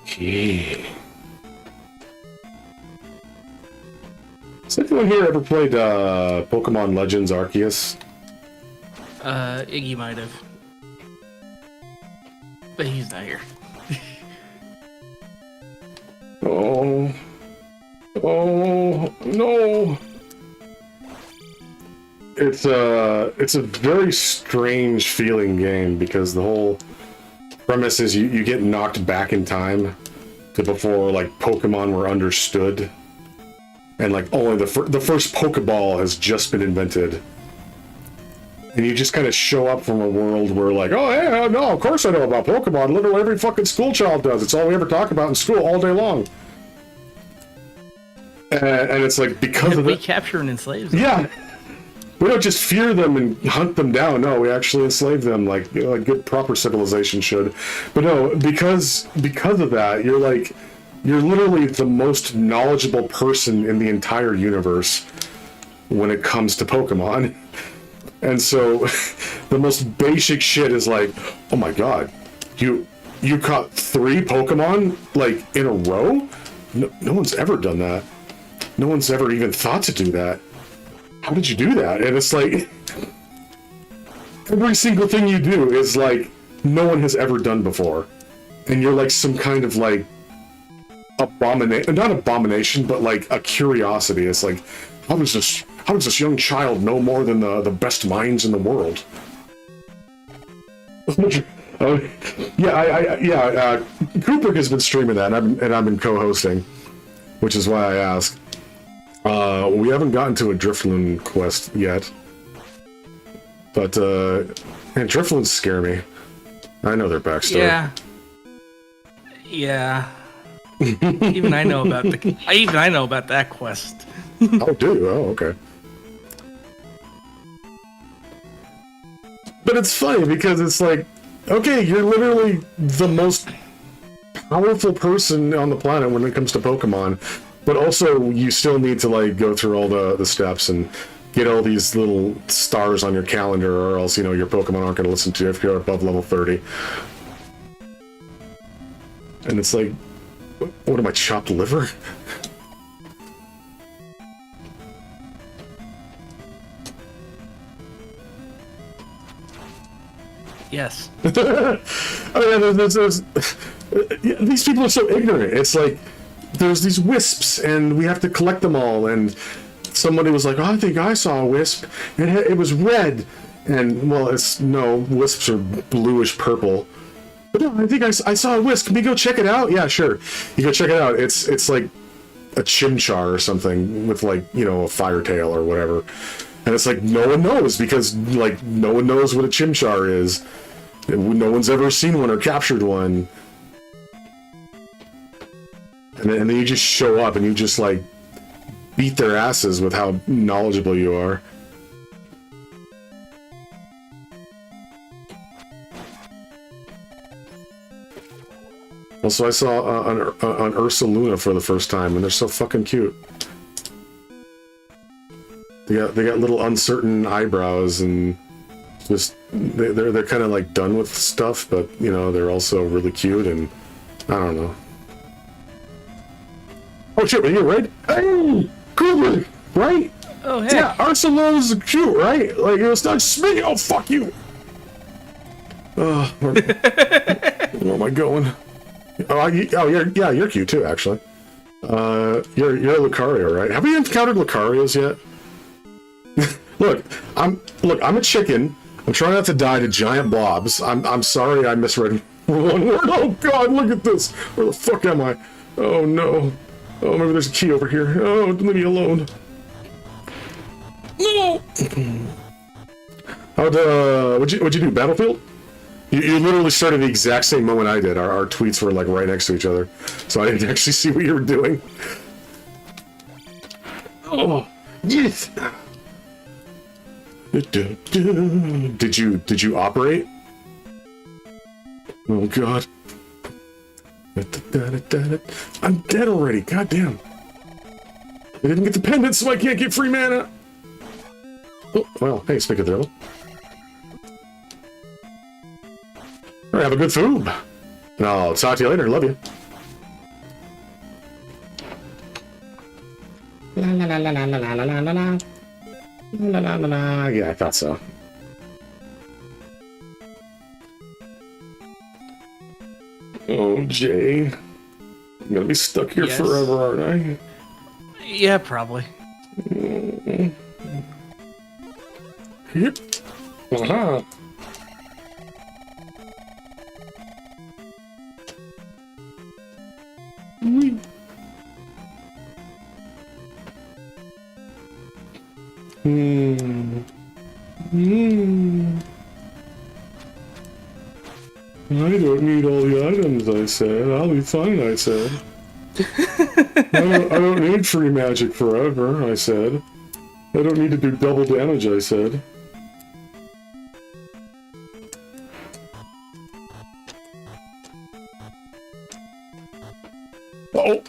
Speaker 5: Gee. Has anyone here ever played Pokemon Legends Arceus?
Speaker 2: Iggy might have. But he's not here.
Speaker 5: Oh. Oh, no. It's a very strange feeling game because the whole premise is you get knocked back in time to before like Pokemon were understood, and like only the first Pokeball has just been invented, and you just kind of show up from a world where like, oh yeah, no, of course I know about Pokemon. Literally every fucking school child does. It's all we ever talk about in school all day long. And it's like because of
Speaker 2: we capture and enslave them.
Speaker 5: Yeah. We don't just fear them and hunt them down. No, we actually enslave them like a good proper civilization should. But no, because of that, you're like you're literally the most knowledgeable person in the entire universe when it comes to Pokemon. And so the most basic shit is like, oh my god, you caught 3 Pokemon like in a row? No one's ever done that. No one's ever even thought to do that. How did you do that? And it's like every single thing you do is like no one has ever done before. And you're like some kind of like not abomination, but like a curiosity. It's like, how does this young child know more than the best minds in the world? Cooper has been streaming that, and I've been co-hosting, which is why I ask. We haven't gotten to a Drifloon quest yet, but and Drifloons scare me. I know their backstory.
Speaker 2: Yeah. Even I know about that quest.
Speaker 5: Oh, do you? Oh, okay. But it's funny because it's like, okay, you're literally the most powerful person on the planet when it comes to Pokemon, but also you still need to like go through all the steps and get all these little stars on your calendar, or else, you know, your Pokemon aren't going to listen to you if you're above level 30. And it's like, what am I, chopped liver?
Speaker 2: Yes.
Speaker 5: Oh yeah, these people are so ignorant. It's like there's these wisps, and we have to collect them all. And somebody was like, "Oh, I think I saw a wisp, and it was red." And well, wisps are bluish purple. But no, I think I saw a wisp. Can we go check it out? Yeah, sure. You go check it out. It's like a Chimchar or something with like, you know, a fire tail or whatever. And it's like no one knows, because like no one knows what a Chimchar is. No one's ever seen one or captured one. And then you just show up and you just like beat their asses with how knowledgeable you are. Also, I saw on Ursaluna for the first time, and they're so fucking cute. They got little uncertain eyebrows, and just they're kind of like done with stuff, but you know, they're also really cute, and I don't know. Oh shit, are you right? Hey, cool, right?
Speaker 2: Oh heck.
Speaker 5: Yeah, Ursaluna's cute, right? Like, it was not just me. Oh fuck you. Where am I going? You're cute too, actually. You're Lucario, right? Have we encountered Lucarios yet? Look, I'm a chicken. I'm trying not to die to giant blobs. I'm sorry I misread one word. Oh god, look at this. Where the fuck am I? Oh no. Oh, maybe there's a key over here. Oh, leave me alone. No. What'd you do? Battlefield? You literally started the exact same moment I did. Our tweets were like right next to each other, so I didn't actually see what you were doing. Oh, yes. Did you operate? Oh god. I'm dead already. God damn. I didn't get the pendant, so I can't get free mana. Oh, well, hey, speak of the devil. All right, have a good food. And I'll talk to you later. Love you. La la la la la la la la la la. La la la la. Yeah, I thought so. Oh, Jay. I'm gonna be stuck here forever, aren't I?
Speaker 2: Yeah, probably.
Speaker 5: Yep. Uh-huh. I don't need all the items, I said. I'll be fine, I said. I don't need free magic forever, I said. I don't need to do double damage, I said. Oh.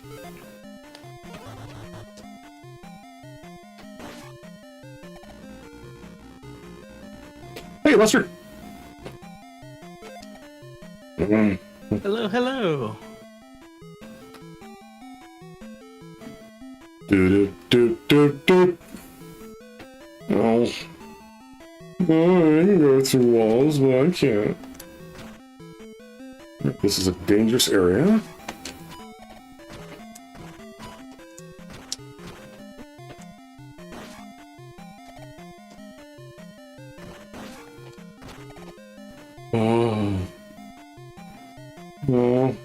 Speaker 5: Hey, Lester.
Speaker 2: Hello, hello.
Speaker 5: Do. Oh. I can go through walls, but I can't. This is a dangerous area. Oh. Oh.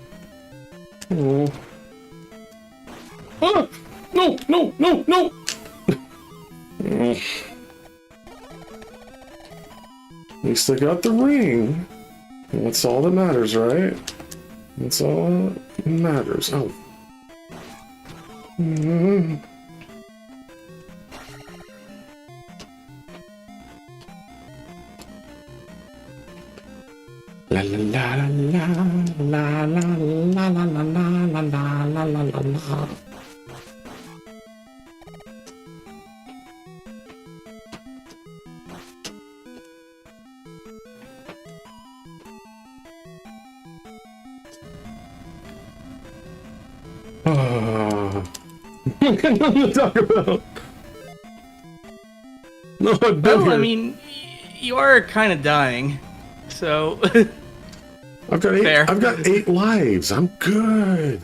Speaker 5: Oh. Ah! No! No! No! No! Oh. At least I got the ring. That's all that matters, right? That's all that matters. Oh. La la la la la la la la la la la la la la la. Nothing to talk about. No, I've been
Speaker 2: Well,
Speaker 5: here.
Speaker 2: I mean, you are kind of dying, so
Speaker 5: I've got eight.
Speaker 2: Fair.
Speaker 5: I've got 8 lives. I'm good.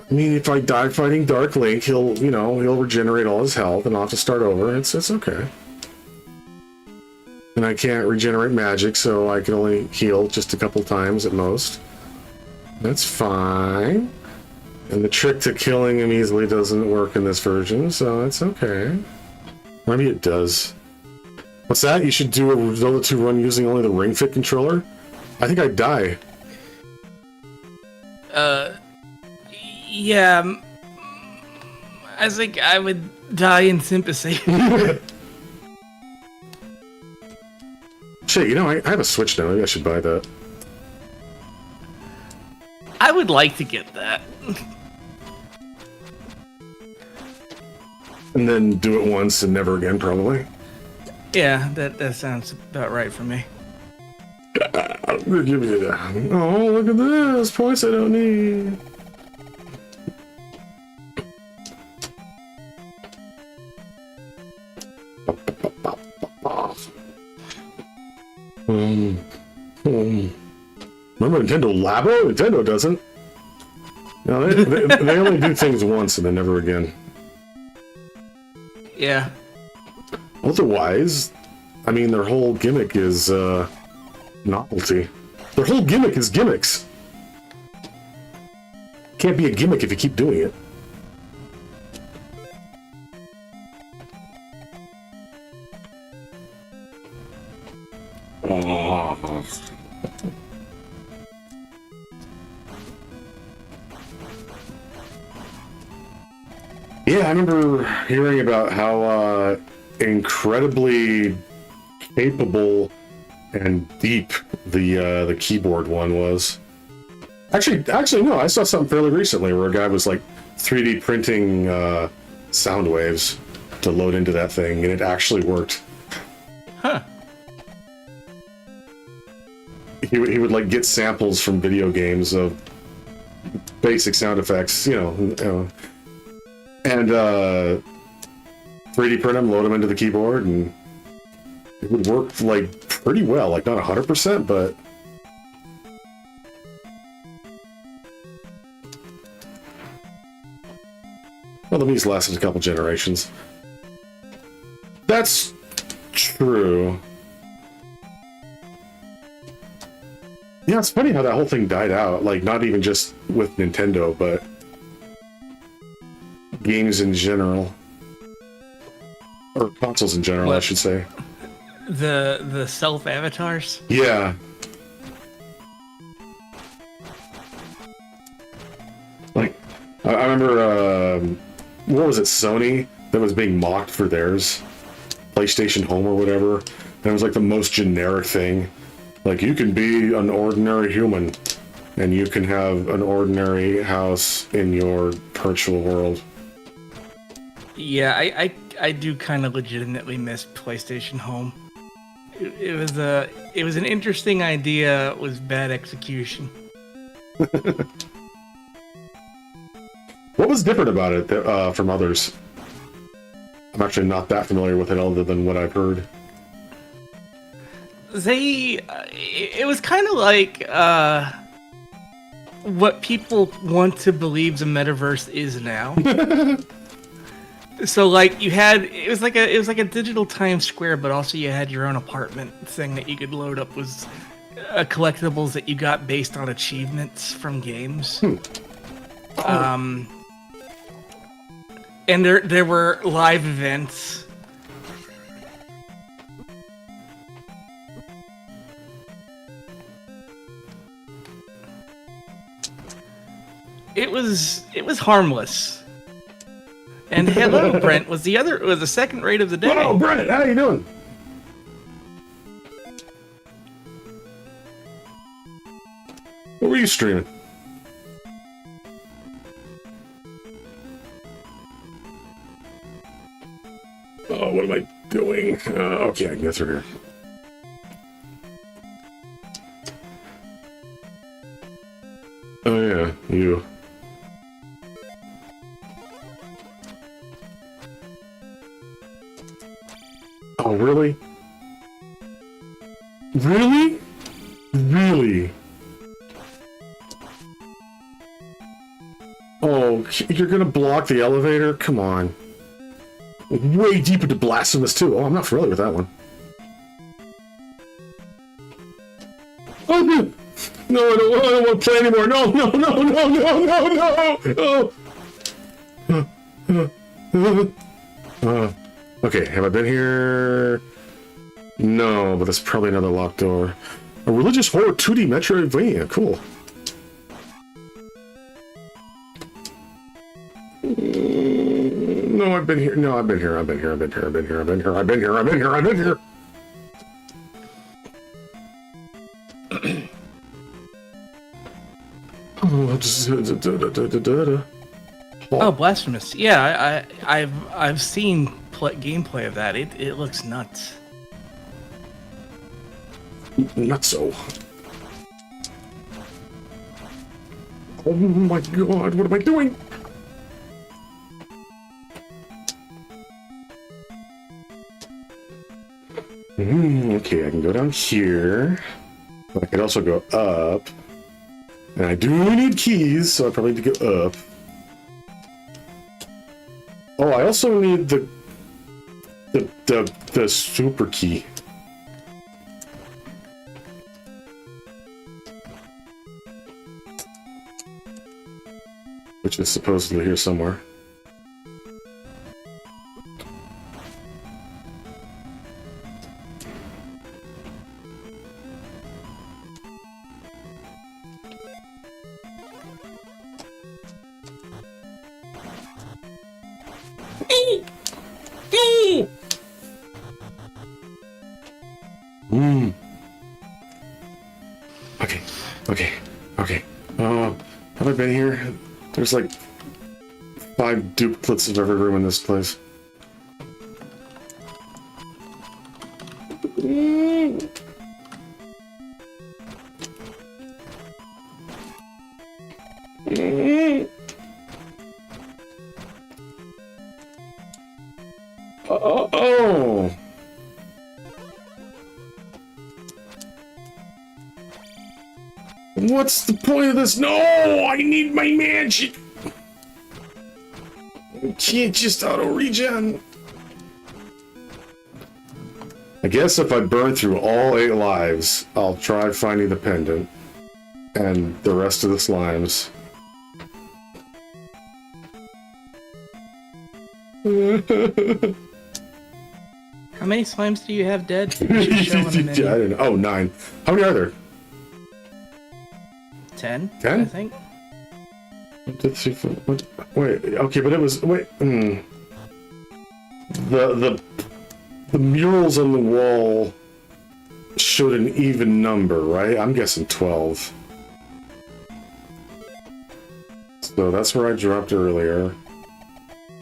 Speaker 5: I mean, if I die fighting Dark Link, he'll regenerate all his health, and I'll have to start over. It's okay. And I can't regenerate magic, so I can only heal just a couple times at most. That's fine. And the trick to killing him easily doesn't work in this version, so it's okay. Maybe it does. What's that? You should do a Zelda 2 run using only the Ring Fit controller? I think I'd die.
Speaker 2: yeah. I think I would die in sympathy.
Speaker 5: Shit, I have a Switch now. Maybe I should buy that.
Speaker 2: I would like to get that.
Speaker 5: And then do it once and never again, probably.
Speaker 2: Yeah, that sounds about right for me.
Speaker 5: Give me that. Oh, look at this. Points I don't need. Remember Nintendo Labo? Nintendo doesn't. No, they only do things once and then never again.
Speaker 2: Yeah.
Speaker 5: Otherwise, I mean, their whole gimmick is novelty. Their whole gimmick is gimmicks. Can't be a gimmick if you keep doing it. Oh. Yeah, I remember hearing about how incredibly capable and deep the keyboard one was. Actually, no. I saw something fairly recently where a guy was like 3D printing sound waves to load into that thing, and it actually worked.
Speaker 2: Huh.
Speaker 5: He would like get samples from video games of basic sound effects, and 3D print them, load them into the keyboard, and it would work like pretty well. Like not 100%, but well, the Mii's lasted a couple generations. That's true. Yeah, it's funny how that whole thing died out. Like, not even just with Nintendo, but games in general. Or consoles in general, I should say.
Speaker 2: The self-avatars?
Speaker 5: Yeah. Like, I remember, what was it, Sony, that was being mocked for theirs? PlayStation Home or whatever. And it was like the most generic thing. Like, you can be an ordinary human. and you can have an ordinary house in your virtual world.
Speaker 2: Yeah, I do kind of legitimately miss PlayStation Home. It was an interesting idea. It was bad execution.
Speaker 5: What was different about it from others? I'm actually not that familiar with it other than what I've heard.
Speaker 2: It was kind of like what people want to believe the metaverse is now. So like it was like a digital Times Square, but also you had your own apartment thing that you could load up with collectibles that you got based on achievements from games. And there were live events. It was harmless. And hello, Brent was the second raid of the day.
Speaker 5: Oh, Brent, how you doing? What were you streaming? Oh, what am I doing? Okay, I can get through here. Oh yeah, you. Oh, really? Really? Really? Oh, you're gonna block the elevator? Come on. Way deep into Blasphemous too. Oh, I'm not familiar with that one. Oh, no! No, I don't want to play anymore. No, no, no, no, no, no, no! Oh. Okay, have I been here? No, but that's probably another locked door. A religious horror 2D Metroidvania. Cool. No, I've been here. No, I've been here. I've been here. I've been here. I've been here. I've been here. I've been here. I've been here. I've been here.
Speaker 2: Oh, Blasphemous! Yeah, I've seen gameplay of that. It looks nuts.
Speaker 5: Not so. Oh my god! What am I doing? Okay, I can go down here. But I could also go up. And I do need keys, so I probably need to go up. Oh, I also need the super key. Which is supposedly here somewhere. Okay. Have I been here? There's like 5 duplicates of every room in this place. Oh! What's the point of this? No! I need my mansion! I can't just auto-regen. I guess if I burn through all 8 lives, I'll try finding the pendant. And the rest of the slimes.
Speaker 2: How many slimes do you have dead?
Speaker 5: I don't know. Oh, 9. How many are there?
Speaker 2: 10?
Speaker 5: 10?
Speaker 2: I think.
Speaker 5: 1, 2, 3, 4, wait, okay, but it was, The murals on the wall showed an even number, right? I'm guessing 12. So that's where I dropped earlier.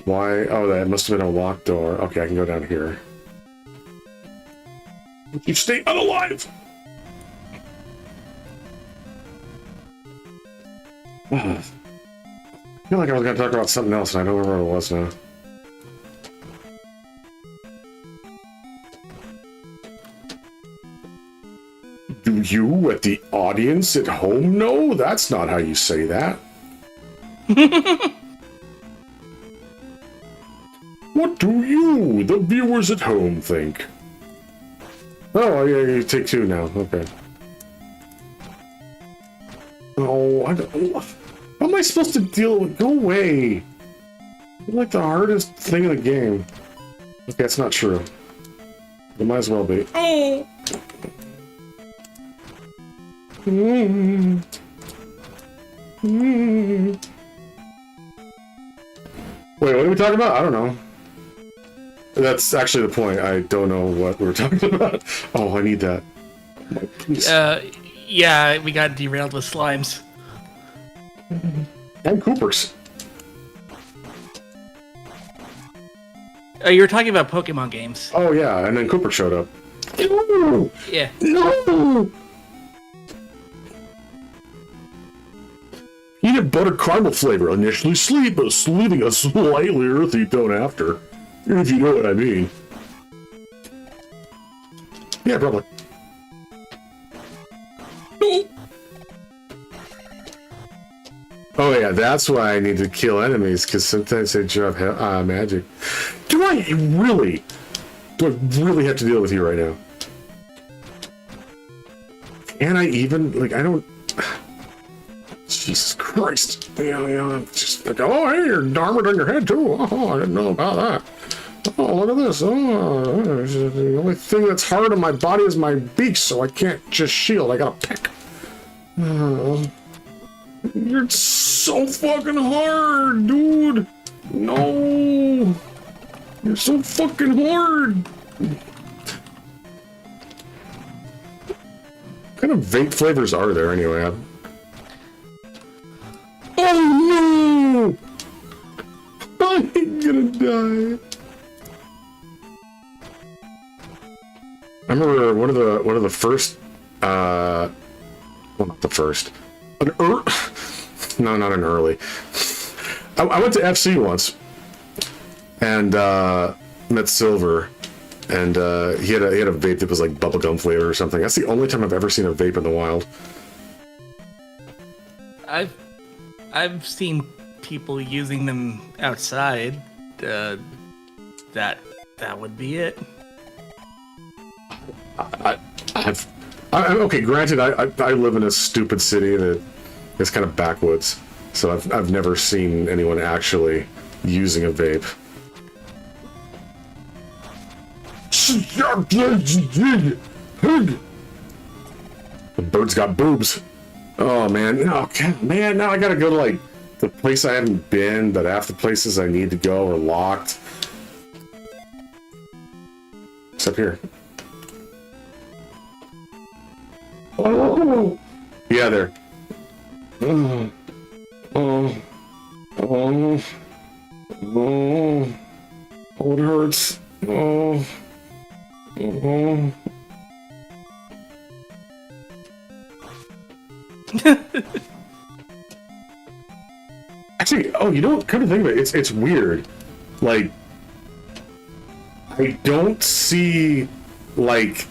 Speaker 5: Why? Oh, that must have been a locked door. Okay, I can go down here. You stay unalive! I feel like I was going to talk about something else, and I don't remember what it was now. Do you, at the audience at home, know? That's not how you say that. What do you, the viewers at home, think? Oh, yeah, you take two now. Okay. Oh, I don't... How am I supposed to deal with... Go away! You're like the hardest thing in the game. Okay, that's not true. It might as well be. Oh! Wait, what are we talking about? I don't know. That's actually the point. I don't know what we're talking about. Oh, I need that. Oh, please.
Speaker 2: Yeah, we got derailed with slimes.
Speaker 5: And Coopers.
Speaker 2: Oh, you were talking about Pokemon games.
Speaker 5: Oh, yeah, and then Cooper showed up. No!
Speaker 2: Yeah.
Speaker 5: No! Peanut butter caramel flavor, initially sweet, but leaving a slightly earthy tone after. If you know what I mean. Yeah, probably. No! Oh yeah, that's why I need to kill enemies, because sometimes they drop magic. Do I really have to deal with you right now? Can I even, like, I don't... Jesus Christ. Yeah, just like, oh, hey, you're armored on your head, too. Oh, I didn't know about that. Oh, look at this. Oh, the only thing that's hard on my body is my beak, so I can't just shield. I gotta pick. You're so fucking hard, dude. No. You're so fucking hard. What kind of vape flavors are there anyway? Oh no! I'm gonna die. I remember one of the first well, not the first. No, not an early. I went to FC once and met Silver, and he had a vape that was like bubblegum flavor or something. That's the only time I've ever seen a vape in the wild.
Speaker 2: I've seen people using them outside. That would be it.
Speaker 5: Okay, granted, I live in a stupid city that is kind of backwoods, so I've never seen anyone actually using a vape. The bird's got boobs. Oh man, no, man, now I gotta go to like the place I haven't been, but half the places I need to go are locked. Except here. Oh, yeah, there. Oh, it hurts. Actually, you know what? Come to think of it, it's weird. Like, I don't see like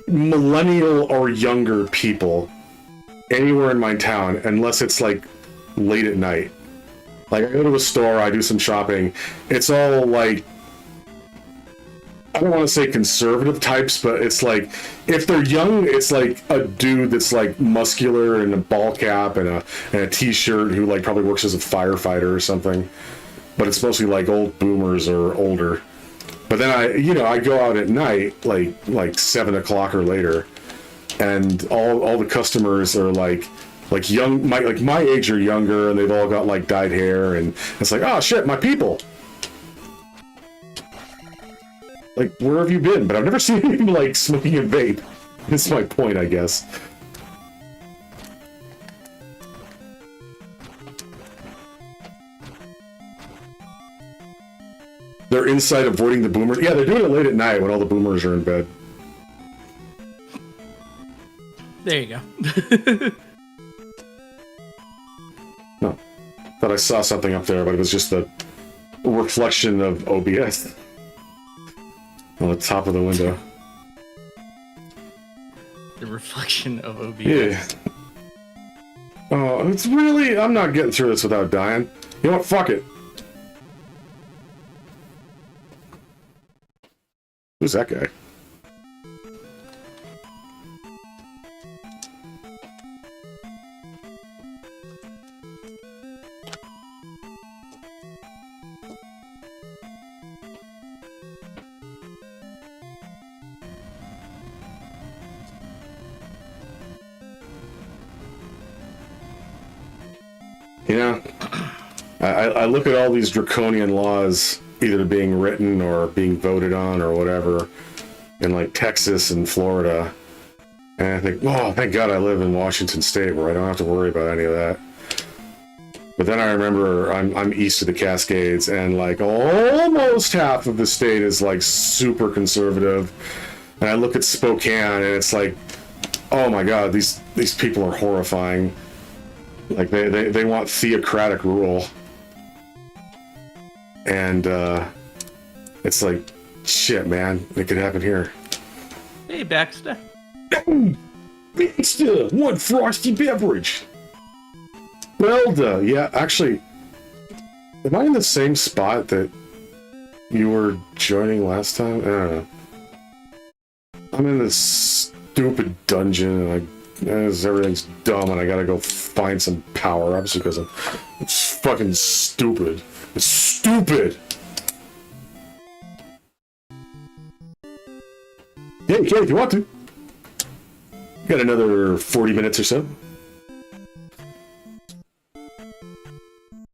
Speaker 5: millennial or younger people anywhere in my town unless it's like late at night. Like, I go to a store, I do some shopping. It's all like, I don't want to say conservative types, but it's like, if they're young, it's like a dude that's like muscular and a ball cap and a t-shirt who like probably works as a firefighter or something. But it's mostly like old boomers or older. But then I go out at night, like 7 o'clock or later, and all the customers are like young, my age or younger, and they've all got like dyed hair, and it's like, oh shit, my people. Like, where have you been? But I've never seen anything like smoking a vape. That's my point, I guess. They're inside avoiding the boomers. Yeah, they're doing it late at night when all the boomers are in bed.
Speaker 2: There you go.
Speaker 5: No. Thought I saw something up there, but it was just the reflection of OBS on the top of the window.
Speaker 2: The reflection of OBS.
Speaker 5: Yeah. Oh, it's really... I'm not getting through this without dying. You know what? Fuck it. Who's that guy? You know, I look at all these draconian laws either being written or being voted on or whatever in like Texas and Florida, and I think, oh, thank God I live in Washington State where I don't have to worry about any of that. But then I remember I'm east of the Cascades, and like almost half of the state is like super conservative, and I look at Spokane and it's like, oh my God, these people are horrifying. Like they want theocratic rule, and it's like, shit, man, it could happen here.
Speaker 2: Hey, Baxter.
Speaker 5: Baxter, one frosty beverage. Zelda, yeah, actually, am I in the same spot that you were joining last time? I don't know. I'm in this stupid dungeon, and everything's dumb, and I gotta go find some power-ups because it's fucking stupid. It's stupid! Yeah, you can if you want to. Got another 40 minutes or so.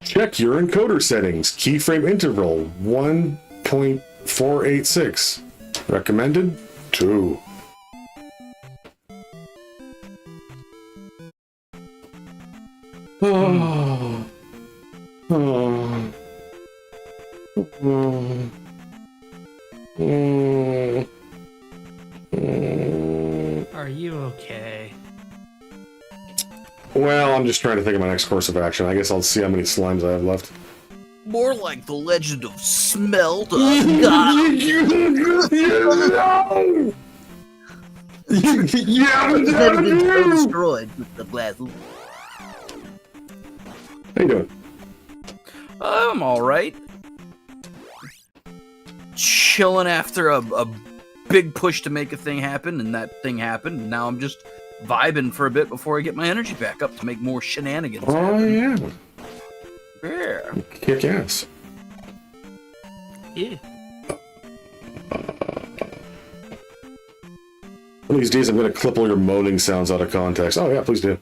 Speaker 5: Check your encoder settings. Keyframe interval 1.486. Recommended 2. Oh. Oh. Oh. Oh.
Speaker 2: Are you okay?
Speaker 5: Well, I'm just trying to think of my next course of action. I guess I'll see how many slimes I have left.
Speaker 6: More like the legend of Smelda. God.
Speaker 5: Yeah,
Speaker 6: Destroyed with the blast.
Speaker 5: How you doing?
Speaker 6: I'm all right. Chilling after a big push to make a thing happen, and that thing happened. And now I'm just vibing for a bit before I get my energy back up to make more shenanigans.
Speaker 5: Oh yeah,
Speaker 6: Yeah.
Speaker 5: kick ass.
Speaker 2: Yeah.
Speaker 5: One of these days, I'm gonna clip all your moaning sounds out of context. Oh yeah, please do.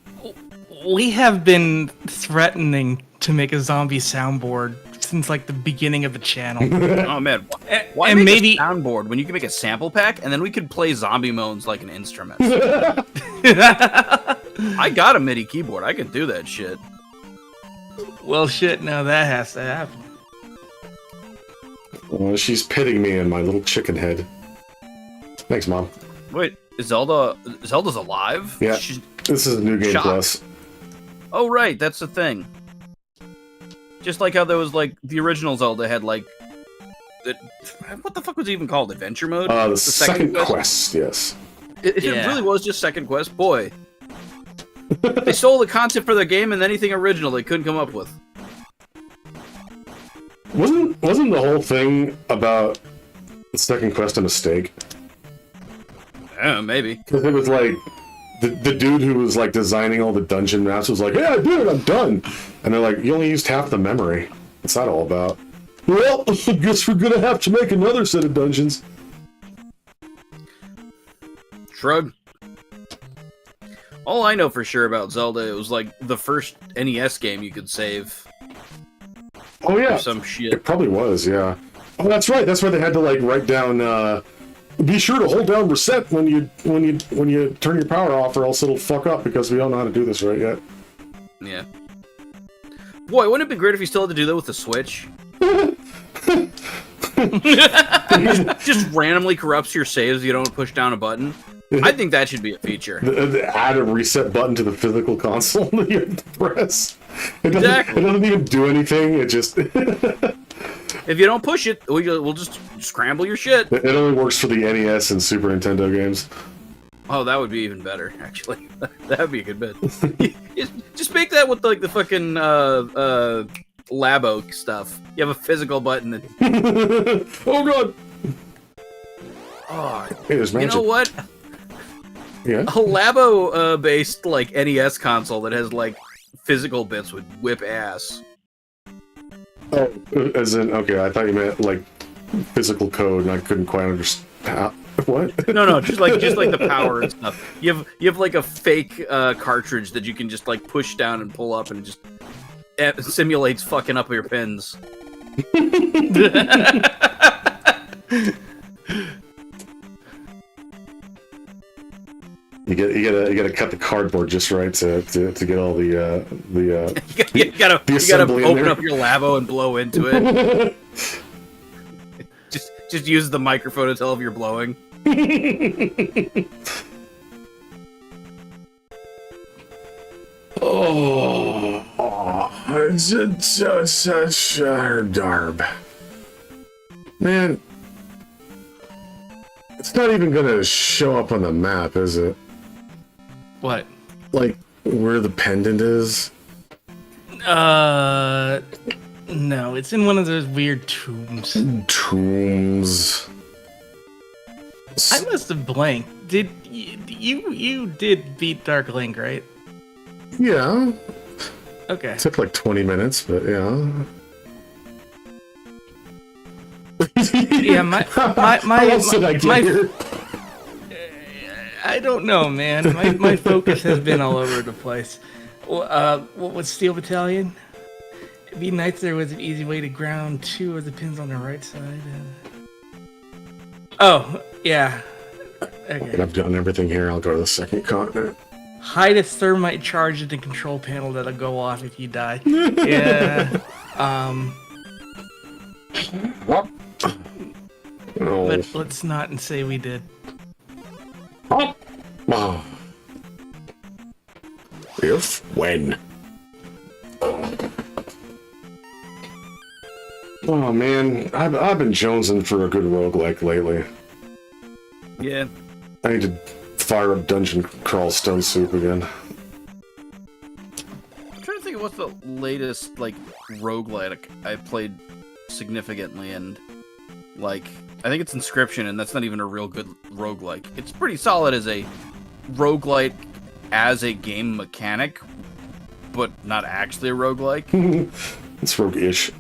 Speaker 2: We have been threatening to make a zombie soundboard since like the beginning of the channel.
Speaker 6: Oh man, why
Speaker 2: and
Speaker 6: make
Speaker 2: maybe
Speaker 6: a soundboard when you can make a sample pack and then we could play zombie moans like an instrument? I got a MIDI keyboard. I could do that shit.
Speaker 2: Well, shit. Now that has to happen.
Speaker 5: She's pitting me in my little chicken head. Thanks, Mom.
Speaker 6: Wait, is Zelda's alive?
Speaker 5: Yeah.
Speaker 6: She's...
Speaker 5: This is New Game
Speaker 6: Shocked.
Speaker 5: Plus.
Speaker 6: Oh right, that's the thing. Just like how there was like the original Zelda had like, what the fuck was it even called? Adventure mode?
Speaker 5: The second quest, yes.
Speaker 6: It
Speaker 2: Yeah.
Speaker 6: really was just second quest. Boy, they stole the concept for the game and anything original they couldn't come up with.
Speaker 5: Wasn't the whole thing about the second quest a mistake?
Speaker 6: Yeah, maybe.
Speaker 5: Because it was like the dude who was like designing all the dungeon maps was like, "Yeah, I did it. I'm done." And they're like, "You only used half the memory. What's that all about?" Well, I guess we're gonna have to make another set of dungeons.
Speaker 6: Shrug. All I know for sure about Zelda, it was like the first NES game you could save.
Speaker 5: Oh yeah,
Speaker 6: Or some shit.
Speaker 5: it probably was. Yeah. Oh, that's right. That's why they had to like write down. Be sure to hold down reset when you turn your power off, or else it'll fuck up because we don't know how to do this right yet.
Speaker 6: Yeah. Boy, wouldn't it be great if you still had to do that with the Switch? Just randomly corrupts your saves if you don't push down a button. I think that should be a feature.
Speaker 5: Add a reset button to the physical console that you have to press. It
Speaker 6: Exactly.
Speaker 5: doesn't even do anything. It just
Speaker 6: If you don't push it, we'll just scramble your shit.
Speaker 5: it only works for the NES and Super Nintendo games.
Speaker 6: Oh, that would be even better, actually. That would be a good bit. Just make that with like the fucking Labo stuff. You have a physical button that.
Speaker 5: Oh god!
Speaker 6: Oh,
Speaker 5: Hey, there's
Speaker 6: you
Speaker 5: magic.
Speaker 6: know what?
Speaker 5: Yeah.
Speaker 6: A Labo based like NES console that has like physical bits would whip ass.
Speaker 5: Oh, as in, okay, I thought you meant like physical code, and I couldn't quite understand. What?
Speaker 6: No, just like the power and stuff. You have like a fake cartridge that you can just like push down and pull up, and it just simulates fucking up your pins.
Speaker 5: You gotta cut the cardboard just right to get all the
Speaker 6: You gotta
Speaker 5: assembly in
Speaker 6: open
Speaker 5: there.
Speaker 6: up your Labo and blow into it. Just use the microphone to tell if you're blowing.
Speaker 5: It's such a darb. Man, it's not even gonna show up on the map, is it?
Speaker 2: What?
Speaker 5: Like where the pendant is?
Speaker 2: No, it's in one of those weird tombs.
Speaker 5: Tombs.
Speaker 2: I must have blanked. Did you did beat Dark Link, right?
Speaker 5: Yeah,
Speaker 2: Okay.
Speaker 5: took like 20 minutes, but yeah.
Speaker 2: Yeah, my
Speaker 5: How else did I get here?
Speaker 2: I don't know, man. My focus has been all over the place. What was Steel Battalion? It'd be nice if there was an easy way to ground 2 of the pins on the right side. Oh, yeah. Okay.
Speaker 5: I've done everything here. I'll go to the second continent.
Speaker 2: Hide a thermite charge in the control panel that'll go off if you die. Yeah.
Speaker 5: Oh.
Speaker 2: But let's not say we did.
Speaker 5: Oh. If when? Oh man, I've been jonesing for a good roguelike lately.
Speaker 6: Yeah.
Speaker 5: I need to fire up Dungeon Crawl Stone Soup again.
Speaker 6: I'm trying to think of what's the latest like roguelike I played significantly, and like I think it's Inscription, and that's not even a real good roguelike. It's pretty solid as a roguelike as a game mechanic, but not actually a roguelike.
Speaker 5: It's rogue-ish.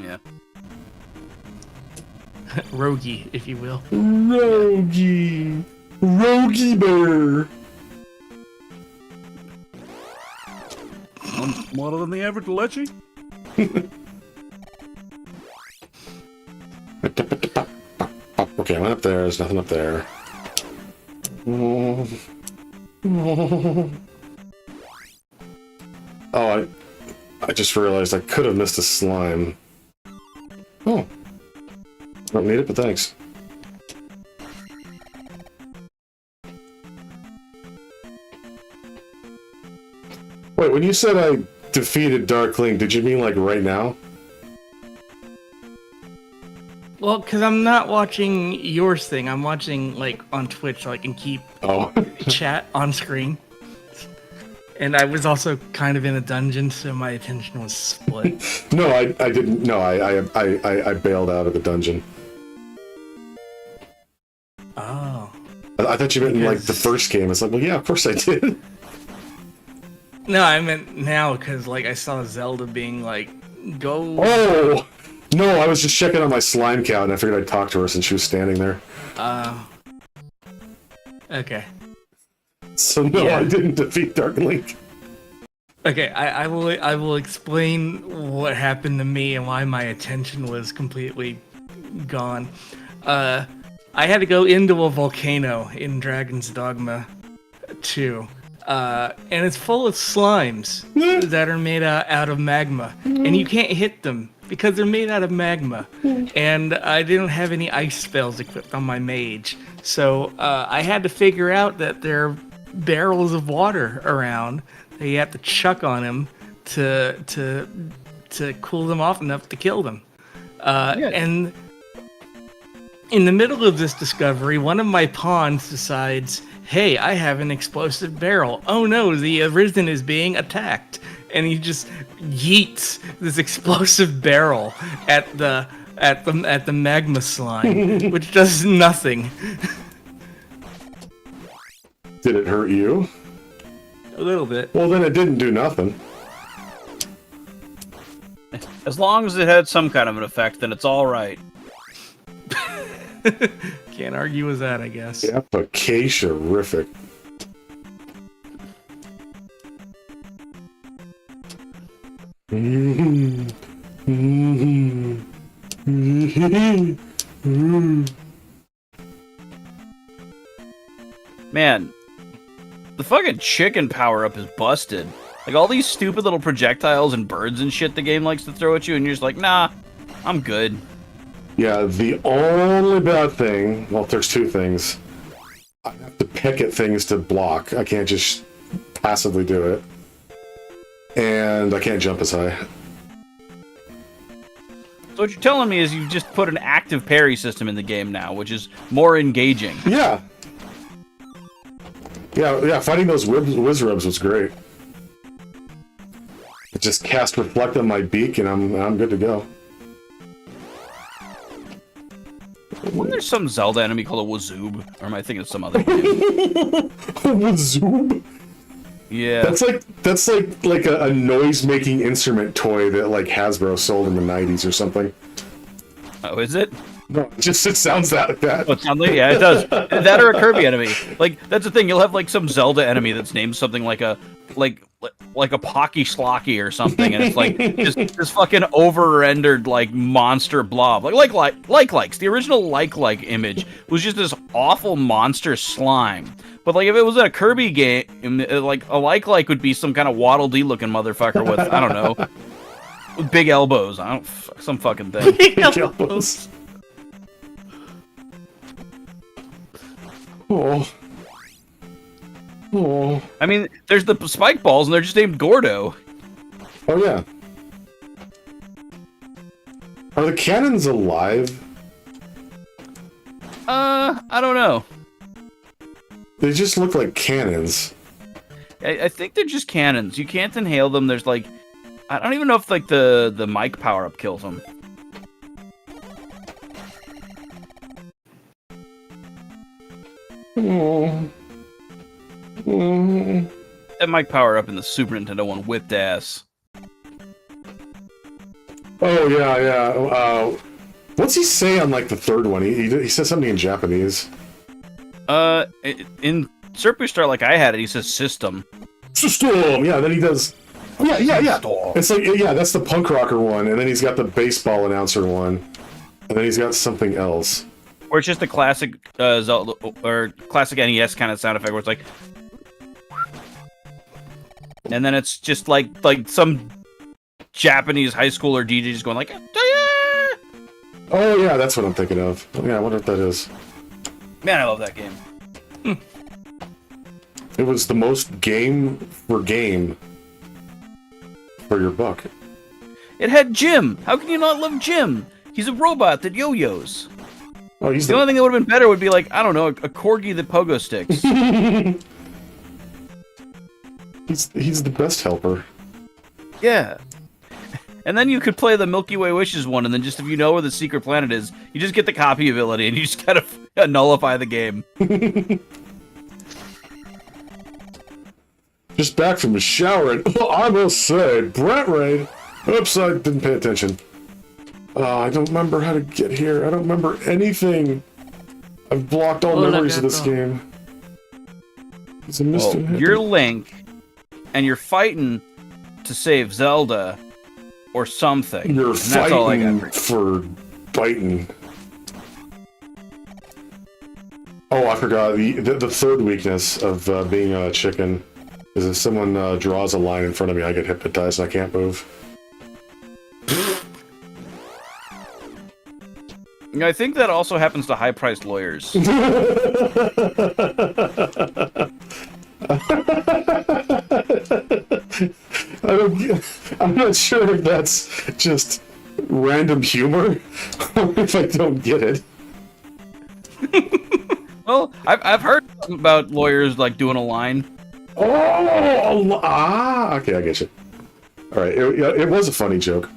Speaker 6: Yeah.
Speaker 2: Rogie, if you will.
Speaker 5: Rogie! Rogie Bear!
Speaker 6: Smaller than the average leche?
Speaker 5: Okay, I went up there. There's nothing up there. Oh, I just realized I could have missed a slime. Oh. Don't need it, but thanks. Wait, when you said I defeated Dark Link, did you mean like right now?
Speaker 2: Well, because I'm not watching yours thing. I'm watching like on Twitch so I can keep
Speaker 5: Oh.
Speaker 2: chat on screen. And I was also kind of in a dungeon, so my attention was split.
Speaker 5: No, I didn't. No, I bailed out of the dungeon.
Speaker 2: Oh.
Speaker 5: I thought you meant in like the
Speaker 2: Because-
Speaker 5: first game. It's like, well, yeah, of course I did.
Speaker 2: No, I meant now because like I saw Zelda being like, go.
Speaker 5: Oh! No, I was just checking on my slime count and I figured I'd talk to her since she was standing there.
Speaker 2: Okay.
Speaker 5: So no,
Speaker 2: Yeah.
Speaker 5: I didn't defeat Dark Link.
Speaker 2: Okay, I will explain what happened to me and why my attention was completely gone. I had to go into a volcano in Dragon's Dogma 2. And it's full of slimes that are made out of magma. And you can't hit them. because they're made out of magma, and I didn't have any ice spells equipped on my mage, so I had to figure out that there are barrels of water around that you have to chuck on him to cool them off enough to kill them. And in the middle of this discovery, one of my pawns decides, hey, I have an explosive barrel. Oh no, the Arisen is being attacked. And he just yeets this explosive barrel at the magma slime, which does nothing.
Speaker 5: Did it hurt you?
Speaker 2: A little bit.
Speaker 5: Well, then it didn't do nothing.
Speaker 6: As long as it had some kind of an effect, then it's all right.
Speaker 2: Can't argue with that, I guess.
Speaker 5: Application-rific.
Speaker 6: Man, the fucking chicken power-up is busted. Like, all these stupid little projectiles and birds and shit the game likes to throw at you, and you're just like, nah, I'm good.
Speaker 5: Yeah, the only bad thing, well, there's two things. I have to pick at things to block. I can't just passively do it. And I can't jump as high.
Speaker 6: So what you're telling me is you've just put an active parry system in the game now, which is more engaging.
Speaker 5: Yeah. Yeah, fighting those Wizrubs was great. I just cast Reflect on my beak and I'm good to go.
Speaker 6: Wasn't there some Zelda enemy called a Wazoob? Or am I thinking of some other game?
Speaker 5: Wazoob?
Speaker 6: Yeah.
Speaker 5: That's like a noise-making instrument toy that like Hasbro sold in the 90s or something.
Speaker 6: Oh, is it?
Speaker 5: No, it sounds like that.
Speaker 6: Oh, it sounds like, yeah, it does. That or a Kirby enemy. Like, that's the thing. You'll have like some Zelda enemy that's named something like a Pocky Schlocky or something, and it's like just this fucking over-rendered like monster blob. Likes. The original like image was just this awful monster slime. But like if it was in a Kirby game, like a like would be some kind of Waddle Dee looking motherfucker with I don't know, with big elbows. Some fucking thing.
Speaker 2: Big elbows.
Speaker 5: Oh.
Speaker 6: I mean, there's the spike balls, and they're just named Gordo.
Speaker 5: Oh yeah. Are the cannons alive?
Speaker 6: I don't know.
Speaker 5: They just look like cannons.
Speaker 6: I think they're just cannons. You can't inhale them. There's like, I don't even know if like the mic power up kills them. That mic power up in the Super Nintendo one whipped ass.
Speaker 5: Oh yeah. What's he say on like the third one? He says something in Japanese.
Speaker 6: In Surplus Star, like I had it, he says system.
Speaker 5: System. Yeah. Then he does. Yeah. It's like that's the punk rocker one, and then he's got the baseball announcer one, and then he's got something else.
Speaker 6: Or it's just a classic Zelda or classic NES kind of sound effect where it's like, and then it's just like some Japanese high schooler DJ just going like, "Daya!"
Speaker 5: Oh yeah, that's what I'm thinking of. Yeah, I wonder if that is.
Speaker 6: Man, I love that game.
Speaker 5: It was the most game for your buck.
Speaker 6: It had Jim. How can you not love Jim? He's a robot that yo-yos.
Speaker 5: Oh, he's
Speaker 6: The only thing that would have been better would be like, I don't know, a corgi that pogo sticks.
Speaker 5: He's the best helper.
Speaker 6: Yeah. And then you could play the Milky Way Wishes one, and then just if you know where the secret planet is, you just get the copy ability, and you just kind of nullify the game.
Speaker 5: Just back from a shower, and I must say, Brent Raid. Oops, I didn't pay attention. I don't remember how to get here. I don't remember anything. I've blocked all memories of this game. It's a mystery.
Speaker 6: You're Link, and you're fighting to save Zelda, or something.
Speaker 5: You're
Speaker 6: and that's all I got
Speaker 5: for biting. Oh, I forgot. The third weakness of being a chicken is if someone draws a line in front of me, I get hypnotized and I can't move.
Speaker 6: I think that also happens to high-priced lawyers.
Speaker 5: I'm not sure if that's just random humor or if I don't get it.
Speaker 6: Well, I've heard about lawyers like doing a line.
Speaker 5: Okay, I get you. All right, it was a funny joke.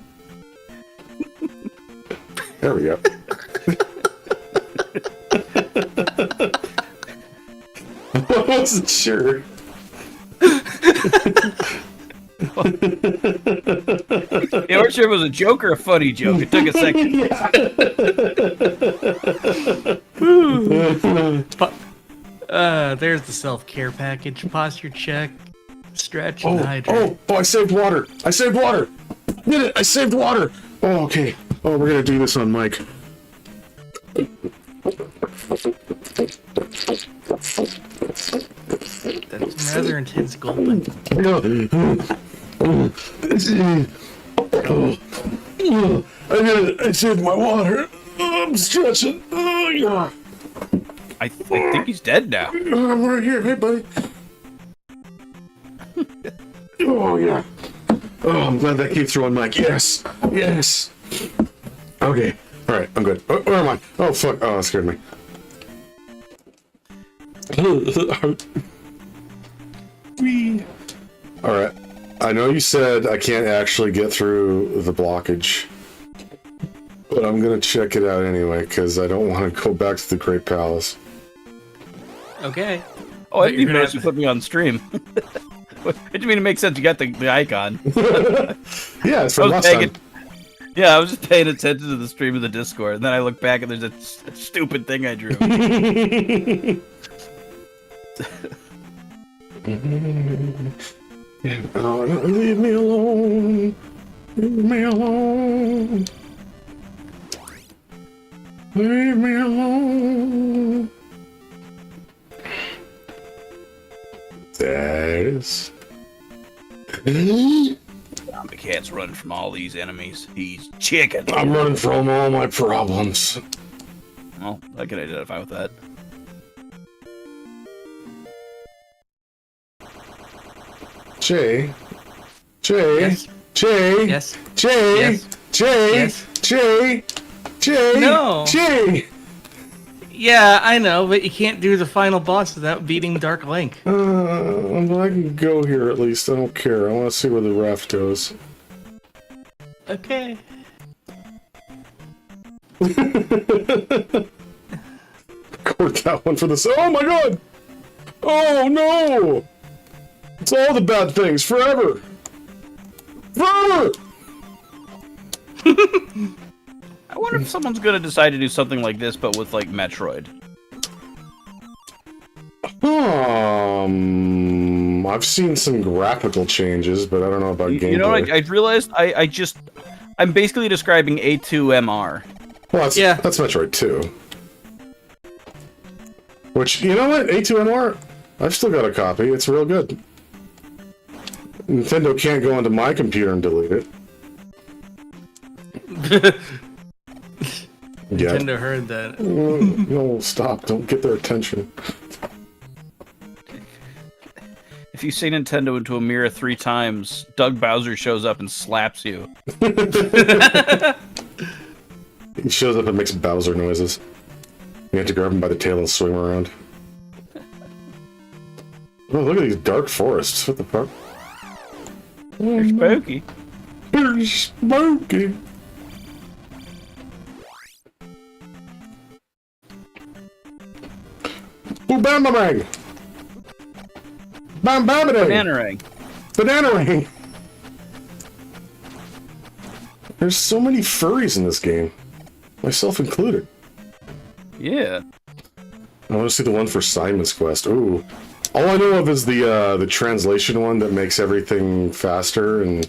Speaker 5: There we go. I wasn't sure.
Speaker 6: You weren't sure if it was a joke or a funny joke. It took a second.
Speaker 2: There's the self-care package. Posture check. Stretch and hydrate.
Speaker 5: Oh, I saved water. I saved water. Did it. I saved water. Oh, okay. Oh, we're going to do this on mic.
Speaker 2: That's rather intense gulping.
Speaker 5: I did it. I saved my water. I'm stretching.
Speaker 6: I think he's dead now.
Speaker 5: I'm right here. Hey, buddy. Oh, yeah. Oh, I'm glad that came through on mic. Yes. Yes. Okay. All right. I'm good. Oh, where am I? Oh, fuck. Oh, that scared me. All right. I know you said I can't actually get through the blockage, but I'm going to check it out anyway, because I don't want to go back to the Great Palace.
Speaker 2: Okay.
Speaker 6: Oh, I didn't even notice you put me on stream. It didn't mean to make sense. You got the icon.
Speaker 5: Yeah, it's from last time.
Speaker 6: Yeah, I was just paying attention to the stream of the Discord, and then I look back and there's a stupid thing I drew.
Speaker 5: Oh, leave me alone. Leave me alone. Leave me alone. There it is.
Speaker 6: ZombieCat's running from all these enemies. He's chicken.
Speaker 5: I'm running from all my problems.
Speaker 6: Well, I can identify with that.
Speaker 5: Jay. Jay.
Speaker 2: Yes.
Speaker 5: Jay.
Speaker 2: Yes.
Speaker 5: Jay.
Speaker 2: Yes.
Speaker 5: Jay.
Speaker 2: Yes.
Speaker 5: Jay. Jay.
Speaker 2: No.
Speaker 5: Jay.
Speaker 2: Yeah, I know, but you can't do the final boss without beating Dark Link.
Speaker 5: Well, I can go here at least. I don't care. I want to see where the raft goes.
Speaker 2: Okay.
Speaker 5: Record that one for this. Oh my god! Oh no! It's all the bad things forever! Forever!
Speaker 6: I wonder if someone's gonna decide to do something like this, but with like Metroid.
Speaker 5: I've seen some graphical changes, but I don't know about gameplay.
Speaker 6: You know what I realized? I'm basically describing A2MR.
Speaker 5: Well, that's Metroid 2. Which, you know what? A2MR? I've still got a copy. It's real good. Nintendo can't go onto my computer and delete it. Yeah.
Speaker 2: Nintendo heard that.
Speaker 5: No, stop. Don't get their attention.
Speaker 6: If you say Nintendo into a mirror 3 times, Doug Bowser shows up and slaps you.
Speaker 5: He shows up and makes Bowser noises. You have to grab him by the tail and swing him around. Oh, look at these dark forests. What the fuck?
Speaker 6: They're spooky.
Speaker 5: They're spooky. Ooh, bam-bam-bang! Bam-bam-a-dang!
Speaker 6: Banana ring.
Speaker 5: Banana ring! There's so many furries in this game. Myself included.
Speaker 6: Yeah.
Speaker 5: I want to see the one for Simon's Quest. Ooh. All I know of is the translation one that makes everything faster and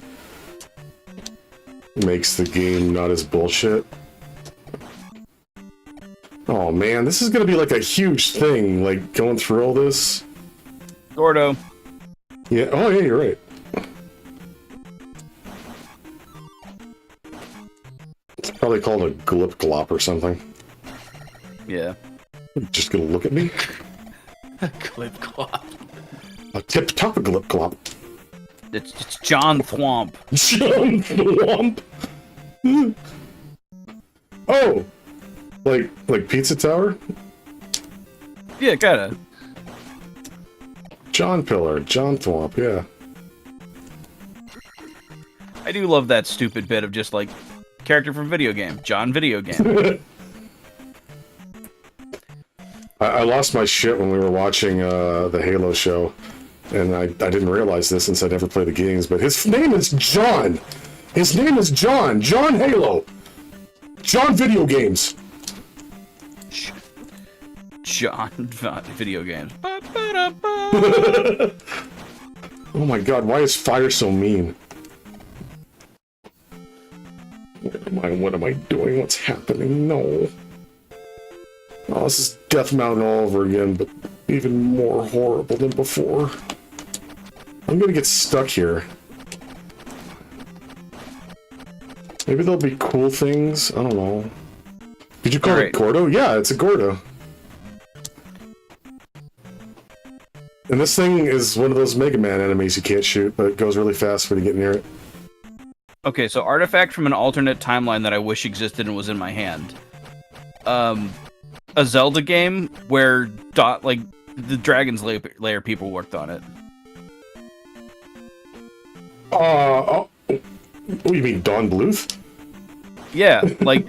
Speaker 5: makes the game not as bullshit. Oh man, this is gonna be like a huge thing, like going through all this.
Speaker 6: Gordo.
Speaker 5: Yeah, oh yeah, you're right. It's probably called a glip glop or something.
Speaker 6: Yeah.
Speaker 5: Just gonna look at me?
Speaker 2: Clip clop.
Speaker 5: A tip top of glip glop.
Speaker 6: It's John Thwomp.
Speaker 5: John Thwomp. Oh, like Pizza Tower?
Speaker 6: Yeah, kinda.
Speaker 5: John Pillar, John Thwomp, yeah.
Speaker 6: I do love that stupid bit of just like character from video game, John video game.
Speaker 5: I lost my shit when we were watching the Halo show, and I didn't realize this since I never played the games, but his name is John! His name is John! John Halo! John Video Games!
Speaker 6: John video games.
Speaker 5: Oh my god, why is fire so mean? What am I doing? What's happening? No. Oh, this is Death Mountain all over again, but even more horrible than before. I'm gonna get stuck here. Maybe there'll be cool things? I don't know. Did you call it Gordo? Yeah, it's a Gordo. And this thing is one of those Mega Man enemies you can't shoot, but it goes really fast when you get near it.
Speaker 6: Okay, so artifact from an alternate timeline that I wish existed and was in my hand. A Zelda game where the Dragon's Lair people worked on it.
Speaker 5: Oh, you mean Don Bluth?
Speaker 6: Yeah, like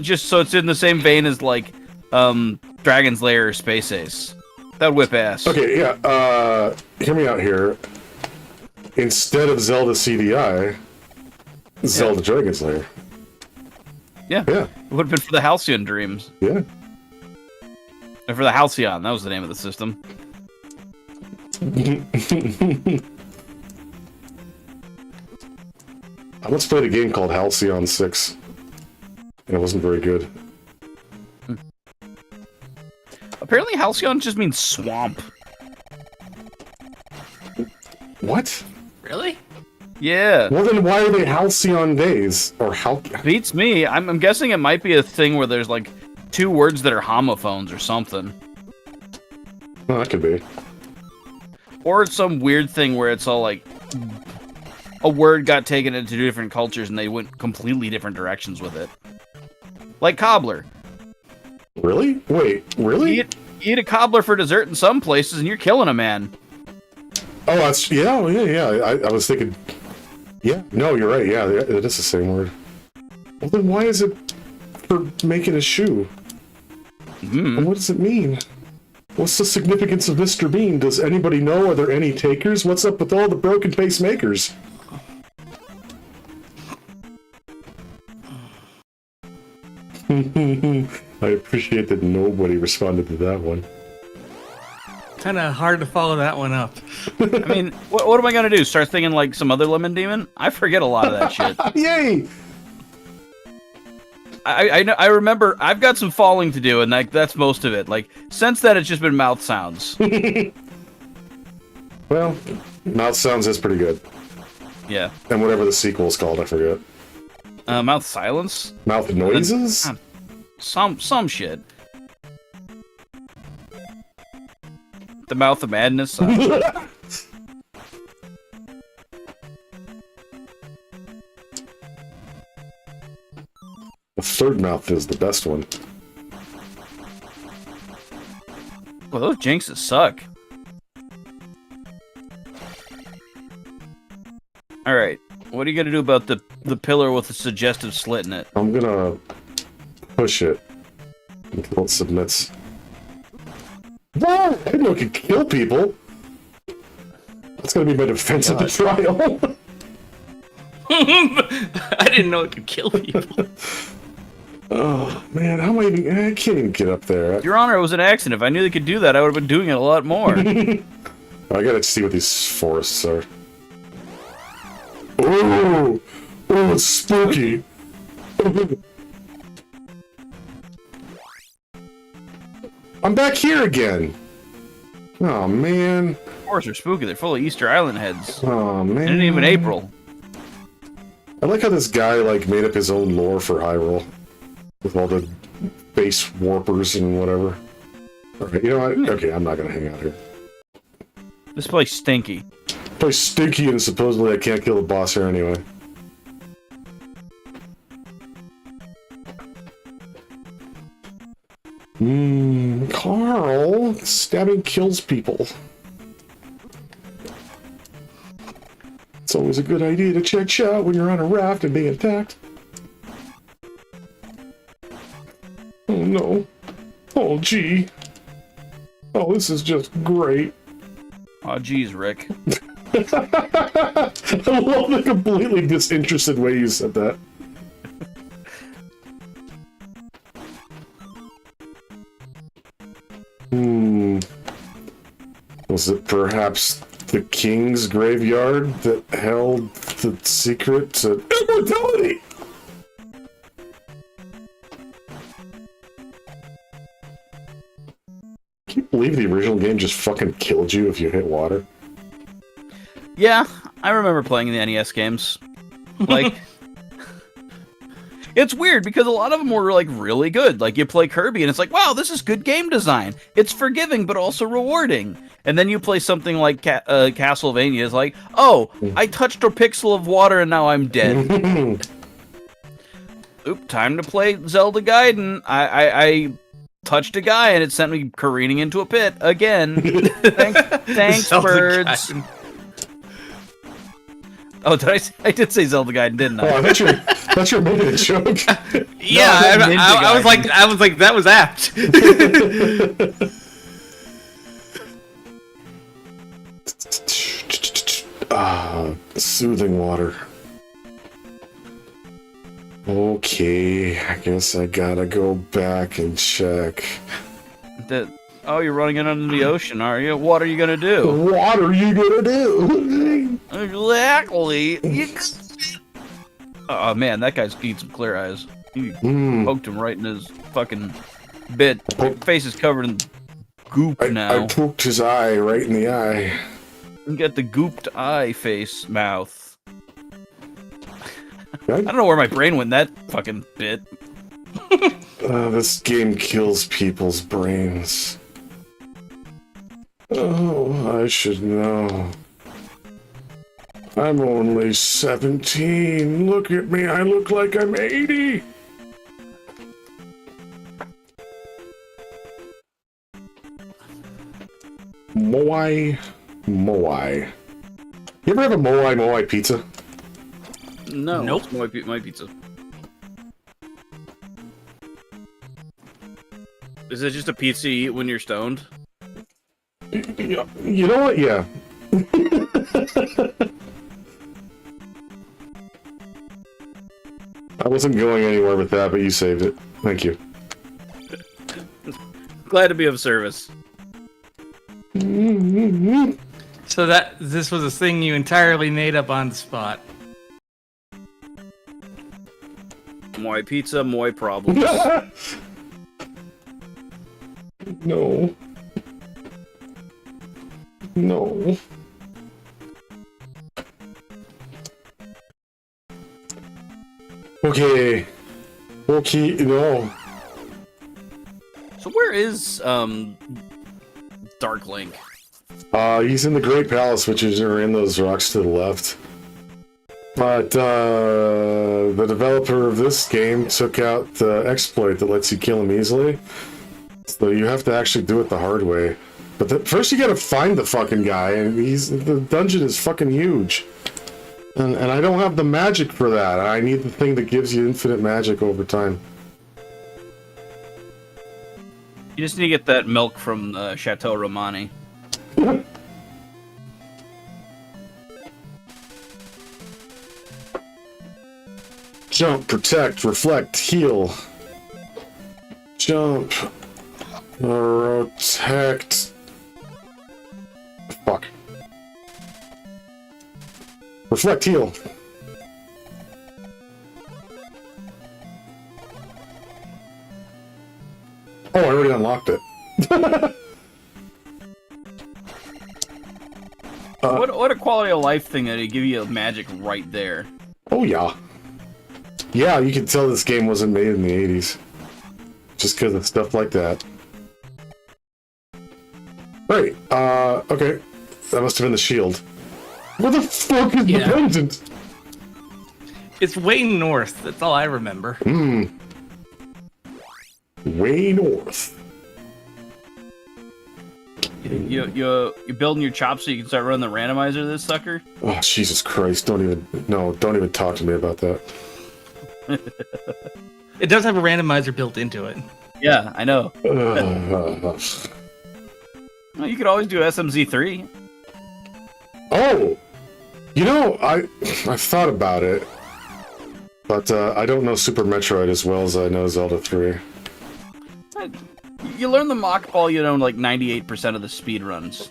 Speaker 6: just so it's in the same vein as like Dragon's Lair or Space Ace. That'd whip ass.
Speaker 5: Okay, yeah, hear me out here. Instead of Zelda CDI, Zelda Dragon's Lair.
Speaker 6: Yeah.
Speaker 5: Yeah.
Speaker 6: It would have been for the Halcyon Dreams.
Speaker 5: Yeah.
Speaker 6: Or for the Halcyon, that was the name of the system.
Speaker 5: I once played a game called Halcyon 6, and it wasn't very good.
Speaker 6: Apparently Halcyon just means swamp.
Speaker 5: What?
Speaker 2: Really?
Speaker 6: Yeah.
Speaker 5: Well, then why are they Halcyon days? Or
Speaker 6: Beats me. I'm guessing it might be a thing where there's like two words that are homophones or something.
Speaker 5: Oh, that could be.
Speaker 6: Or it's some weird thing where it's all like a word got taken into two different cultures and they went completely different directions with it. Like cobbler.
Speaker 5: Really? Wait, really?
Speaker 6: You eat a cobbler for dessert in some places and you're killing a man.
Speaker 5: Oh, that's... Yeah, I was thinking... Yeah, no, you're right. Yeah, it is the same word. Well, then why is it for making a shoe? And what does it mean? What's the significance of Mr. Bean? Does anybody know? Are there any takers? What's up with all the broken pacemakers? I appreciate that nobody responded to that one.
Speaker 2: Kind of hard to follow that one up.
Speaker 6: I mean, what am I gonna do? Start thinking like some other lemon demon? I forget a lot of that shit.
Speaker 5: Yay!
Speaker 6: I remember I've got some falling to do, and like that's most of it. Like since then, it's just been mouth sounds.
Speaker 5: Well, Mouth Sounds is pretty good.
Speaker 6: Yeah.
Speaker 5: And whatever the sequel's called, I forget.
Speaker 6: Mouth silence.
Speaker 5: Mouth Noises?
Speaker 6: Some shit. The Mouth of Madness.
Speaker 5: The third mouth is the best one.
Speaker 6: Well, those jinxes suck. Alright, what are you gonna do about the pillar with the suggestive slit in it?
Speaker 5: I'm gonna push it until it submits. Whoa! I didn't know it could kill people! That's gonna be my defense at the trial.
Speaker 2: I didn't know it could kill people.
Speaker 5: Oh, man, how am I even... I can't even get up there.
Speaker 6: Your Honor, it was an accident. If I knew they could do that, I would have been doing it a lot more.
Speaker 5: I gotta see what these forests are. Oh! Oh, it's spooky! I'm back here again! Oh, man.
Speaker 6: Forests are spooky. They're full of Easter Island heads.
Speaker 5: Oh, man.
Speaker 6: And even April.
Speaker 5: I like how this guy, like, made up his own lore for Hyrule. With all the space warpers and whatever. Okay, you know what? Okay, I'm not gonna hang out here.
Speaker 6: This place stinky.
Speaker 5: Place stinky, and supposedly I can't kill the boss here anyway. Carl, stabbing kills people. It's always a good idea to check out when you're on a raft and being attacked. Oh no. Oh gee. Oh, this is just great.
Speaker 6: Oh, geez, Rick.
Speaker 5: I love the completely disinterested way you said that. Was it perhaps the king's graveyard that held the secret to immortality? Can you believe the original game just fucking killed you if you hit water?
Speaker 6: Yeah, I remember playing the NES games. Like, it's weird because a lot of them were like really good. Like you play Kirby and it's like, wow, this is good game design. It's forgiving but also rewarding. And then you play something like Castlevania. It's like, oh, I touched a pixel of water and now I'm dead. Oop, time to play Zelda Gaiden. I touched a guy and it sent me careening into a pit again. Thanks,
Speaker 2: Zelda
Speaker 6: birds.
Speaker 2: Gaiden.
Speaker 6: Oh, I did say Zelda Gaiden, didn't I?
Speaker 5: Oh, I thought you were making a joke.
Speaker 2: Yeah,
Speaker 6: No,
Speaker 2: I was like, that was apt.
Speaker 5: Soothing water. Okay, I guess I gotta go back and check.
Speaker 6: Oh, you're running it under the ocean, are you? What are you gonna do?
Speaker 5: What are you gonna do?
Speaker 6: Exactly. Oh man, that guy's need some clear eyes. You poked him right in his fucking bit. Face is covered in goop now.
Speaker 5: I poked his eye right in the eye.
Speaker 6: You get the gooped eye face mouth. I don't know where my brain went that fucking bit.
Speaker 5: This game kills people's brains. Oh, I should know. I'm only 17. Look at me, I look like I'm 80. Moai. Moai. You ever have a Moai Moai pizza?
Speaker 6: No,
Speaker 2: Nope.
Speaker 6: it's my pizza. Is it just a pizza you eat when you're stoned?
Speaker 5: You know what? Yeah. I wasn't going anywhere with that, but you saved it. Thank you.
Speaker 6: Glad to be of service.
Speaker 2: So this was a thing you entirely made up on the spot.
Speaker 6: Moi pizza, moi problems.
Speaker 5: No. No. Okay. Okay, no.
Speaker 6: So where is Dark Link?
Speaker 5: He's in the Great Palace, which is in those rocks to the left. But the developer of this game took out the exploit that lets you kill him easily. So you have to actually do it the hard way. But first you gotta find the fucking guy, and the dungeon is fucking huge. And I don't have the magic for that. I need the thing that gives you infinite magic over time.
Speaker 6: You just need to get that milk from Chateau Romani.
Speaker 5: Jump, protect, reflect, heal. Jump, protect. Fuck. Reflect, heal. Oh, I already unlocked it.
Speaker 6: What a quality of life thing that they give you magic right there.
Speaker 5: Oh, yeah. Yeah, you can tell this game wasn't made in the 80s. just because of stuff like that. Right, okay. That must have been the shield. Where the fuck is the pendant?
Speaker 2: It's way north. That's all I remember.
Speaker 5: Way north.
Speaker 6: You're building your chops so you can start running the randomizer of this sucker?
Speaker 5: Oh, Jesus Christ. Don't even talk to me about that.
Speaker 2: It does have a randomizer built into it.
Speaker 6: Yeah, I know. Well, you could always do SMZ3.
Speaker 5: Oh! You know, I've thought about it. But I don't know Super Metroid as well as I know Zelda 3.
Speaker 6: You learn the mock ball, you know, like 98% of the speed runs.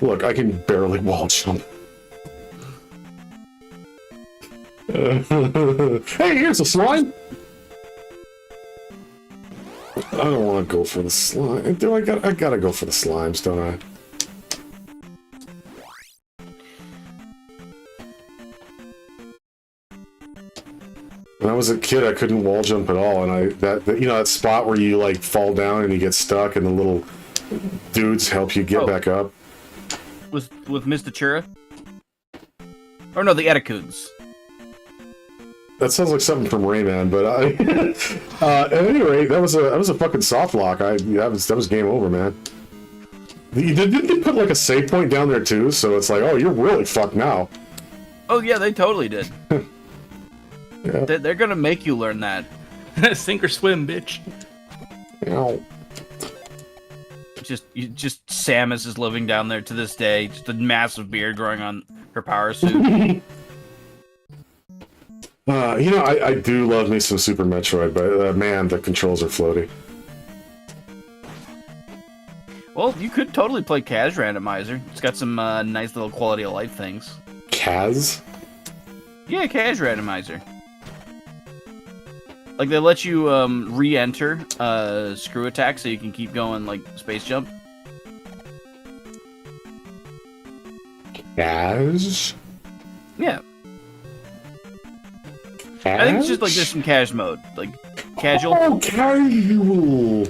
Speaker 5: Look, I can barely wall jump. Hey, here's a slime! I don't want to go for the slime. I gotta go for the slimes, don't I? When I was a kid, I couldn't wall jump at all, and that spot where you like fall down and you get stuck, and the little dudes help you get back up.
Speaker 6: With Mr. Chura? Or no, the Etacoons.
Speaker 5: That sounds like something from Rayman, but at any rate, that was a fucking soft lock. That was game over, man. Didn't they put like a save point down there too? So it's like, oh, you're really fucked now.
Speaker 6: Oh yeah, they totally did.
Speaker 5: Yeah.
Speaker 6: They're gonna make you learn that.
Speaker 2: Sink or swim, bitch.
Speaker 5: Ow.
Speaker 6: Just Samus is living down there to this day. Just a massive beard growing on her power suit.
Speaker 5: I do love me some Super Metroid, but man, the controls are floaty.
Speaker 6: Well, you could totally play Kaz Randomizer. It's got some nice little quality of life things.
Speaker 5: Kaz?
Speaker 6: Yeah, Kaz Randomizer. Like, they let you re-enter screw attack so you can keep going, like, space jump.
Speaker 5: Kaz?
Speaker 6: Yeah.
Speaker 5: Kaz?
Speaker 6: I think it's just, like, there's some cash mode. Like, casual.
Speaker 5: Oh, casual!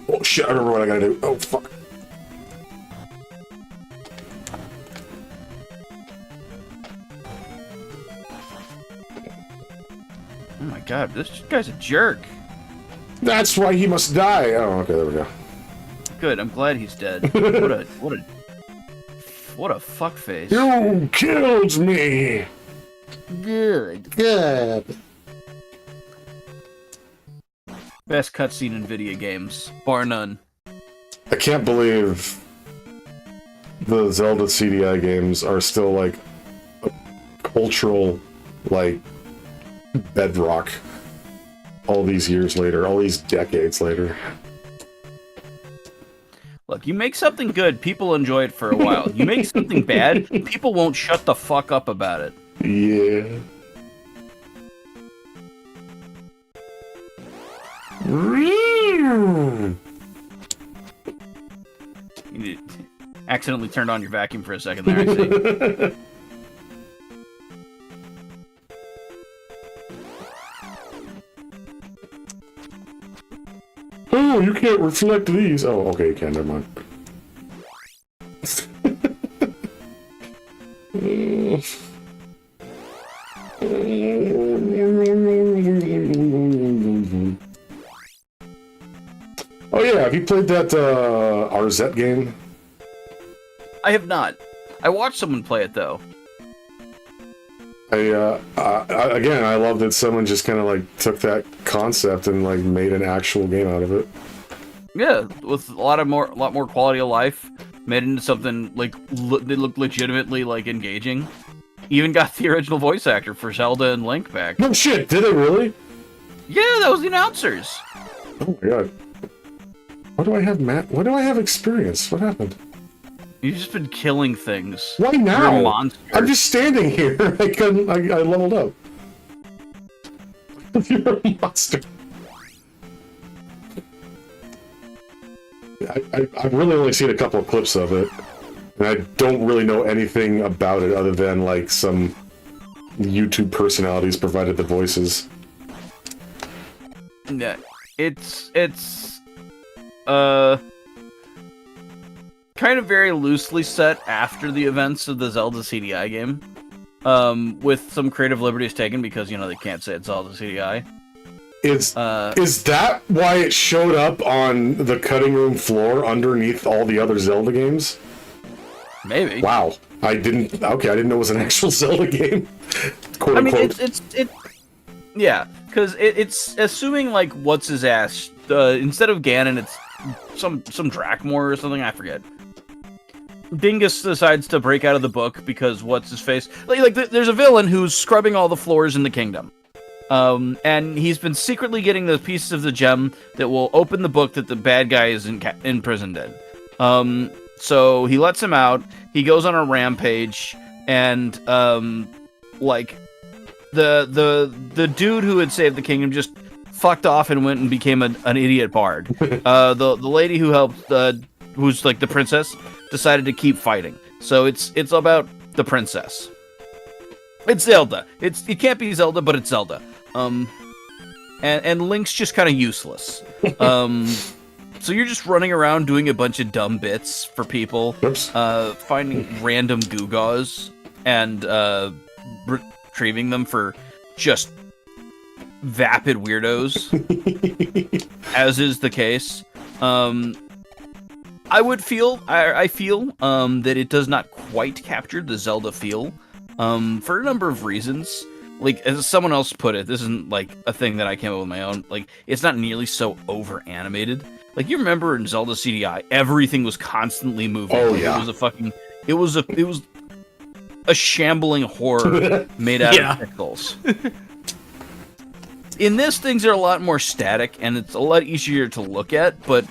Speaker 5: Oh, shit, I remember what I gotta do. Oh, fuck.
Speaker 6: Oh my god, this guy's a jerk.
Speaker 5: That's why he must die! Oh, okay, there we go.
Speaker 6: Good, I'm glad he's dead. What a fuckface.
Speaker 5: You killed me!
Speaker 4: Good.
Speaker 6: Best cutscene in video games, bar none.
Speaker 5: I can't believe the Zelda CDI games are still, like, a cultural, like, bedrock all these years later, all these decades later.
Speaker 6: Look, you make something good, people enjoy it for a while. You make something bad, people won't shut the fuck up about it.
Speaker 5: Yeah.
Speaker 6: You accidentally turned on your vacuum for a second there, I see.
Speaker 5: Oh, you can't reflect these. Oh, okay, you can. Never mind. Oh yeah, have you played that RZ game?
Speaker 6: I have not. I watched someone play it though.
Speaker 5: Again, I love that someone just kind of like took that concept and like made an actual game out of it.
Speaker 6: Yeah, with a lot more quality of life, made into something like that looked legitimately like engaging. Even got the original voice actor for Zelda and Link back.
Speaker 5: No shit, did they really?
Speaker 6: Yeah, that was the announcers.
Speaker 5: Oh my god. Why do I have Why do I have experience? What happened?
Speaker 6: You've just been killing things.
Speaker 5: Why
Speaker 6: You're
Speaker 5: now?
Speaker 6: a monster.
Speaker 5: I'm just standing here. I leveled up. You're a monster. I've really only seen a couple of clips of it, and I don't really know anything about it other than like some YouTube personalities provided the voices.
Speaker 6: Yeah, it's kind of very loosely set after the events of the Zelda CDI game, with some creative liberties taken because they can't say it's Zelda CDI.
Speaker 5: Is that why it showed up on the cutting room floor underneath all the other Zelda games?
Speaker 6: Maybe.
Speaker 5: Wow, I didn't know it was an actual Zelda game. Quote unquote.
Speaker 6: Yeah, because it's assuming like what's his ass instead of Ganon, it's some Drakmor or something, I forget. Dingus decides to break out of the book because what's his face? Like there's a villain who's scrubbing all the floors in the kingdom. And he's been secretly getting the pieces of the gem that will open the book that the bad guy is imprisoned in. So he lets him out. He goes on a rampage, and like the dude who had saved the kingdom just fucked off and went and became an idiot bard. The lady who helped, who's like the princess, decided to keep fighting. So it's about the princess. It's Zelda. It can't be Zelda, but it's Zelda. And Link's just kind of useless. So you're just running around doing a bunch of dumb bits for people, finding random Googaws and retrieving them for just vapid weirdos, as is the case. I feel that it does not quite capture the Zelda feel, for a number of reasons. Like, as someone else put it, this isn't like a thing that I came up with my own. Like, it's not nearly so over animated. Like, you remember in Zelda CDI, everything was constantly moving.
Speaker 5: Oh yeah,
Speaker 6: it was a shambling horror made out of pixels. In this, things are a lot more static, and it's a lot easier to look at, but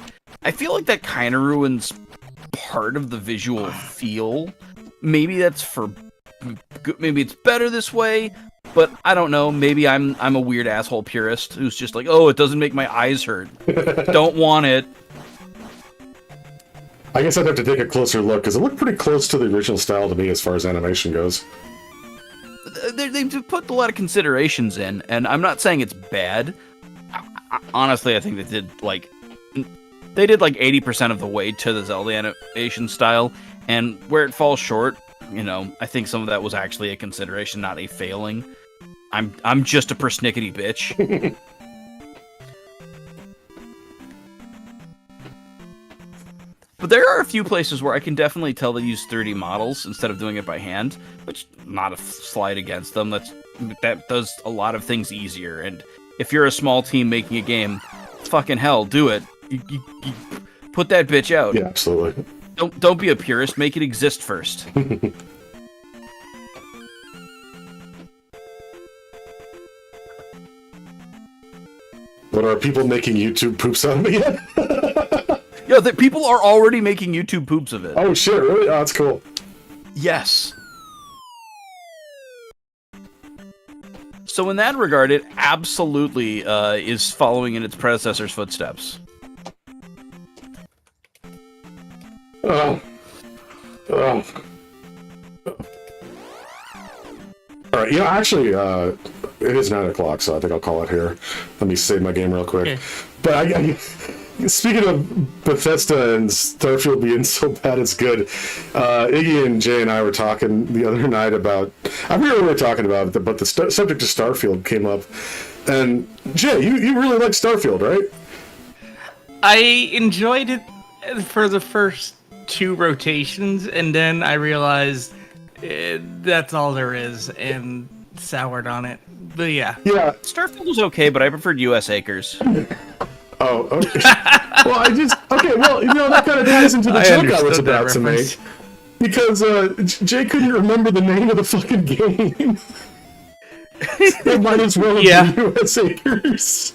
Speaker 6: I feel like that kind of ruins part of the visual feel. Maybe that's maybe it's better this way, but I don't know. Maybe I'm a weird asshole purist who's just like, oh, it doesn't make my eyes hurt. Don't want it.
Speaker 5: I guess I'd have to take a closer look, because it looked pretty close to the original style to me as far as animation goes.
Speaker 6: They've put a lot of considerations in, and I'm not saying it's bad. Honestly, I think they did like 80% of the way to the Zelda animation style, and where it falls short, I think some of that was actually a consideration, not a failing. I'm just a persnickety bitch. But there are a few places where I can definitely tell they use 3D models instead of doing it by hand, which not a slight against them. That does a lot of things easier. And if you're a small team making a game, fucking hell, do it. You put that bitch out.
Speaker 5: Yeah, absolutely.
Speaker 6: Don't be a purist. Make it exist first.
Speaker 5: But are people making YouTube poops out of me yet?
Speaker 6: Yeah, people are already making YouTube poops of it.
Speaker 5: Oh shit, really? Oh, that's cool.
Speaker 6: Yes. So in that regard, it absolutely is following in its predecessor's footsteps.
Speaker 5: Oh. Alright, actually, it is 9 o'clock, so I think I'll call it here. Let me save my game real quick.
Speaker 2: Okay.
Speaker 5: But speaking of Bethesda and Starfield being so bad it's good, Iggy and Jay and I were talking the other night about, I forget what we were talking about, but the subject of Starfield came up. And Jay, you really like Starfield, right?
Speaker 2: I enjoyed it for the first 2 rotations, and then I realized that's all there is, and soured on it. But yeah.
Speaker 5: Yeah.
Speaker 6: Starfield was okay, but I preferred US Acres.
Speaker 5: Oh, okay. Well, that kind of ties into the joke I was about to make. Because Jay couldn't remember the name of the fucking game. It might as well have been US Acres.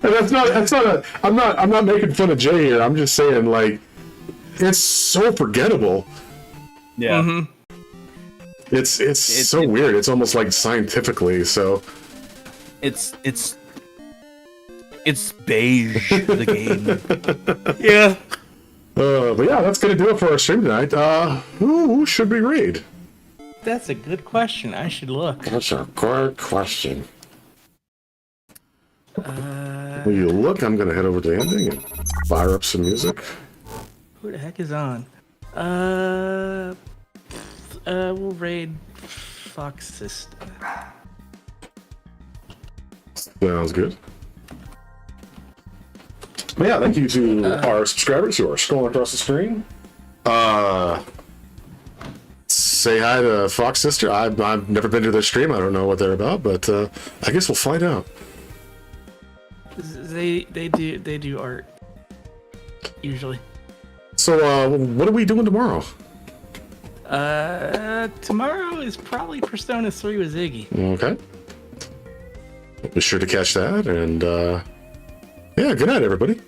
Speaker 5: And I'm not making fun of Jay here. I'm just saying, like, it's so forgettable.
Speaker 6: Yeah.
Speaker 2: Mm-hmm.
Speaker 5: It's so weird. It's almost like scientifically so. It's
Speaker 6: beige, the game.
Speaker 2: Yeah.
Speaker 5: But yeah, that's gonna do it for our stream tonight. Who should we raid?
Speaker 2: That's a good question. I should look.
Speaker 5: That's a good question.
Speaker 1: While you look, I'm gonna head over to the ending and fire up some music.
Speaker 2: Who the heck is on? We'll raid Fox Sister.
Speaker 1: Sounds good. But yeah, thank you to our subscribers who are scrolling across the screen. Say hi to Fox Sister. I've never been to their stream. I don't know what they're about, but I guess we'll find out.
Speaker 2: They do art usually.
Speaker 1: So what are we doing tomorrow?
Speaker 2: Tomorrow is probably Persona 3 with Ziggy.
Speaker 1: Okay. Be sure to catch that, and yeah, good night, everybody.